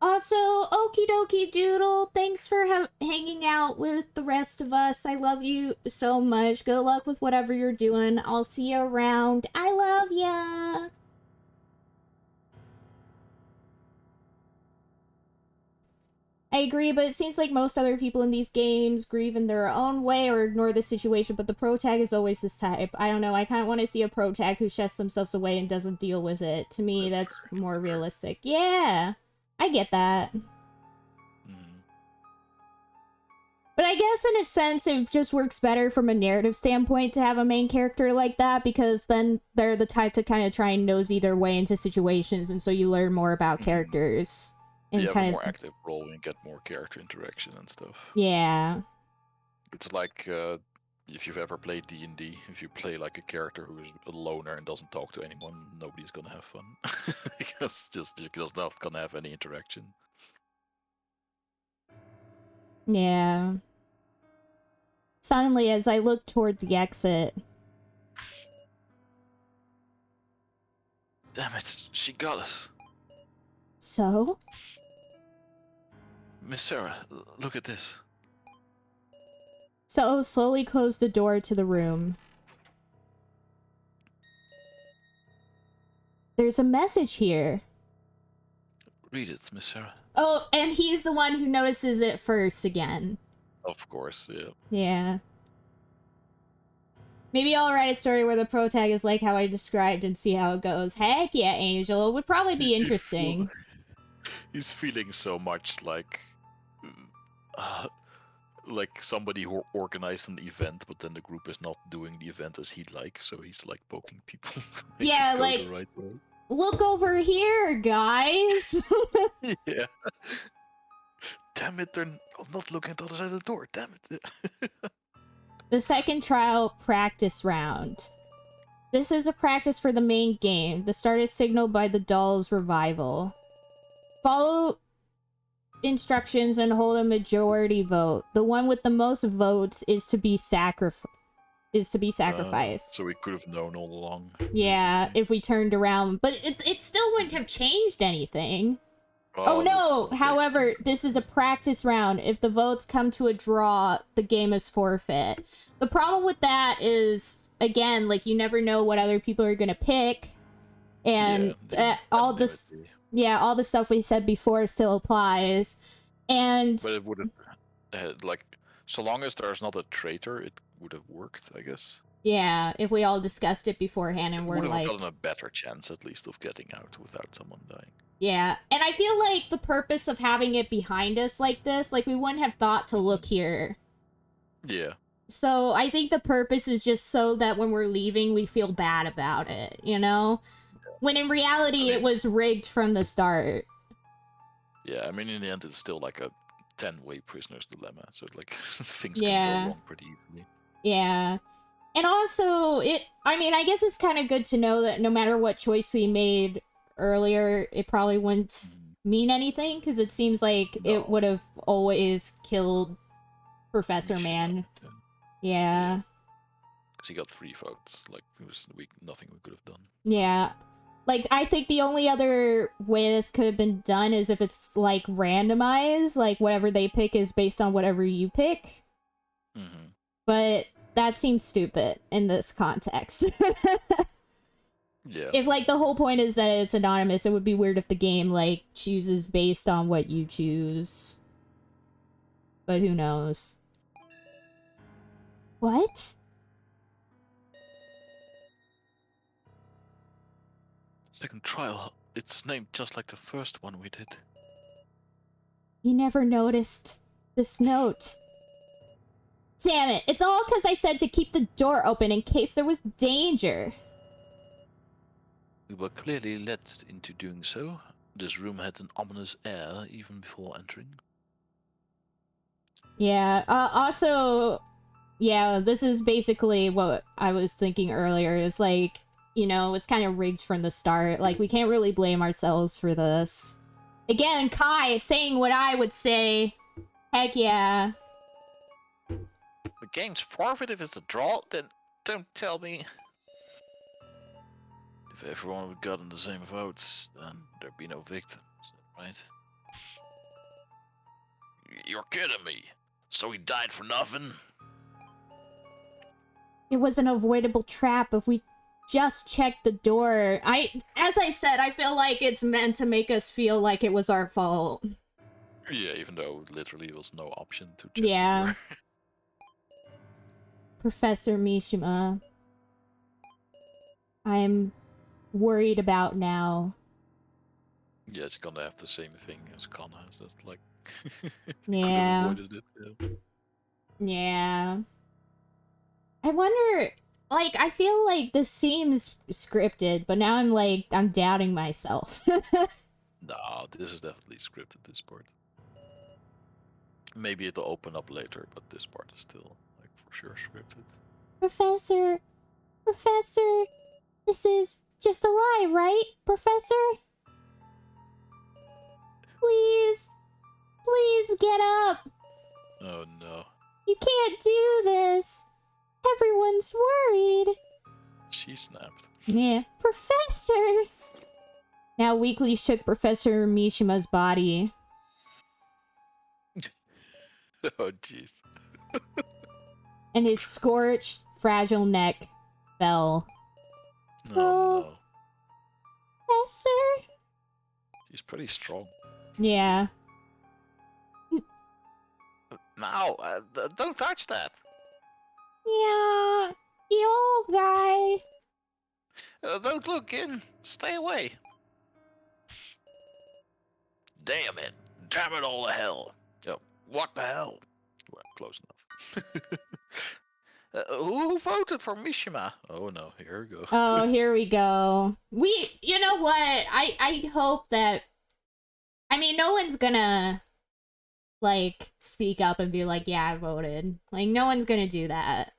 Also, okie dokie doodle, thanks for hanging out with the rest of us. I love you so much. Good luck with whatever you're doing. I'll see you around. I love ya! I agree, but it seems like most other people in these games grieve in their own way or ignore the situation, but the protag is always this type. I don't know, I kind of want to see a protag who shuts themselves away and doesn't deal with it. To me, that's more realistic. Yeah! I get that. But I guess in a sense it just works better from a narrative standpoint to have a main character like that, because then they're the type to kind of try and nosy their way into situations, and so you learn more about characters. And you have kind a of more active role and get more character interaction and stuff. Yeah. It's like if you've ever played D&D, if you play like a character who is a loner and doesn't talk to anyone, nobody's gonna have fun. because you're just not gonna have any interaction. Yeah. Suddenly, as I look toward the exit... Damn it, she got us. So? Miss Sarah, look at this. So slowly closed the door to the room. There's a message here. Read it, Miss Sarah. Oh, and he's the one who notices it first again. Of course, yeah. Yeah. Maybe I'll write a story where the protag is like how I described and see how it goes. Heck yeah, Angel. It would probably be interesting. He's feeling so much like somebody who organized an event, but then the group is not doing the event as he'd like, so he's like poking people to make it go the right way. Look over here, guys. Yeah. Damn it, they're not looking at the other side of the door. Damn it. The second trial practice round. This is a practice for the main game. The start is signaled by the doll's revival. Follow instructions and hold a majority vote. The one with the most votes is to be sacrificed. So we could have known all along. Yeah, if we turned around. But it still wouldn't have changed anything. Oh no! However, this is a practice round. If the votes come to a draw, the game is forfeit. The problem with that is, again, like, you never know what other people are gonna pick. And all this, all the stuff we said before still applies. And but it would have like, so long as there's not a traitor, it would have worked, I guess. yeah, if we all discussed it beforehand and we're would have like, gotten a better chance at least of getting out without someone dying. yeah, and I feel like the purpose of having it behind us like this, like we wouldn't have thought to look here. Yeah. So I think the purpose is just so that when we're leaving, we feel bad about it, you know? When in reality, it was rigged from the start. Yeah, I mean, in the end, it's still like a 10-way prisoner's dilemma, so like things can go wrong pretty easily. Yeah. And also, I guess it's kind of good to know that no matter what choice we made earlier, it probably wouldn't mean anything, because it seems like it would have always killed Professor Man. Yeah. Because he got 3 votes, like, it was nothing we could have done. Yeah. Like, I think the only other way this could have been done is if it's, like, randomized, like, whatever they pick is based on whatever you pick. Mm-hmm. But that seems stupid in this context. Yeah. If, like, the whole point is that it's anonymous, it would be weird if the game, like, chooses based on what you choose. But who knows? What? Second trial. It's named just like the first one we did. You never noticed this note. Damn it, it's all because I said to keep the door open in case there was danger. We were clearly led into doing so. This room had an ominous air even before entering. Yeah, also, yeah, this is basically what I was thinking earlier. It's like, you know, it was kind of rigged from the start. Like, we can't really blame ourselves for this. Again, Kai saying what I would say. Heck yeah. The game's forfeit if it's a draw, then don't tell me. If everyone had gotten the same votes, then there'd be no victims, right? You're kidding me. So he died for nothing? It was an avoidable trap if we just checked the door. As I said, I feel like it's meant to make us feel like it was our fault. Yeah, even though literally there was no option to check the door. Professor Mishima, I'm worried about now. Yeah, it's gonna have the same thing as Connor. That's like, Yeah. could have avoided it. Yeah. I wonder, like, I feel like this seems scripted, but now I'm doubting myself. Nah, this is definitely scripted, this part. Maybe it'll open up later, but this part is still, like, for sure scripted. Professor, this is just a lie, right, Professor? Please get up. Oh no. You can't do this. Everyone's worried. She snapped. Yeah, Professor. Now Weekly shook Professor Mishima's body. Oh jeez. And his scorched, fragile neck fell. Oh no. Professor? She's pretty strong. Yeah. No, don't touch that. Yeah, the old guy. Don't look in. Stay away. Damn it. Damn it all to hell. Oh, what the hell? Well, close enough. Who voted for Mishima? Oh no, here we go. Oh, here we go. You know what? I hope that, I mean, no one's gonna, like, speak up and be like, yeah, I voted. Like, no one's gonna do that.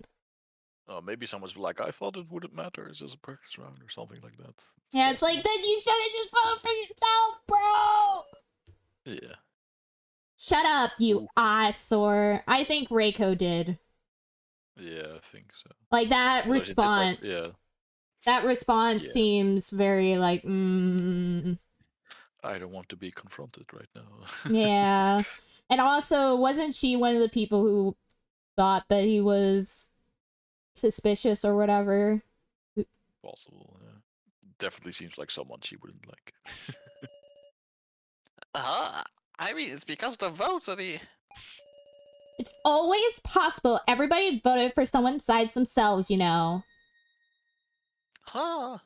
Oh, maybe someone's like, I thought it wouldn't matter. It's just a practice round or something like that. Yeah, it's like, then you should have just voted for yourself, bro! Yeah. Shut up, you eyesore. I think Reiko did. Yeah, I think so. Like, that Well, response. yeah. That response seems very, like, I don't want to be confronted right now. Yeah. And also, wasn't she one of the people who thought that he was suspicious or whatever? Possible, yeah. definitely seems like someone she wouldn't like. I mean, it's because the votes of the... It's always possible. Everybody voted for someone's sides themselves, you know. Huh.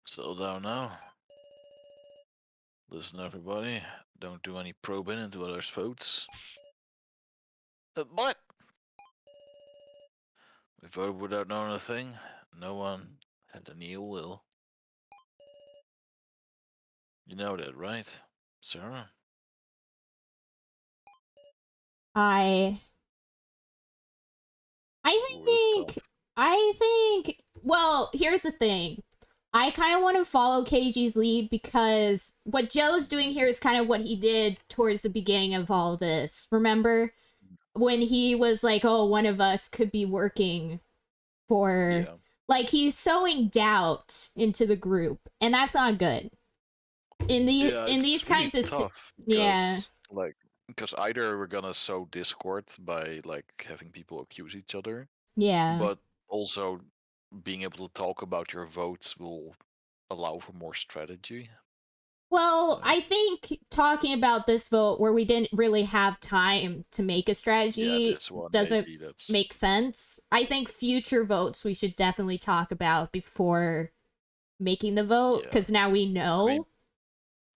So don't know. Listen, everybody. Don't do any probing into others' votes. But... We voted without knowing a thing. No one had any ill will. You know that, right, Sarah? I Real think stuff. well, here's the thing. I kind of want to follow KG's lead because what Joe's doing here is kind of what he did towards the beginning of all this. Remember when he was like, "Oh, one of us could be working for," Yeah. like he's sowing doubt into the group, and that's not good. In Yeah, these it's really kinds of tough yeah, because either we're gonna sow discord by like having people accuse each other, yeah. but also being able to talk about your votes will allow for more strategy. Well, Like, I think talking about this vote where we didn't really have time to make a yeah, strategy this one doesn't maybe that's make sense. I think future votes we should definitely talk about before making the vote yeah. because now we I mean, know.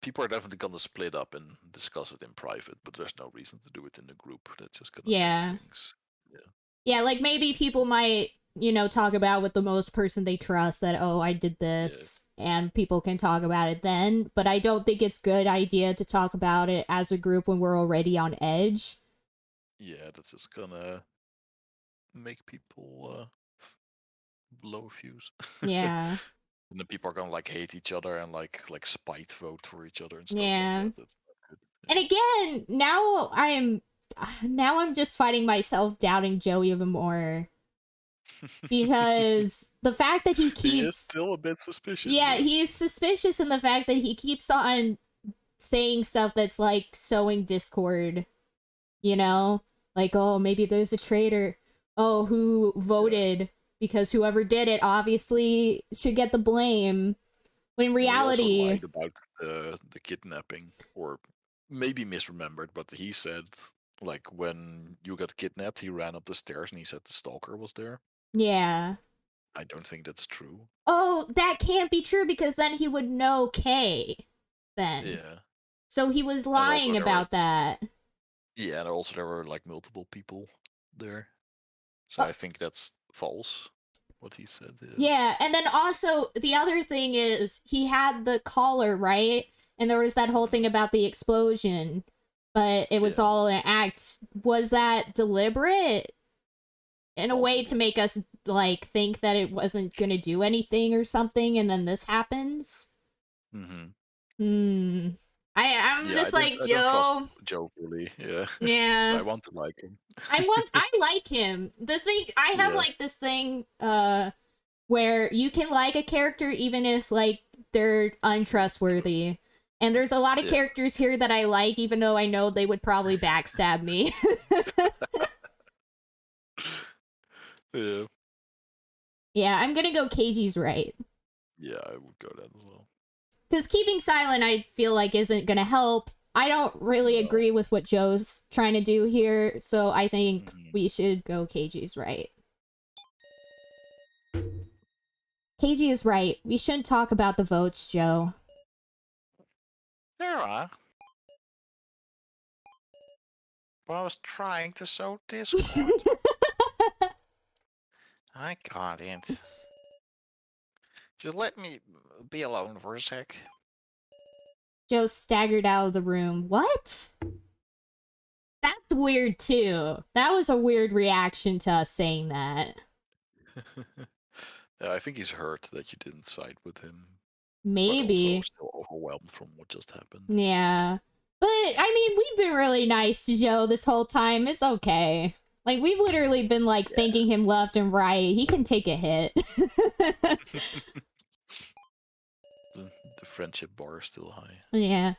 people are definitely gonna split up and discuss it in private, but there's no reason to do it in the group. That's just gonna make Yeah. things. Yeah. Yeah, like maybe people might, talk about with the most person they trust that, oh, I did Yeah. this, and people can talk about it then. But I don't think it's good idea to talk about it as a group when we're already on edge. Yeah, that's just gonna make people blow a fuse. Yeah. And then people are gonna like hate each other and like spite vote for each other and stuff like Yeah. that. That's not good. And Yeah. again, now I'm just finding myself doubting Joe even more because the fact that he He is keeps still a bit suspicious. yeah, he's suspicious in the fact that he keeps on saying stuff that's like sowing discord, you know? Like, oh, maybe there's a traitor. Oh, who voted because whoever did it obviously should get the blame. When in Well, he also reality, lied about the kidnapping, or maybe misremembered, but he said like when you got kidnapped, he ran up the stairs and he said the stalker was there. yeah. I don't think that's true. Oh, that can't be true because then he would know Kay. Then. Yeah. So he was And also lying there were about that. yeah, and also there were like multiple people there. So Uh, I think that's false. What he said. yeah, and then also the other thing is he had the collar, right? And there was that whole thing about the explosion, but it was Yeah. all an act. Was that deliberate in a way to Possibly. make us like think that it wasn't gonna do anything or something, and then this happens? Mm-hmm. Hmm. I'm Yeah, just like I don't trust Joe. Joe fully. Yeah. Yeah. I want to like him. I like him. The thing I have Yeah. like this thing where you can like a character even if like they're untrustworthy. And there's a lot of Yeah. characters here that I like even though I know they would probably backstab me. Yeah. Yeah, I'm going to go KG's right. Yeah, I would go that as well. Cuz keeping silent I feel like isn't going to help. I don't really No. agree with what Joe's trying to do here, so I think Mm-hmm. we should go KG's right. KG is right. We shouldn't talk about the votes, Joe. Sarah? Well, I was trying to sow discord. I got it. Just let me be alone for a sec. Joe staggered out of the room. What? That's weird too. That was a weird reaction to us saying that. Yeah, I think he's hurt that you didn't side with him, but also Maybe. still overwhelmed from what just happened. Yeah. But, I mean, we've been really nice to Joe this whole time. It's okay. Like, we've literally been, like, Yeah. thanking him left and right. He can take a hit. The friendship bar is still high. Yeah.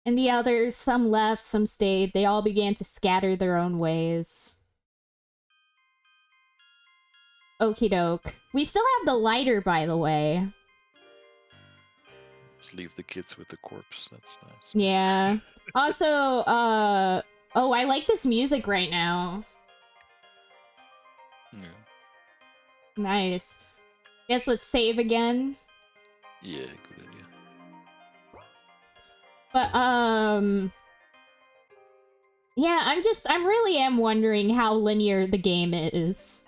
And the others, some left, some stayed. They all began to scatter their own ways. Okie doke. We still have the lighter, by the way. Just leave the kids with the corpse. That's nice. Yeah. Also, oh, I like this music right now. Yeah. Nice. Guess let's save again. Yeah, good idea. But, yeah, I'm really am wondering how linear the game is.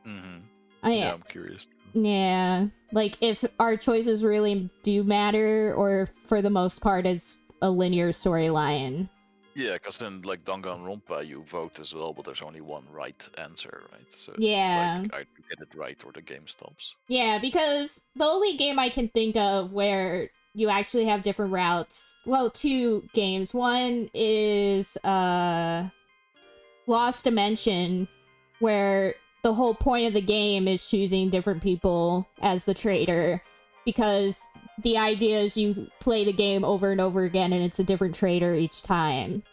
Mm-hmm. Yeah, I'm curious. Yeah. Like, if our choices really do matter, or for the most part, it's a linear storyline. Yeah, because then, like, Danganronpa, you vote as well, but there's only one right answer, right? So Yeah. it's like, either you get it right or the game stops. Yeah, because the only game I can think of where you actually have different routes, well, 2 games. One is Lost Dimension, where the whole point of the game is choosing different people as the traitor, because the idea is you play the game over and over again and it's a different traitor each time.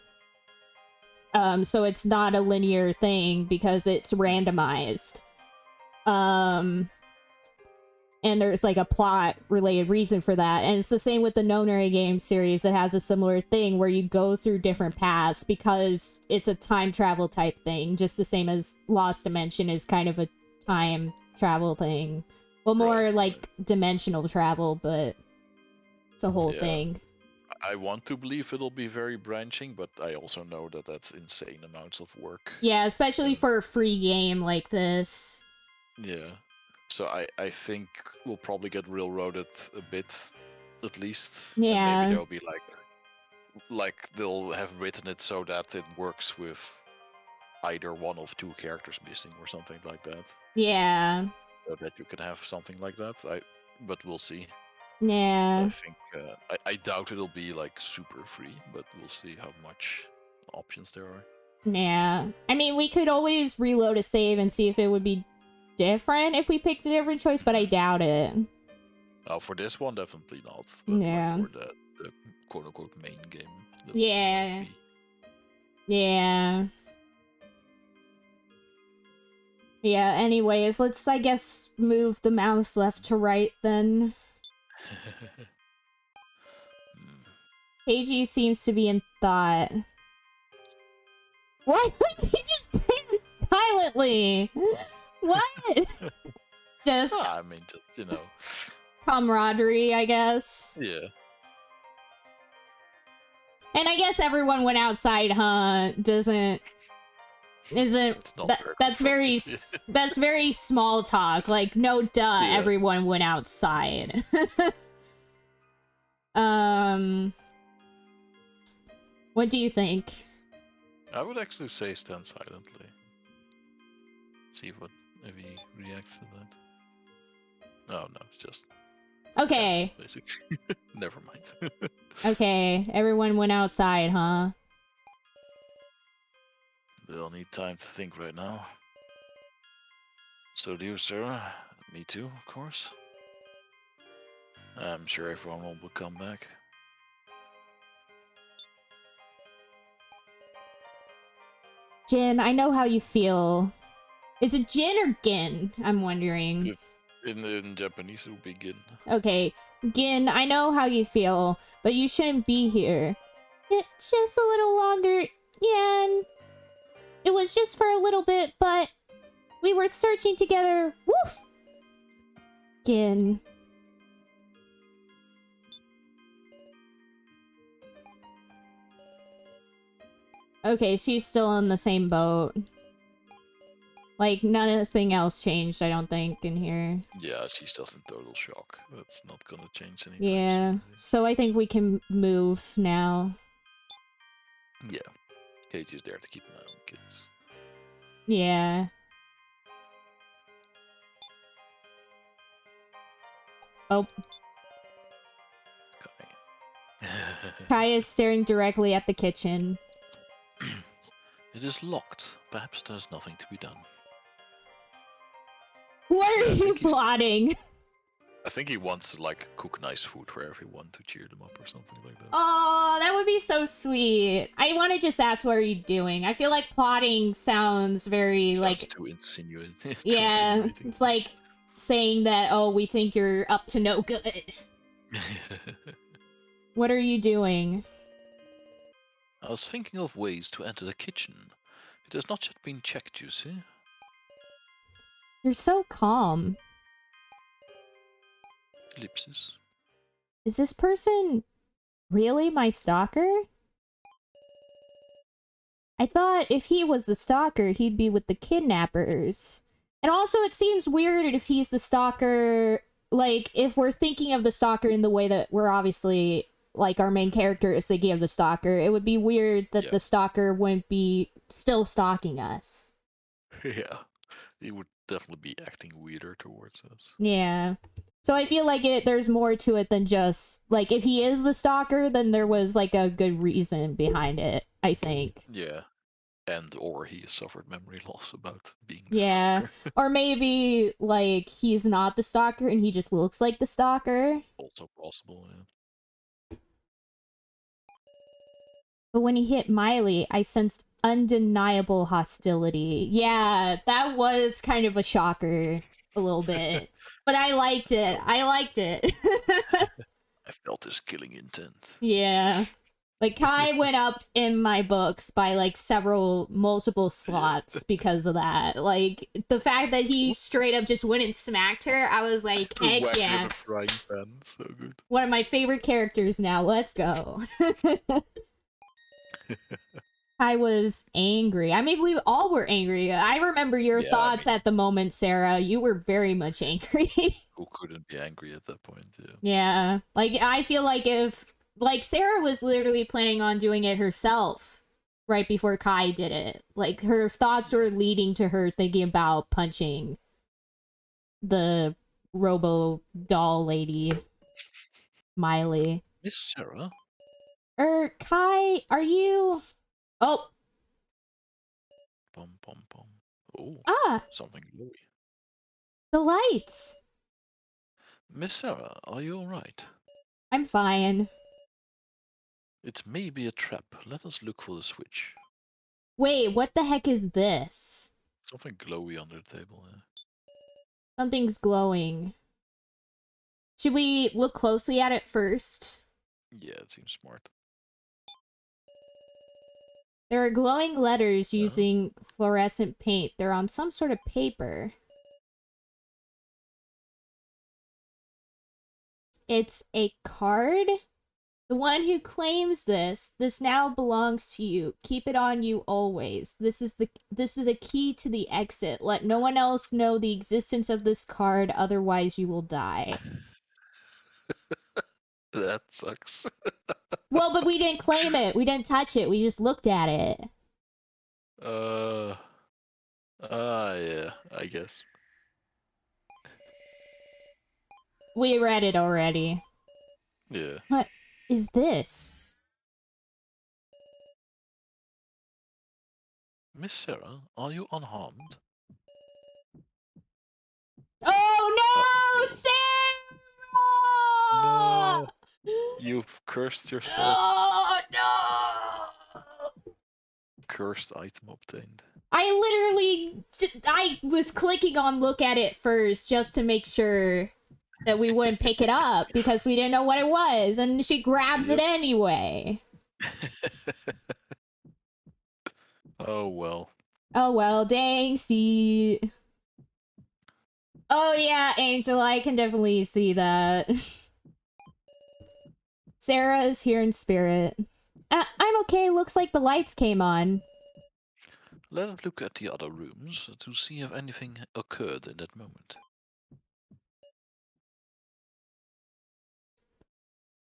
So it's not a linear thing because it's randomized. And there's like a plot related reason for that. And it's the same with the Nonary game series that has a similar thing where you go through different paths because it's a time travel type thing, just the same as Lost Dimension is kind of a time travel thing. Well, more like dimensional travel, but it's a whole thing. I want to believe it'll be very branching, but I also know that that's insane amounts of work. Yeah, especially for a free game like this. Yeah. So I think we'll probably get railroaded a bit, at least. Yeah. And maybe there'll be like they'll have written it so that it works with either one of 2 characters missing or something like that. Yeah. So that you can have something like that. But we'll see. Yeah. I think I doubt it'll be like super free, but we'll see how much options there are. Yeah. I mean, we could always reload a save and see if it would be different if we picked a different choice, but I doubt it. Oh, for this one, definitely not. But yeah. Like for the quote-unquote main game. Yeah. Yeah. Yeah, anyways, let's, I guess, move the mouse left to right then. KG seems to be in thought. Why would he just say it silently? What? Just... I mean, just, you know... camaraderie, I guess. Yeah. And I guess everyone went outside, huh? That's very that's very small talk. Like, no duh, everyone went outside. What do you think? I would actually say stand silently. See if he reacts to that. Oh no, it's just okay. Basically. Never mind. Okay, everyone went outside, huh? They'll need time to think right now. So do you, Sarah. Me too, of course. I'm sure everyone will come back. Jin, I know how you feel. Is it Jin or Gin? I'm wondering. In Japanese, it would be Gin. Okay, Gin, I know how you feel, but you shouldn't be here. Just a little longer, yeah. It was just for a little bit, but we were searching together. Woof! Gin. Okay, she's still in the same boat. Like, nothing else changed, I don't think, in here. Yeah, she's just in total shock. That's not gonna change anything. Yeah, so I think we can move now. Yeah. Katie's there to keep an eye on the kids. Yeah. Oh. Kai is staring directly at the kitchen. It is locked. Perhaps there's nothing to be done. What are you plotting? I think he wants to, like, cook nice food for everyone to cheer them up or something like that. Oh, that would would be so sweet. I want to just ask, what are you doing? I feel like plotting sounds very, like... too insinuating. Yeah, it's like saying that, oh, we think you're up to no good. What are you doing? I was thinking of ways to enter the kitchen. It has not yet been checked, you see. You're so calm. Ellipsis. Is this person really my stalker? I thought if he was the stalker, he'd be with the kidnappers. And also, it seems weird if he's the stalker, like, if we're thinking of the stalker in the way that we're obviously, like, our main character is thinking of the stalker, it would be weird that the stalker wouldn't be still stalking us. Yeah, he would definitely be acting weirder towards us. Yeah. So I feel like there's more to it than just, like, if he is the stalker, then there was, like, a good reason behind it, I think. Yeah. Or he suffered memory loss about being the stalker. Or maybe, like, he's not the stalker and he just looks like the stalker. Also possible, yeah. But when he hit Miley, I sensed undeniable hostility. Yeah, that was kind of a shocker, a little bit. But I liked it. I liked it. I felt his killing intent. Yeah. Like, Kai went up in my books by, like, multiple slots because of that. Like, the fact that he straight up just went and smacked her, I was like, heck yeah. Frying pan. So good. One of my favorite characters now. Let's go. I was angry. I mean, we all were angry. I remember your thoughts at the moment, Sarah. You were very much angry. Who couldn't be angry at that point, yeah. Yeah. Like, I feel like if... Like, Sarah was literally planning on doing it herself right before Kai did it. Like, her thoughts were leading to her thinking about punching the robo-doll lady, Miley. Miss Sarah? Kai, are you... Oh! Bum, bum, bum. Oh, something glowy. The lights! Miss Sarah, are you alright? I'm fine. It may be a trap. Let us look for the switch. Wait, what the heck is this? Something glowy under the table, yeah. Something's glowing. Should we look closely at it first? Yeah, it seems smart. There are glowing letters using fluorescent paint. They're on some sort of paper. It's a card? The one who claims this now belongs to you. Keep it on you always. This is a key to the exit. Let no one else know the existence of this card, otherwise you will die. That sucks. Well, but we didn't claim it. We didn't touch it. We just looked at it. Yeah, I guess. We read it already. Yeah. What is this? Miss Sarah, are you unharmed? Oh no, Sarah! No! You've cursed yourself. Oh no! Cursed item obtained. I was clicking on look at it first just to make sure that we wouldn't pick it up because we didn't know what it was, and she grabs it anyway. Oh well. Oh well, dang, see. Oh yeah, Angel, I can definitely see that. Sarah is here in spirit. I'm okay, looks like the lights came on. Let us look at the other rooms to see if anything occurred in that moment.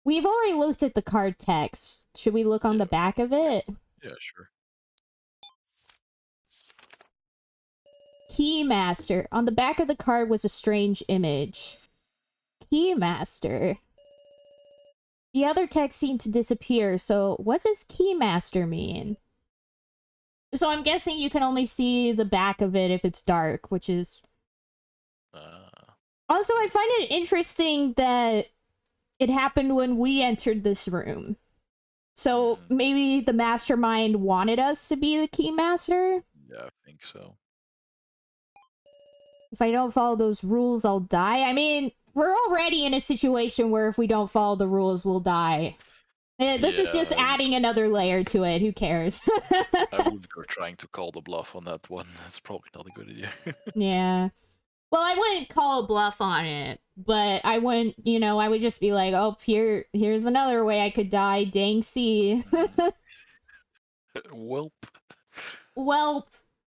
We've already looked at the card text. Should we look on the back of it? Yeah, sure. Keymaster. On the back of the card was a strange image. Keymaster. The other text seemed to disappear, so what does Keymaster mean? So I'm guessing you can only see the back of it if it's dark, which is... Also, I find it interesting that it happened when we entered this room. So maybe the mastermind wanted us to be the keymaster? Yeah, I think so. If I don't follow those rules, I'll die. I mean, we're already in a situation where if we don't follow the rules, we'll die. This is just adding another layer to it. Who cares? I would go trying to call the bluff on that one. That's probably not a good idea. Yeah. Well, I wouldn't call a bluff on it, but I wouldn't, you know, I would just be like, oh, here's another way I could die. Dang see. Welp. Well,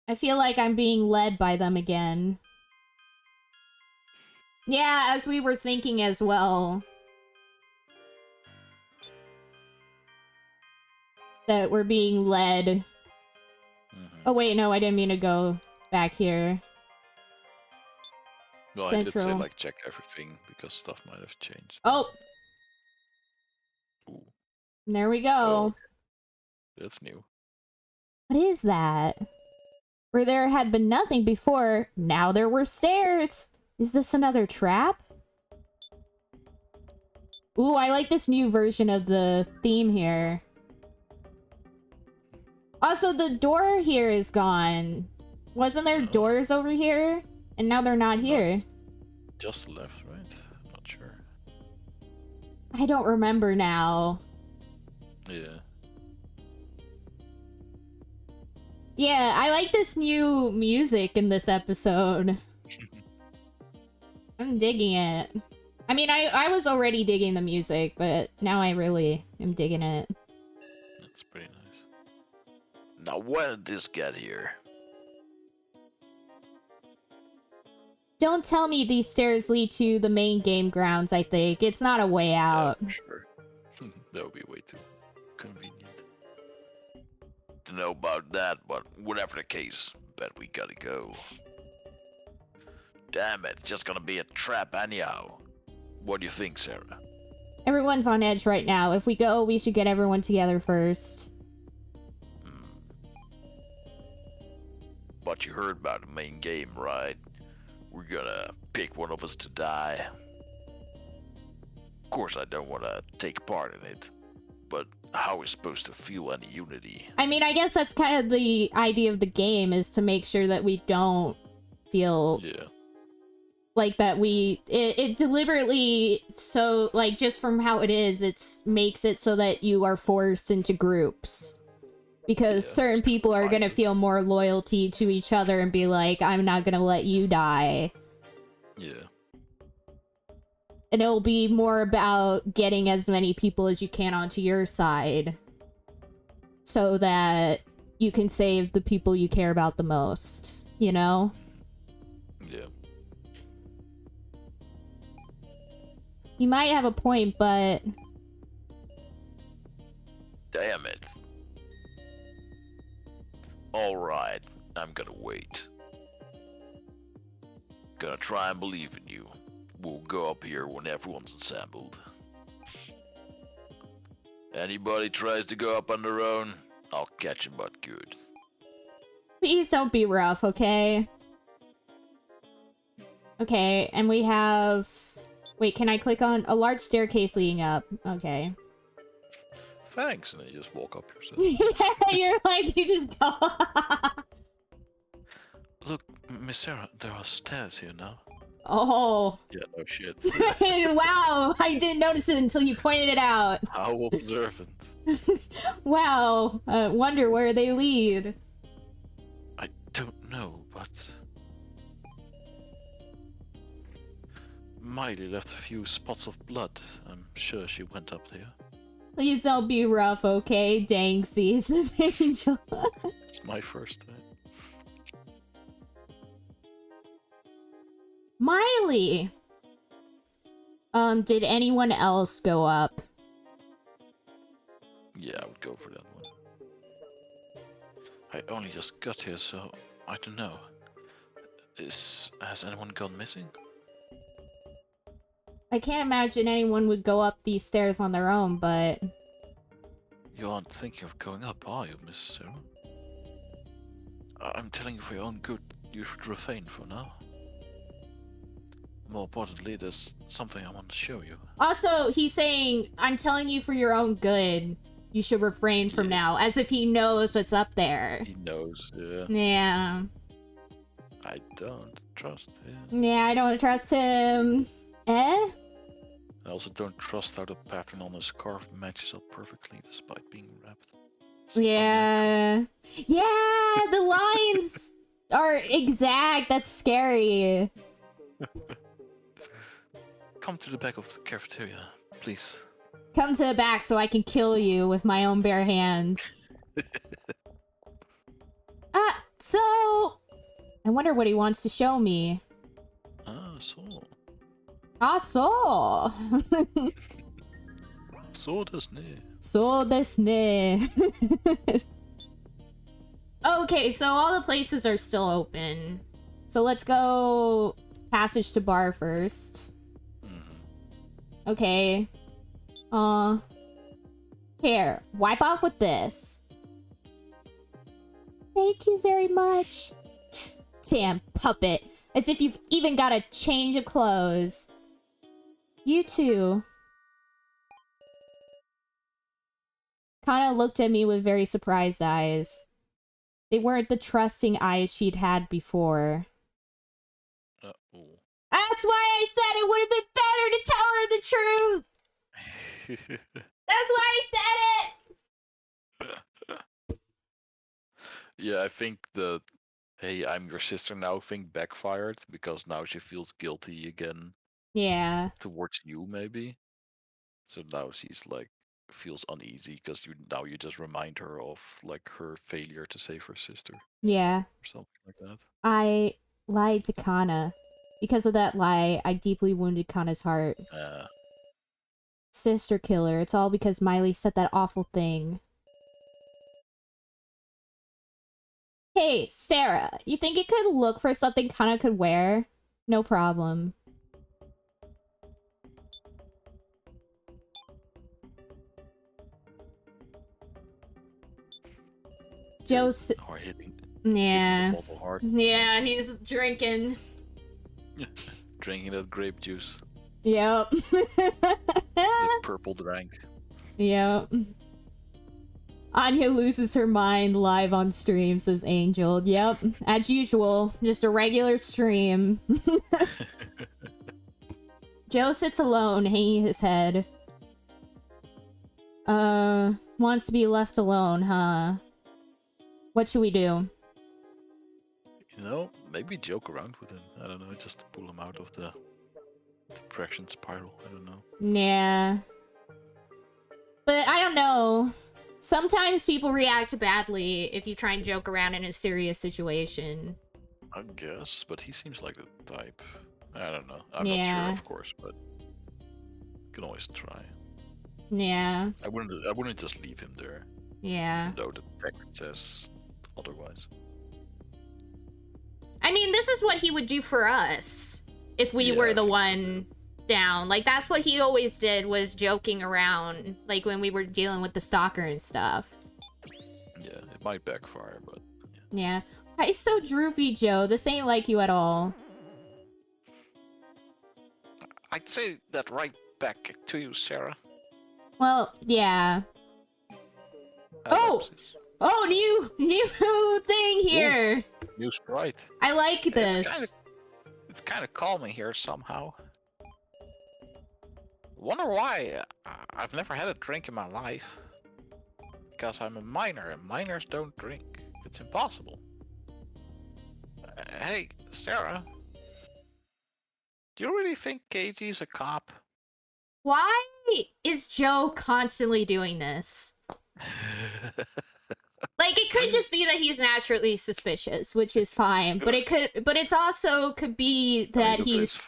I feel like I'm being led by them again. Yeah, as we were thinking as well. That we're being led. Oh, wait, no, I didn't mean to go back here. Well, Central. I did say, like, check everything, because stuff might have changed. Oh! Ooh. There we go. Oh, okay. That's new. What is that? Where there had been nothing before, now there were stairs. Is this another trap? Ooh, I like this new version of the theme here. Also, the door here is gone. Wasn't there doors over here? And now they're not here. Just left, right? Not sure. I don't remember now. Yeah. Yeah, I like this new music in this episode. I'm digging it. I mean, I was already digging the music, but now I really am digging it. That's pretty nice. Now, where did this get here? Don't tell me these stairs lead to the main game grounds, I think. It's not a way out. Yeah, sure. That would be way too convenient. Don't know about that, but whatever the case, bet we gotta go. Damn it, it's just gonna be a trap anyhow. What do you think, Sarah? Everyone's on edge right now. If we go, we should get everyone together first. But you heard about the main game, right? We're gonna pick one of us to die. Of course, I don't want to take part in it, but how are we supposed to feel any unity? I mean, I guess that's kind of the idea of the game, is to make sure that we don't feel like that it deliberately, so like just from how it is, makes it so that you are forced into groups. Because certain people are going to feel more loyalty to each other and be like, I'm not going to let you die. Yeah. And it'll be more about getting as many people as you can onto your side. So that you can save the people you care about the most. You know? Yeah. You might have a point, but... Damn it. Alright, I'm gonna wait. Gonna try and believe in you. We'll go up here when everyone's assembled. Anybody tries to go up on their own, I'll catch him but good. Please don't be rough, okay? Okay, and we have... Wait, can I click on a large staircase leading up? Okay. Thanks, and then you just walk up yourself. Yeah, you're like, you just go. Look, Miss Sarah, there are stairs here now. Oh. Yeah, no shit. Wow, I didn't notice it until you pointed it out. How observant. Wow, wonder where they lead. I don't know, but... Miley left a few spots of blood. I'm sure she went up there. Please don't be rough, okay? Dang, sees Angel. It's my first time. Miley! Did anyone else go up? Yeah, I would go for that one. I only just got here, so I don't know. Has anyone gone missing? I can't imagine anyone would go up these stairs on their own, but... You aren't thinking of going up, are you, Miss Sarah? I'm telling you for your own good, you should refrain for now. More importantly, there's something I want to show you. Also, he's saying, I'm telling you for your own good. you should refrain from now, as if he knows what's up there. He knows, yeah. Yeah. I don't trust him. Yeah, I don't trust him. Eh? I also don't trust how the pattern on his scarf matches up perfectly despite being wrapped. Yeah. Yeah, the lines are exact. That's scary. Come to the back of the cafeteria, please. Come to the back so I can kill you with my own bare hands. So... I wonder what he wants to show me. So. So. So desu ne. So desu ne. Okay, so all the places are still open. So let's go passage to bar first. Okay. Here, wipe off with this. Thank you very much. Damn puppet. As if you've even got a change of clothes. You too. Kana looked at me with very surprised eyes. They weren't the trusting eyes she'd had before. Uh-oh. That's why I said it would have been better to tell her the truth! That's why I said it! Yeah, I think the hey, I'm your sister now thing backfired because now she feels guilty again. Yeah. Towards you, maybe. So now she's like feels uneasy because you just remind her of like her failure to save her sister. Yeah. Or something like that. I lied to Kana. Because of that lie, I deeply wounded Kana's heart. Sister killer, it's all because Miley said that awful thing. Hey, Sarah, you think you could look for something Kana could wear? No problem. Joe's... Yeah. Yeah, he's drinking. Drinking that grape juice. Yep. The purple drink. Yep. Anya loses her mind live on stream, says Angel. Yep, as usual, just a regular stream. Joe sits alone, hanging his head. Wants to be left alone, huh? What should we do? You know, maybe joke around with him. I don't know, just to pull him out of the depression spiral. I don't know. Yeah. But I don't know. Sometimes people react badly if you try and joke around in a serious situation. I guess, but he seems like the type. I don't know. I'm not sure, of course, but you can always try. Yeah. I wouldn't just leave him there. Yeah. Even though the record says otherwise. I mean, this is what he would do for us if we were the one down. Like, that's what he always did, was joking around, like when we were dealing with the stalker and stuff. Yeah, it might backfire, but yeah. Why is so droopy, Joe? This ain't like you at all. I'd say that right back to you, Sarah. Well, yeah. Oh, new thing here. Ooh, new sprite. I like this. It's kind of calming here somehow. Wonder why I've never had a drink in my life. Because I'm a minor, and minors don't drink. It's impossible. Hey, Sarah. Do you really think KG's a cop? Why is Joe constantly doing this? Like, it could just be that he's naturally suspicious, which is fine. But it's also could be that he's...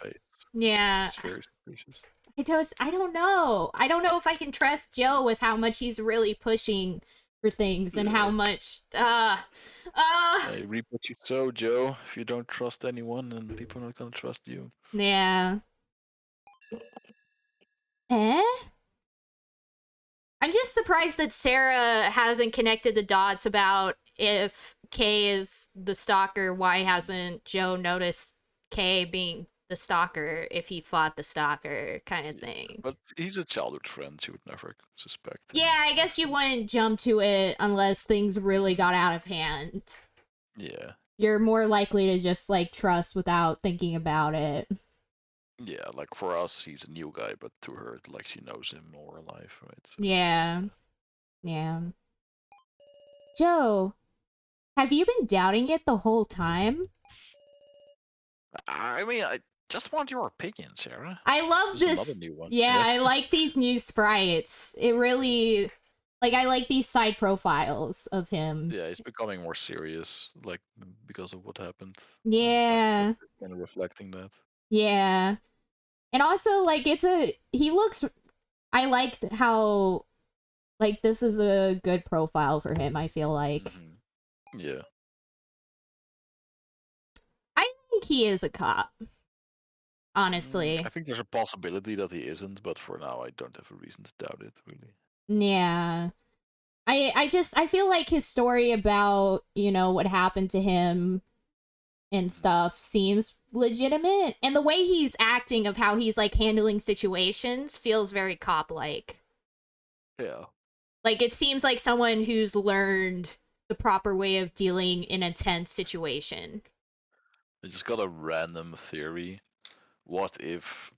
Yeah. It's very suspicious. I don't know. I don't know if I can trust Joe with how much he's really pushing for things and how much... Hey, reap what you sow, Joe. If you don't trust anyone, then people are not gonna trust you. Yeah. Eh? I'm just surprised that Sarah hasn't connected the dots about if Kay is the stalker. Why hasn't Joe noticed Kay being the stalker if he fought the stalker kind of thing. But he's a childhood friend, you would never suspect. Yeah, I guess you wouldn't jump to it unless things really got out of hand. Yeah. You're more likely to just, like, trust without thinking about it. Yeah, like for us, he's a new guy, but to her, like she knows him more alive, right? So Yeah. Yeah. Joe, have you been doubting it the whole time? I mean, I just want your opinion, Sarah. I love There's this. another new one. Yeah, I like these new sprites. It really, like, I like these side profiles of him. Yeah, he's becoming more serious, like because of what happened. Yeah. Kind of reflecting that. Yeah. And also, like, he looks, I like how, like, this is a good profile for him, I feel like. Mm-hmm. Yeah. I think he is a cop. Honestly. I think there's a possibility that he isn't, but for now, I don't have a reason to doubt it, really. Yeah. I feel like his story about, you know, what happened to him and stuff seems legitimate. And the way he's acting of how he's, like, handling situations feels very cop-like. Yeah. Like, it seems like someone who's learned the proper way of dealing in a tense situation. I just got a random theory. What if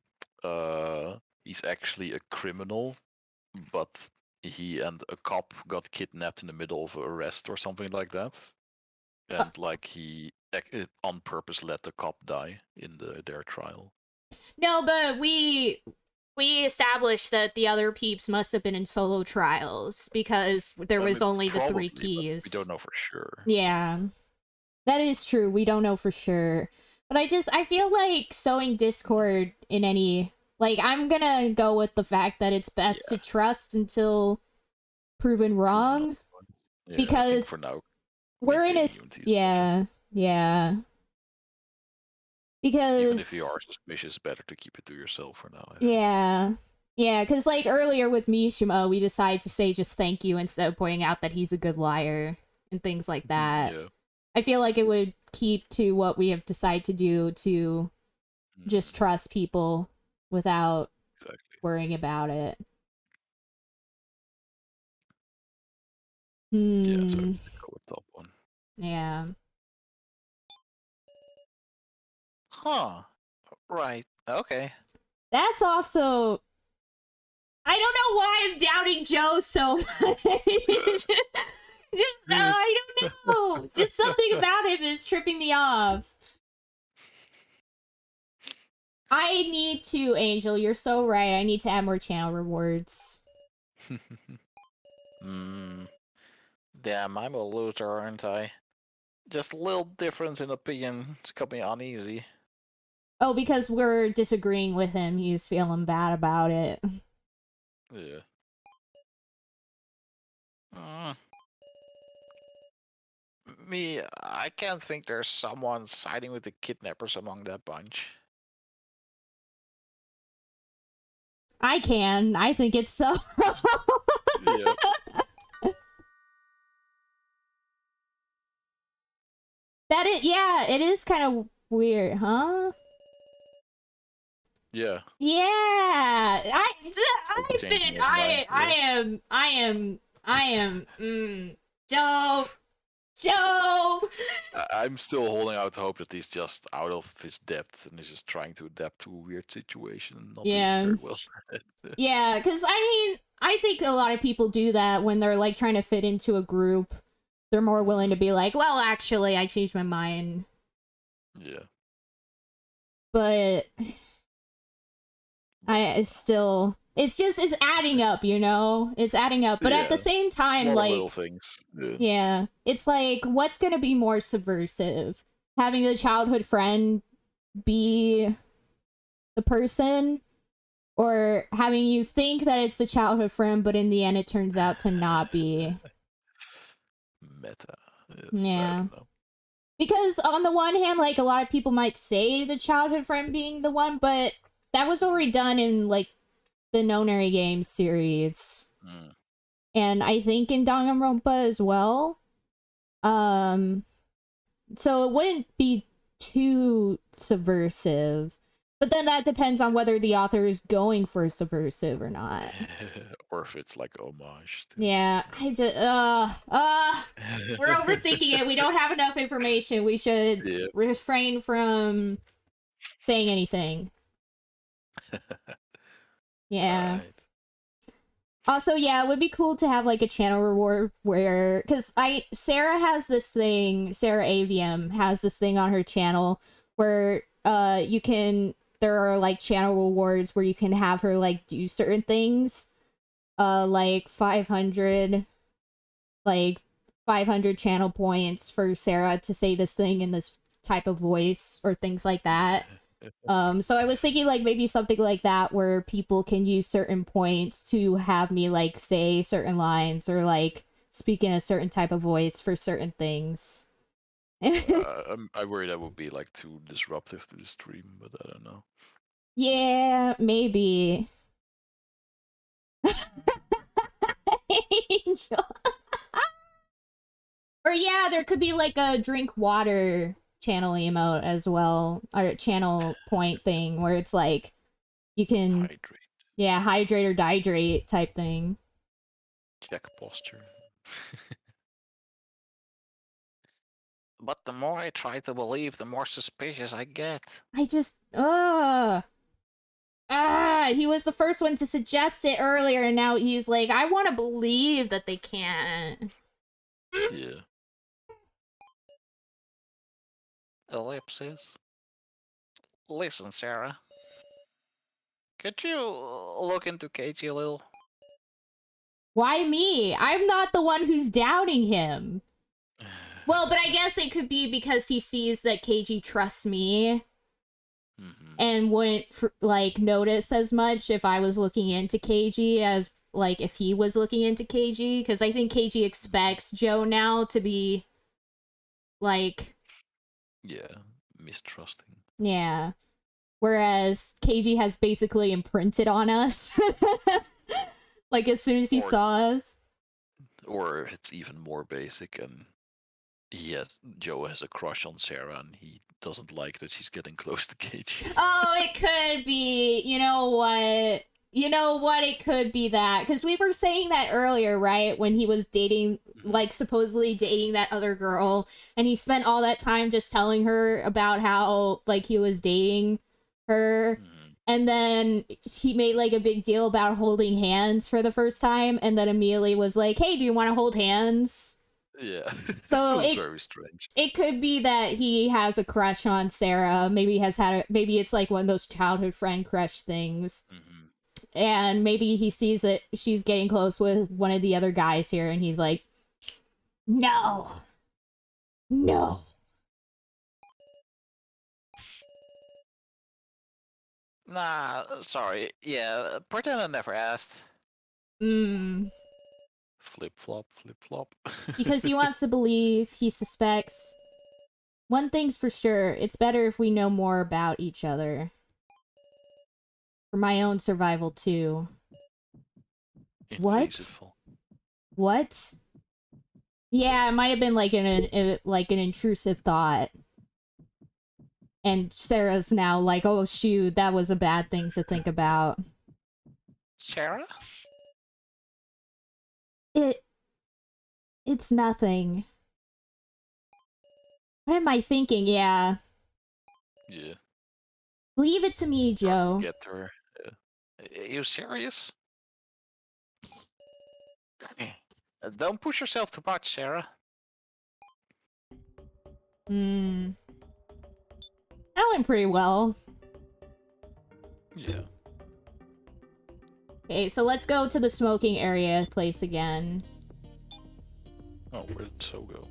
he's actually a criminal, but he and a cop got kidnapped in the middle of an arrest or something like that? And like he on purpose let the cop die in their trial. No, but we established that the other peeps must have been in solo trials because there was only the Probably, 3 keys. we don't know for sure. Yeah. That is true. We don't know for sure. But I feel like sowing discord in any, like, I'm gonna go with the fact that it's best to trust until proven wrong. Yeah, because for now, we're in a, yeah. Because even if you are suspicious, better to keep it to yourself for now. Yeah, because, like, earlier with Mishima, we decided to say just thank you instead of pointing out that he's a good liar and things like that. Yeah. I feel like it would keep to what we have decided to do to just trust people without worrying about it. Yeah, so go with top one. Yeah. Huh. Right. Okay. That's also... I don't know why I'm doubting Joe so much. I don't know. Just something about him is tripping me off. I need to, Angel. You're so right. I need to add more channel rewards. Damn, I'm a loser, aren't I? Just a little difference in opinion. It's got me uneasy. Oh, because we're disagreeing with him. He's feeling bad about it. Yeah. Me, I can't think there's someone siding with the kidnappers among that bunch. I can. I think it's so. Yeah. Yeah, it is kind of weird, huh? Yeah. Yeah. I am, Joe! I'm still holding out hope that he's just out of his depth and he's just trying to adapt to a weird situation and not doing very well. Yeah, because, I mean, I think a lot of people do that when they're, like, trying to fit into a group. They're more willing to be like, well, actually, I changed my mind. Yeah. But it's adding up, you know? It's adding up. But at the same time, like, little things. Yeah. It's like, what's gonna be more subversive? Having a childhood friend be the person? Or having you think that it's the childhood friend, but in the end it turns out to not be? Meta. Yeah. Because on the one hand, like, a lot of people might say the childhood friend being the one, but that was already done in, like, the Nonary Games series. And I think in Danganronpa as well. So it wouldn't be too subversive. But then that depends on whether the author is going for subversive or not. Or if it's like homage. Yeah, I just we're overthinking it. We don't have enough information. We should refrain from saying anything. Yeah. Right. Also, yeah, it would be cool to have like a channel reward where, because Sarah has this thing, Sarah Avium has this thing on her channel where there are like channel rewards where you can have her like do certain things, like 500 channel points for Sarah to say this thing in this type of voice or things like that. So I was thinking like maybe something like that where people can use certain points to have me like say certain lines or like speak in a certain type of voice for certain things. I worry that would be like too disruptive to the stream, but I don't know. Yeah, maybe. Angel. Or yeah, there could be like a drink water channel emote as well, or channel point thing where it's like you can Hydrate. Yeah, hydrate or dihydrate type thing. Check posture. But the more I try to believe, the more suspicious I get. I just he was the first one to suggest it earlier, and now he's like, I want to believe that they can't. Yeah. Ellipses. Listen, Sarah. Could you look into KG a little? Why me? I'm not the one who's doubting him. Well, but I guess it could be because he sees that KG trusts me and wouldn't like notice as much if I was looking into KG as like if he was looking into KG, because I think KG expects Joe now to be like mistrusting. Yeah. Whereas KG has basically imprinted on us. Like as soon as he saw us. Or it's even more basic and Joe has a crush on Sarah and he doesn't like that she's getting close to KG. Oh, it could be. You know what? It could be that. Because we were saying that earlier, right? When he was dating, like supposedly dating that other girl. And he spent all that time just telling her about how like he was dating her. And then he made like a big deal about holding hands for the first time. And then immediately was like, hey, do you want to hold hands? Yeah. So it was very strange. It could be that he has a crush on Sarah. Maybe maybe it's like one of those childhood friend crush things. And maybe he sees that she's getting close with one of the other guys here and he's like, no. Nah, sorry. Yeah, pretend I never asked. Flip flop, flip flop. Because he wants to believe, he suspects. One thing's for sure, it's better if we know more about each other. For my own survival too. What? Yeah, it might have been like an intrusive thought. And Sarah's now like, oh shoot, that was a bad thing to think about. Sarah? It's nothing. What am I thinking? Yeah. Yeah. Leave it to me, Joe. Get her. Are you serious? Don't push yourself too much, Sarah. That went pretty well. Yeah. Okay, so let's go to the smoking area place again. Oh, where did So go?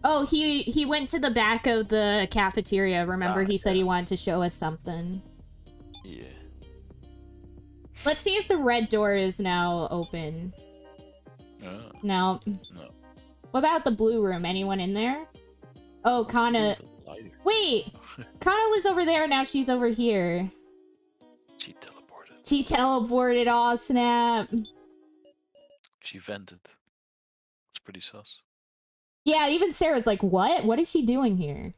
Oh, he went to the back of the cafeteria. Remember, he said he wanted to show us something. Yeah. Let's see if the red door is now open. No. What about the blue room? Anyone in there? Oh, Kana. Wait! Kana was over there, now she's over here. She teleported, aw, snap. She vented. It's pretty sus. Yeah, even Sarah's like, what? What is she doing here?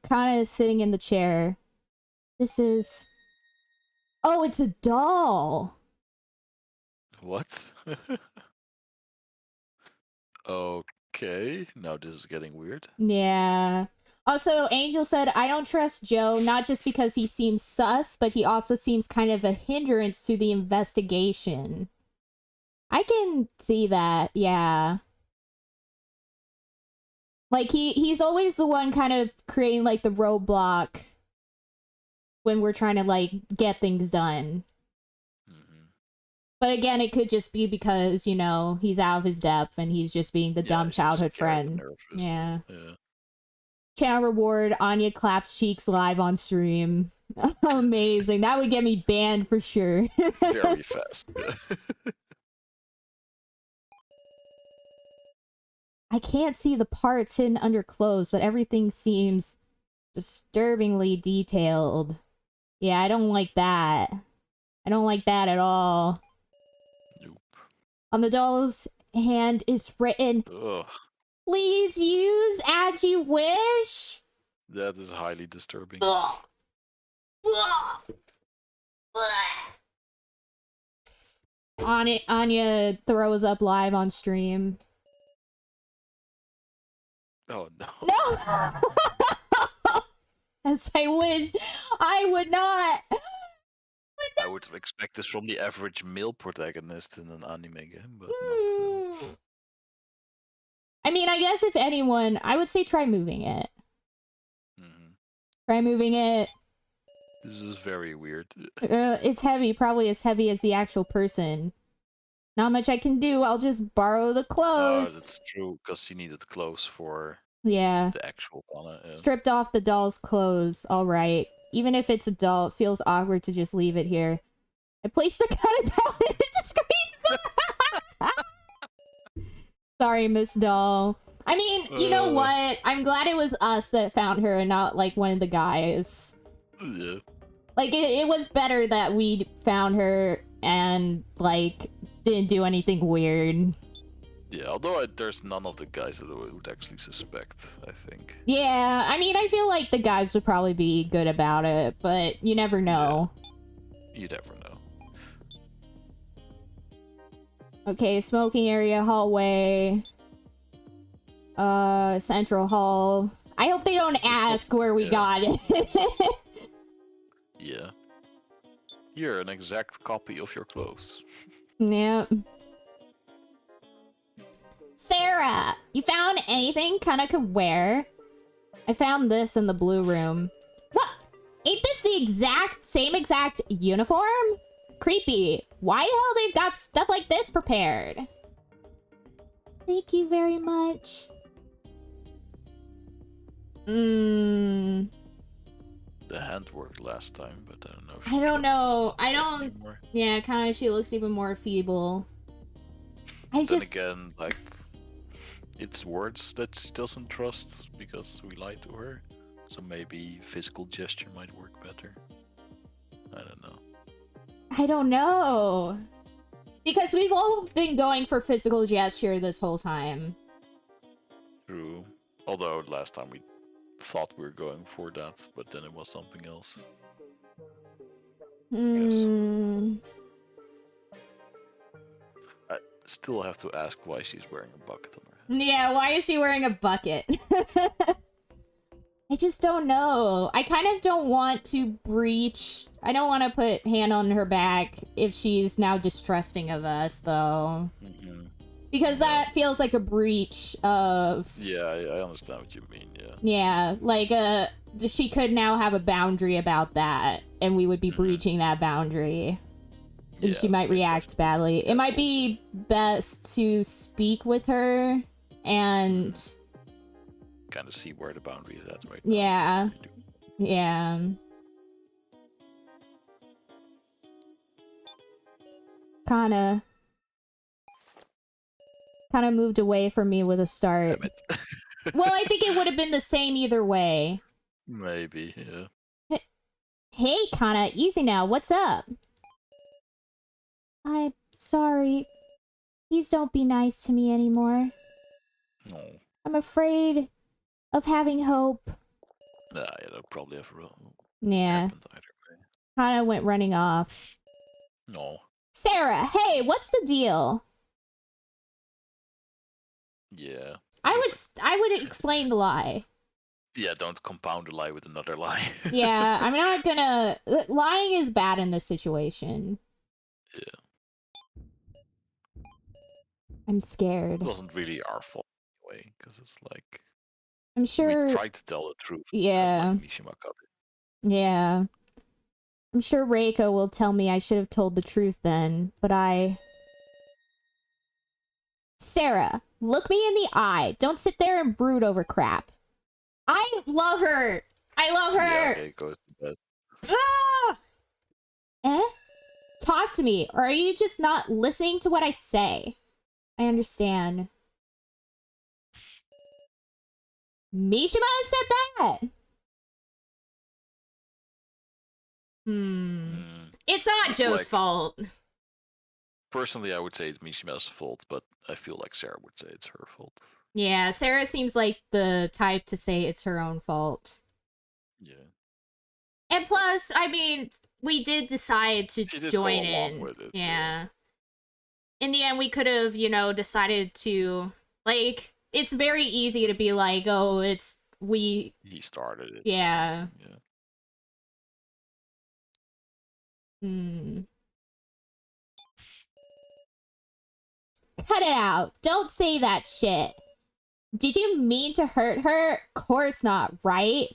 Kana is sitting in the chair. This is... Oh, it's a doll! What? Okay, now this is getting weird. Yeah. Also, Angel said, I don't trust Joe, not just because he seems sus, but he also seems kind of a hindrance to the investigation. I can see that, yeah. Like, he's always the one kind of creating, like, the roadblock when we're trying to, like, get things done. But again, it could just be because, you know, he's out of his depth and he's just being the dumb childhood friend. Yeah. Channel reward, Anya claps cheeks live on stream. Amazing. That would get me banned for sure. Very fast. I can't see the parts hidden under clothes, but everything seems disturbingly detailed. Yeah, I don't like that. I don't like that at all. Nope. On the doll's hand is written, Ugh. Please use as you wish. That is highly disturbing. Anya throws up live on stream. Oh no. No! As I wish I would not. I would expect this from the average male protagonist in an anime game, but not. I mean, I guess if anyone, I would say try moving it. Try moving it. This is very weird. It's heavy, probably as heavy as the actual person. Not much I can do, I'll just borrow the clothes. That's true, because he needed clothes for the actual Kana. Yeah. Stripped off the doll's clothes, alright. Even if it's a doll, it feels awkward to just leave it here. I placed the Kana down and it just Sorry, Miss Doll. I mean, you know what? I'm glad it was us that found her and not, like, one of the guys. Yeah. Like, it was better that we found her and, like, didn't do anything weird. Yeah, although there's none of the guys that would actually suspect, I think. Yeah, I mean, I feel like the guys would probably be good about it, but you never know. Yeah. You never know. Okay, smoking area, hallway. Central hall. I hope they don't ask where we got it. Yeah. You're an exact copy of your clothes. Yep. Sarah, you found anything Kana could wear? I found this in the blue room. What? Ain't this the same exact uniform? Creepy. Why the hell they've got stuff like this prepared? Thank you very much. The hand worked last time, but I don't know. I don't know. I don't... Yeah, kind of, she looks even more feeble. Then again, like, it's words that she doesn't trust because we lied to her. So maybe physical gesture might work better. I don't know. I don't know. Because we've all been going for physical gesture this whole time. True. Although last time we thought we were going for that, but then it was something else. I still have to ask why she's wearing a bucket on her head. Yeah, why is she wearing a bucket? I just don't know. I kind of don't want to breach... I don't want to put hand on her back if she's now distrusting of us, though. Because that feels like a breach of... Yeah, I understand what you mean, yeah. Yeah, like, she could now have a boundary about that, and we would be breaching that boundary. And she might react badly. It might be best to speak with her and... kind of see where the boundary is at right now. Yeah. Yeah. Kinda moved away from me with a start. Well, I think it would have been the same either way. Maybe, yeah. Hey, Kana, easy now. What's up? I'm sorry. Please don't be nice to me anymore. No. I'm afraid of having hope. Yeah, that probably have Yeah, happened either way. kind of went running off. No. Sarah, hey, what's the deal? Yeah. I would explain the lie. Yeah, don't compound a lie with another lie. Yeah, I'm not gonna. Lying is bad in this situation. Yeah. I'm It scared. wasn't really our fault anyway, because it's like I'm sure. we tried to tell the truth. Yeah. And, like, Mishima cut it. Yeah. I'm sure Reiko will tell me I should have told the truth then, but Sarah, look me in the eye. Don't sit there and brood over crap. I love her! I love her! Yeah, okay, goes to bed. Ah! Eh? Talk to me, or are you just not listening to what I say? I understand. Mishima said that! It's not Joe's Like- fault. Personally, I would say it's Mishima's fault, but I feel like Sarah would say it's her fault. Yeah, Sarah seems like the type to say it's her own fault. Yeah. And plus, I mean, we did decide to She did join go along in. with it, Yeah. In the end, we could have, decided to, like, it's very easy to be like, oh, he started it. Yeah. Yeah. Cut it out. Don't say that shit. Did you mean to hurt her? Course not, right?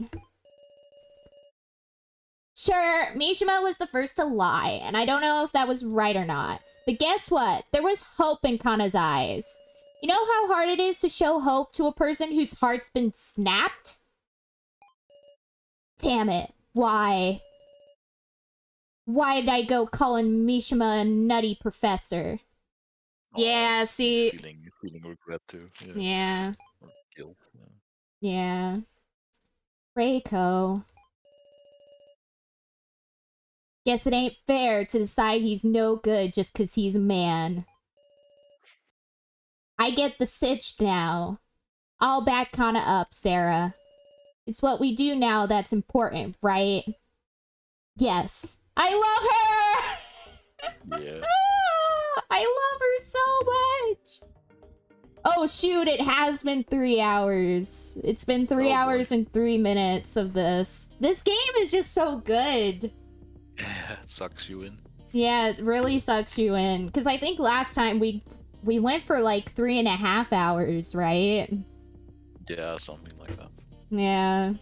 Sure, Mishima was the first to lie, and I don't know if that was right or not. But guess what? There was hope in Kana's eyes. You know how hard it is to show hope to a person whose heart's been snapped? Damn it. Why? Why did I go calling Mishima a nutty professor? Yeah, see... Feeling regret too. Yeah. Or guilt. Yeah. Reiko. Guess it ain't fair to decide he's no good just 'cause he's a man. I get the sitch now. I'll back Kana up, Sarah. It's what we do now that's important, right? Yes. I love her! Yeah. I love her so much! Oh shoot, it has been 3 hours. It's been 3 hours and 3 minutes of this. This game is just so good. Yeah, it sucks you in. Yeah, it really sucks you in. Because I think last time we went for like 3.5 hours, right? Yeah, something like that. Yeah.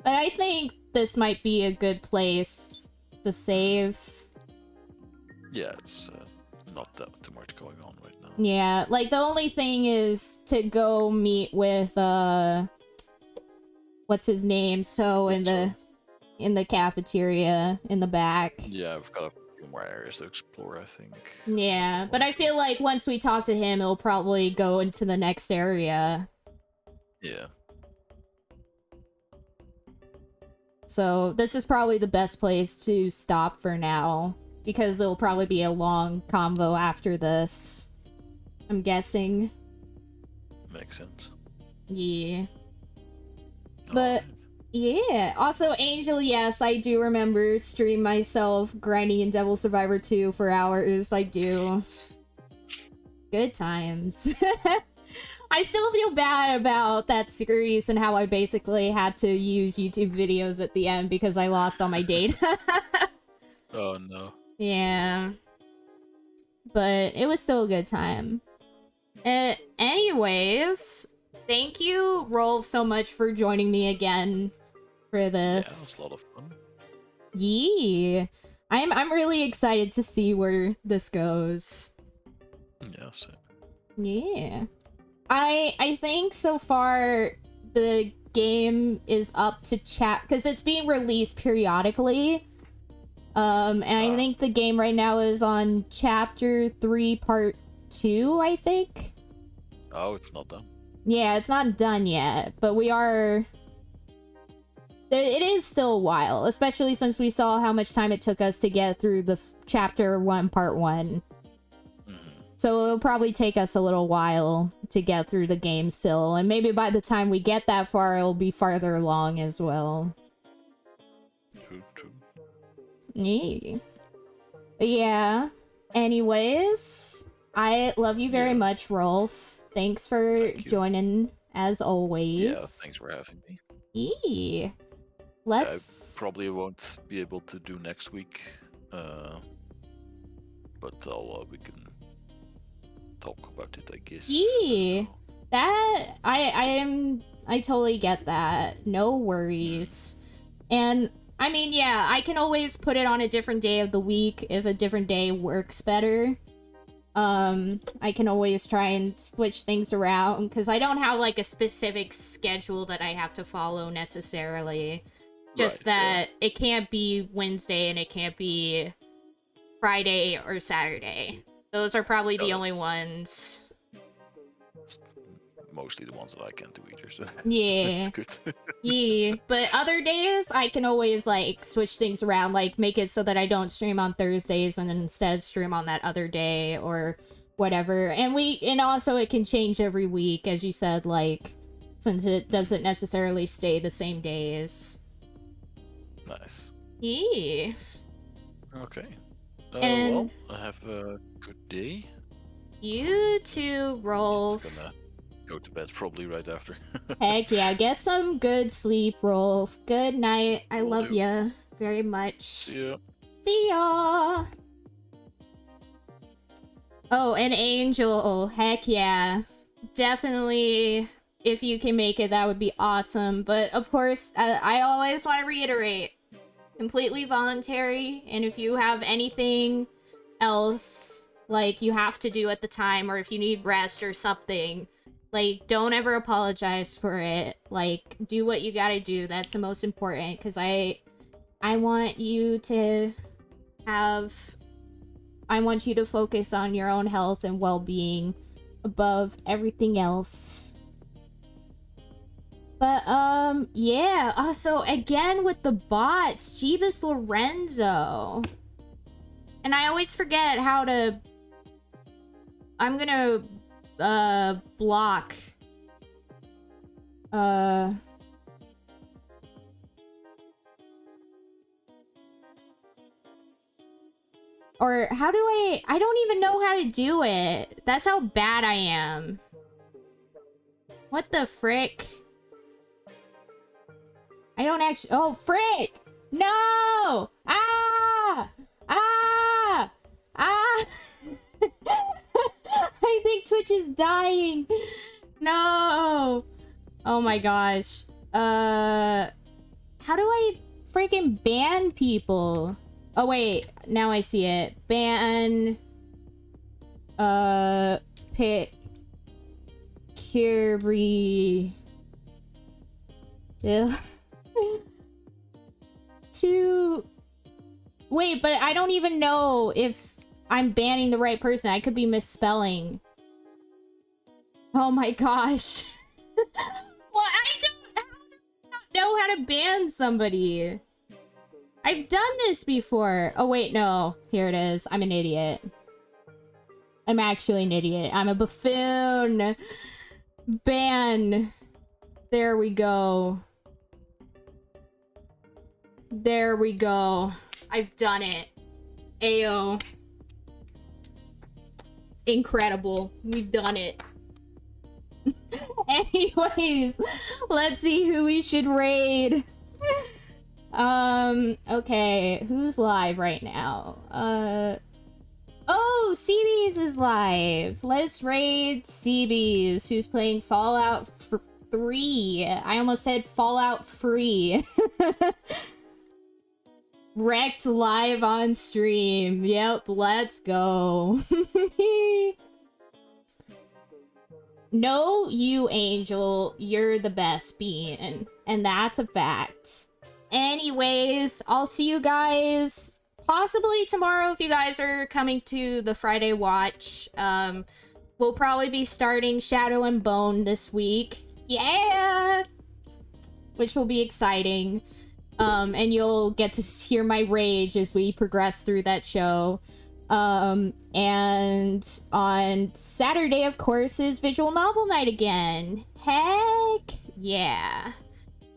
But I think this might be a good place to save. Yeah, it's not that too much going on right now. Yeah, like the only thing is to go meet with what's his name? So in the cafeteria in the back. Yeah, I've got a few more areas to explore, I think. Yeah, but I feel like once we talk to him, it'll probably go into the next area. Yeah. So this is probably the best place to stop for now, because it'll probably be a long convo after this, I'm guessing. Makes sense. Yeah. But yeah, also Angel, yes, I do remember stream myself grinding in Devil Survivor 2 for hours. I do. Good times. I still feel bad about that series and how I basically had to use YouTube videos at the end because I lost all my data. Oh no. Yeah. But it was still a good time. Anyways, thank you, Rolf, so much for joining me again for this. Yeah, it was a lot of fun. Yeah. I'm really excited to see where this goes. Yeah, so. Yeah. I think so far the game is up to because it's being released periodically. And I think the game right now is on chapter 3 part 2, I think. Oh, it's not done. Yeah, it's not done yet, but we are... It is still a while, especially since we saw how much time it took us to get through the chapter 1 part 1. So it'll probably take us a little while to get through the game still. And maybe by the time we get that far, it'll be farther along as well. True. Yeah. Anyways, I love you very much, Rolf. Thanks for joining, as always. Yeah, thanks for having me. I probably won't be able to do next week, but we can talk about it, I guess. That I totally get that. No worries. And I mean, yeah, I can always put it on a different day of the week if a different day works better. I can always try and switch things around because I don't have like a specific schedule that I have to follow necessarily. Just that it can't be Wednesday and it can't be Friday or Saturday. Those are probably the only ones. Mostly the ones that I can't do either, so yeah. That's good. Yeah, but other days I can always like switch things around, like make it so that I don't stream on Thursdays and instead stream on that other day or whatever. And also it can change every week, as you said, like since it doesn't necessarily stay the same days. Nice. Yeah. Okay. And well, have a good day. You too, Rolf. Just gonna go to bed probably right after. Heck yeah, get some good sleep, Rolf. Good night. I love ya very much. See ya. See ya. Oh, and Angel. Heck yeah. Definitely, if you can make it, that would be awesome. But of course, I always want to reiterate, completely voluntary. And if you have anything else, like, you have to do at the time, or if you need rest or something, like, don't ever apologize for it. Like, do what you gotta do. That's the most important, because I want you to focus on your own health and well-being above everything else. But, yeah. Also, again with the bots, Jeebus Lorenzo. And I always forget how to... I'm gonna, block. Or how do I don't even know how to do it. That's how bad I am. What the frick? I don't actually... Oh, frick! No! Ah! Ah! Ah! I think Twitch is dying. No! Oh my gosh. How do I freaking ban people? Oh wait, now I see it. Ban... Kiri... Yeah. Wait, but I don't even know if I'm banning the right person. I could be misspelling. Oh my gosh. Well, I don't know how to ban somebody. I've done this before. Oh wait, no. Here it is. I'm an idiot. I'm actually an idiot. I'm a buffoon. Ban. There we go. There we go. I've done it. Ayo. Incredible. We've done it. Anyways, let's see who we should raid. Okay, who's live right now? Oh, CBs is live. Let's raid CBs, who's playing Fallout 3. I almost said Fallout Free. Wrecked live on stream. Yep, let's go. No, you, Angel. You're the best being. And that's a fact. Anyways, I'll see you guys possibly tomorrow if you guys are coming to the Friday watch. We'll probably be starting Shadow and Bone this week. Yeah! Which will be exciting. And you'll get to hear my rage as we progress through that show. And on Saturday, of course, is visual novel night again. Heck yeah.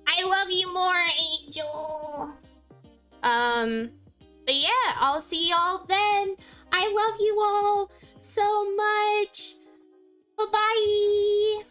I love you more, Angel. But yeah, I'll see y'all then. I love you all so much. Bye-bye.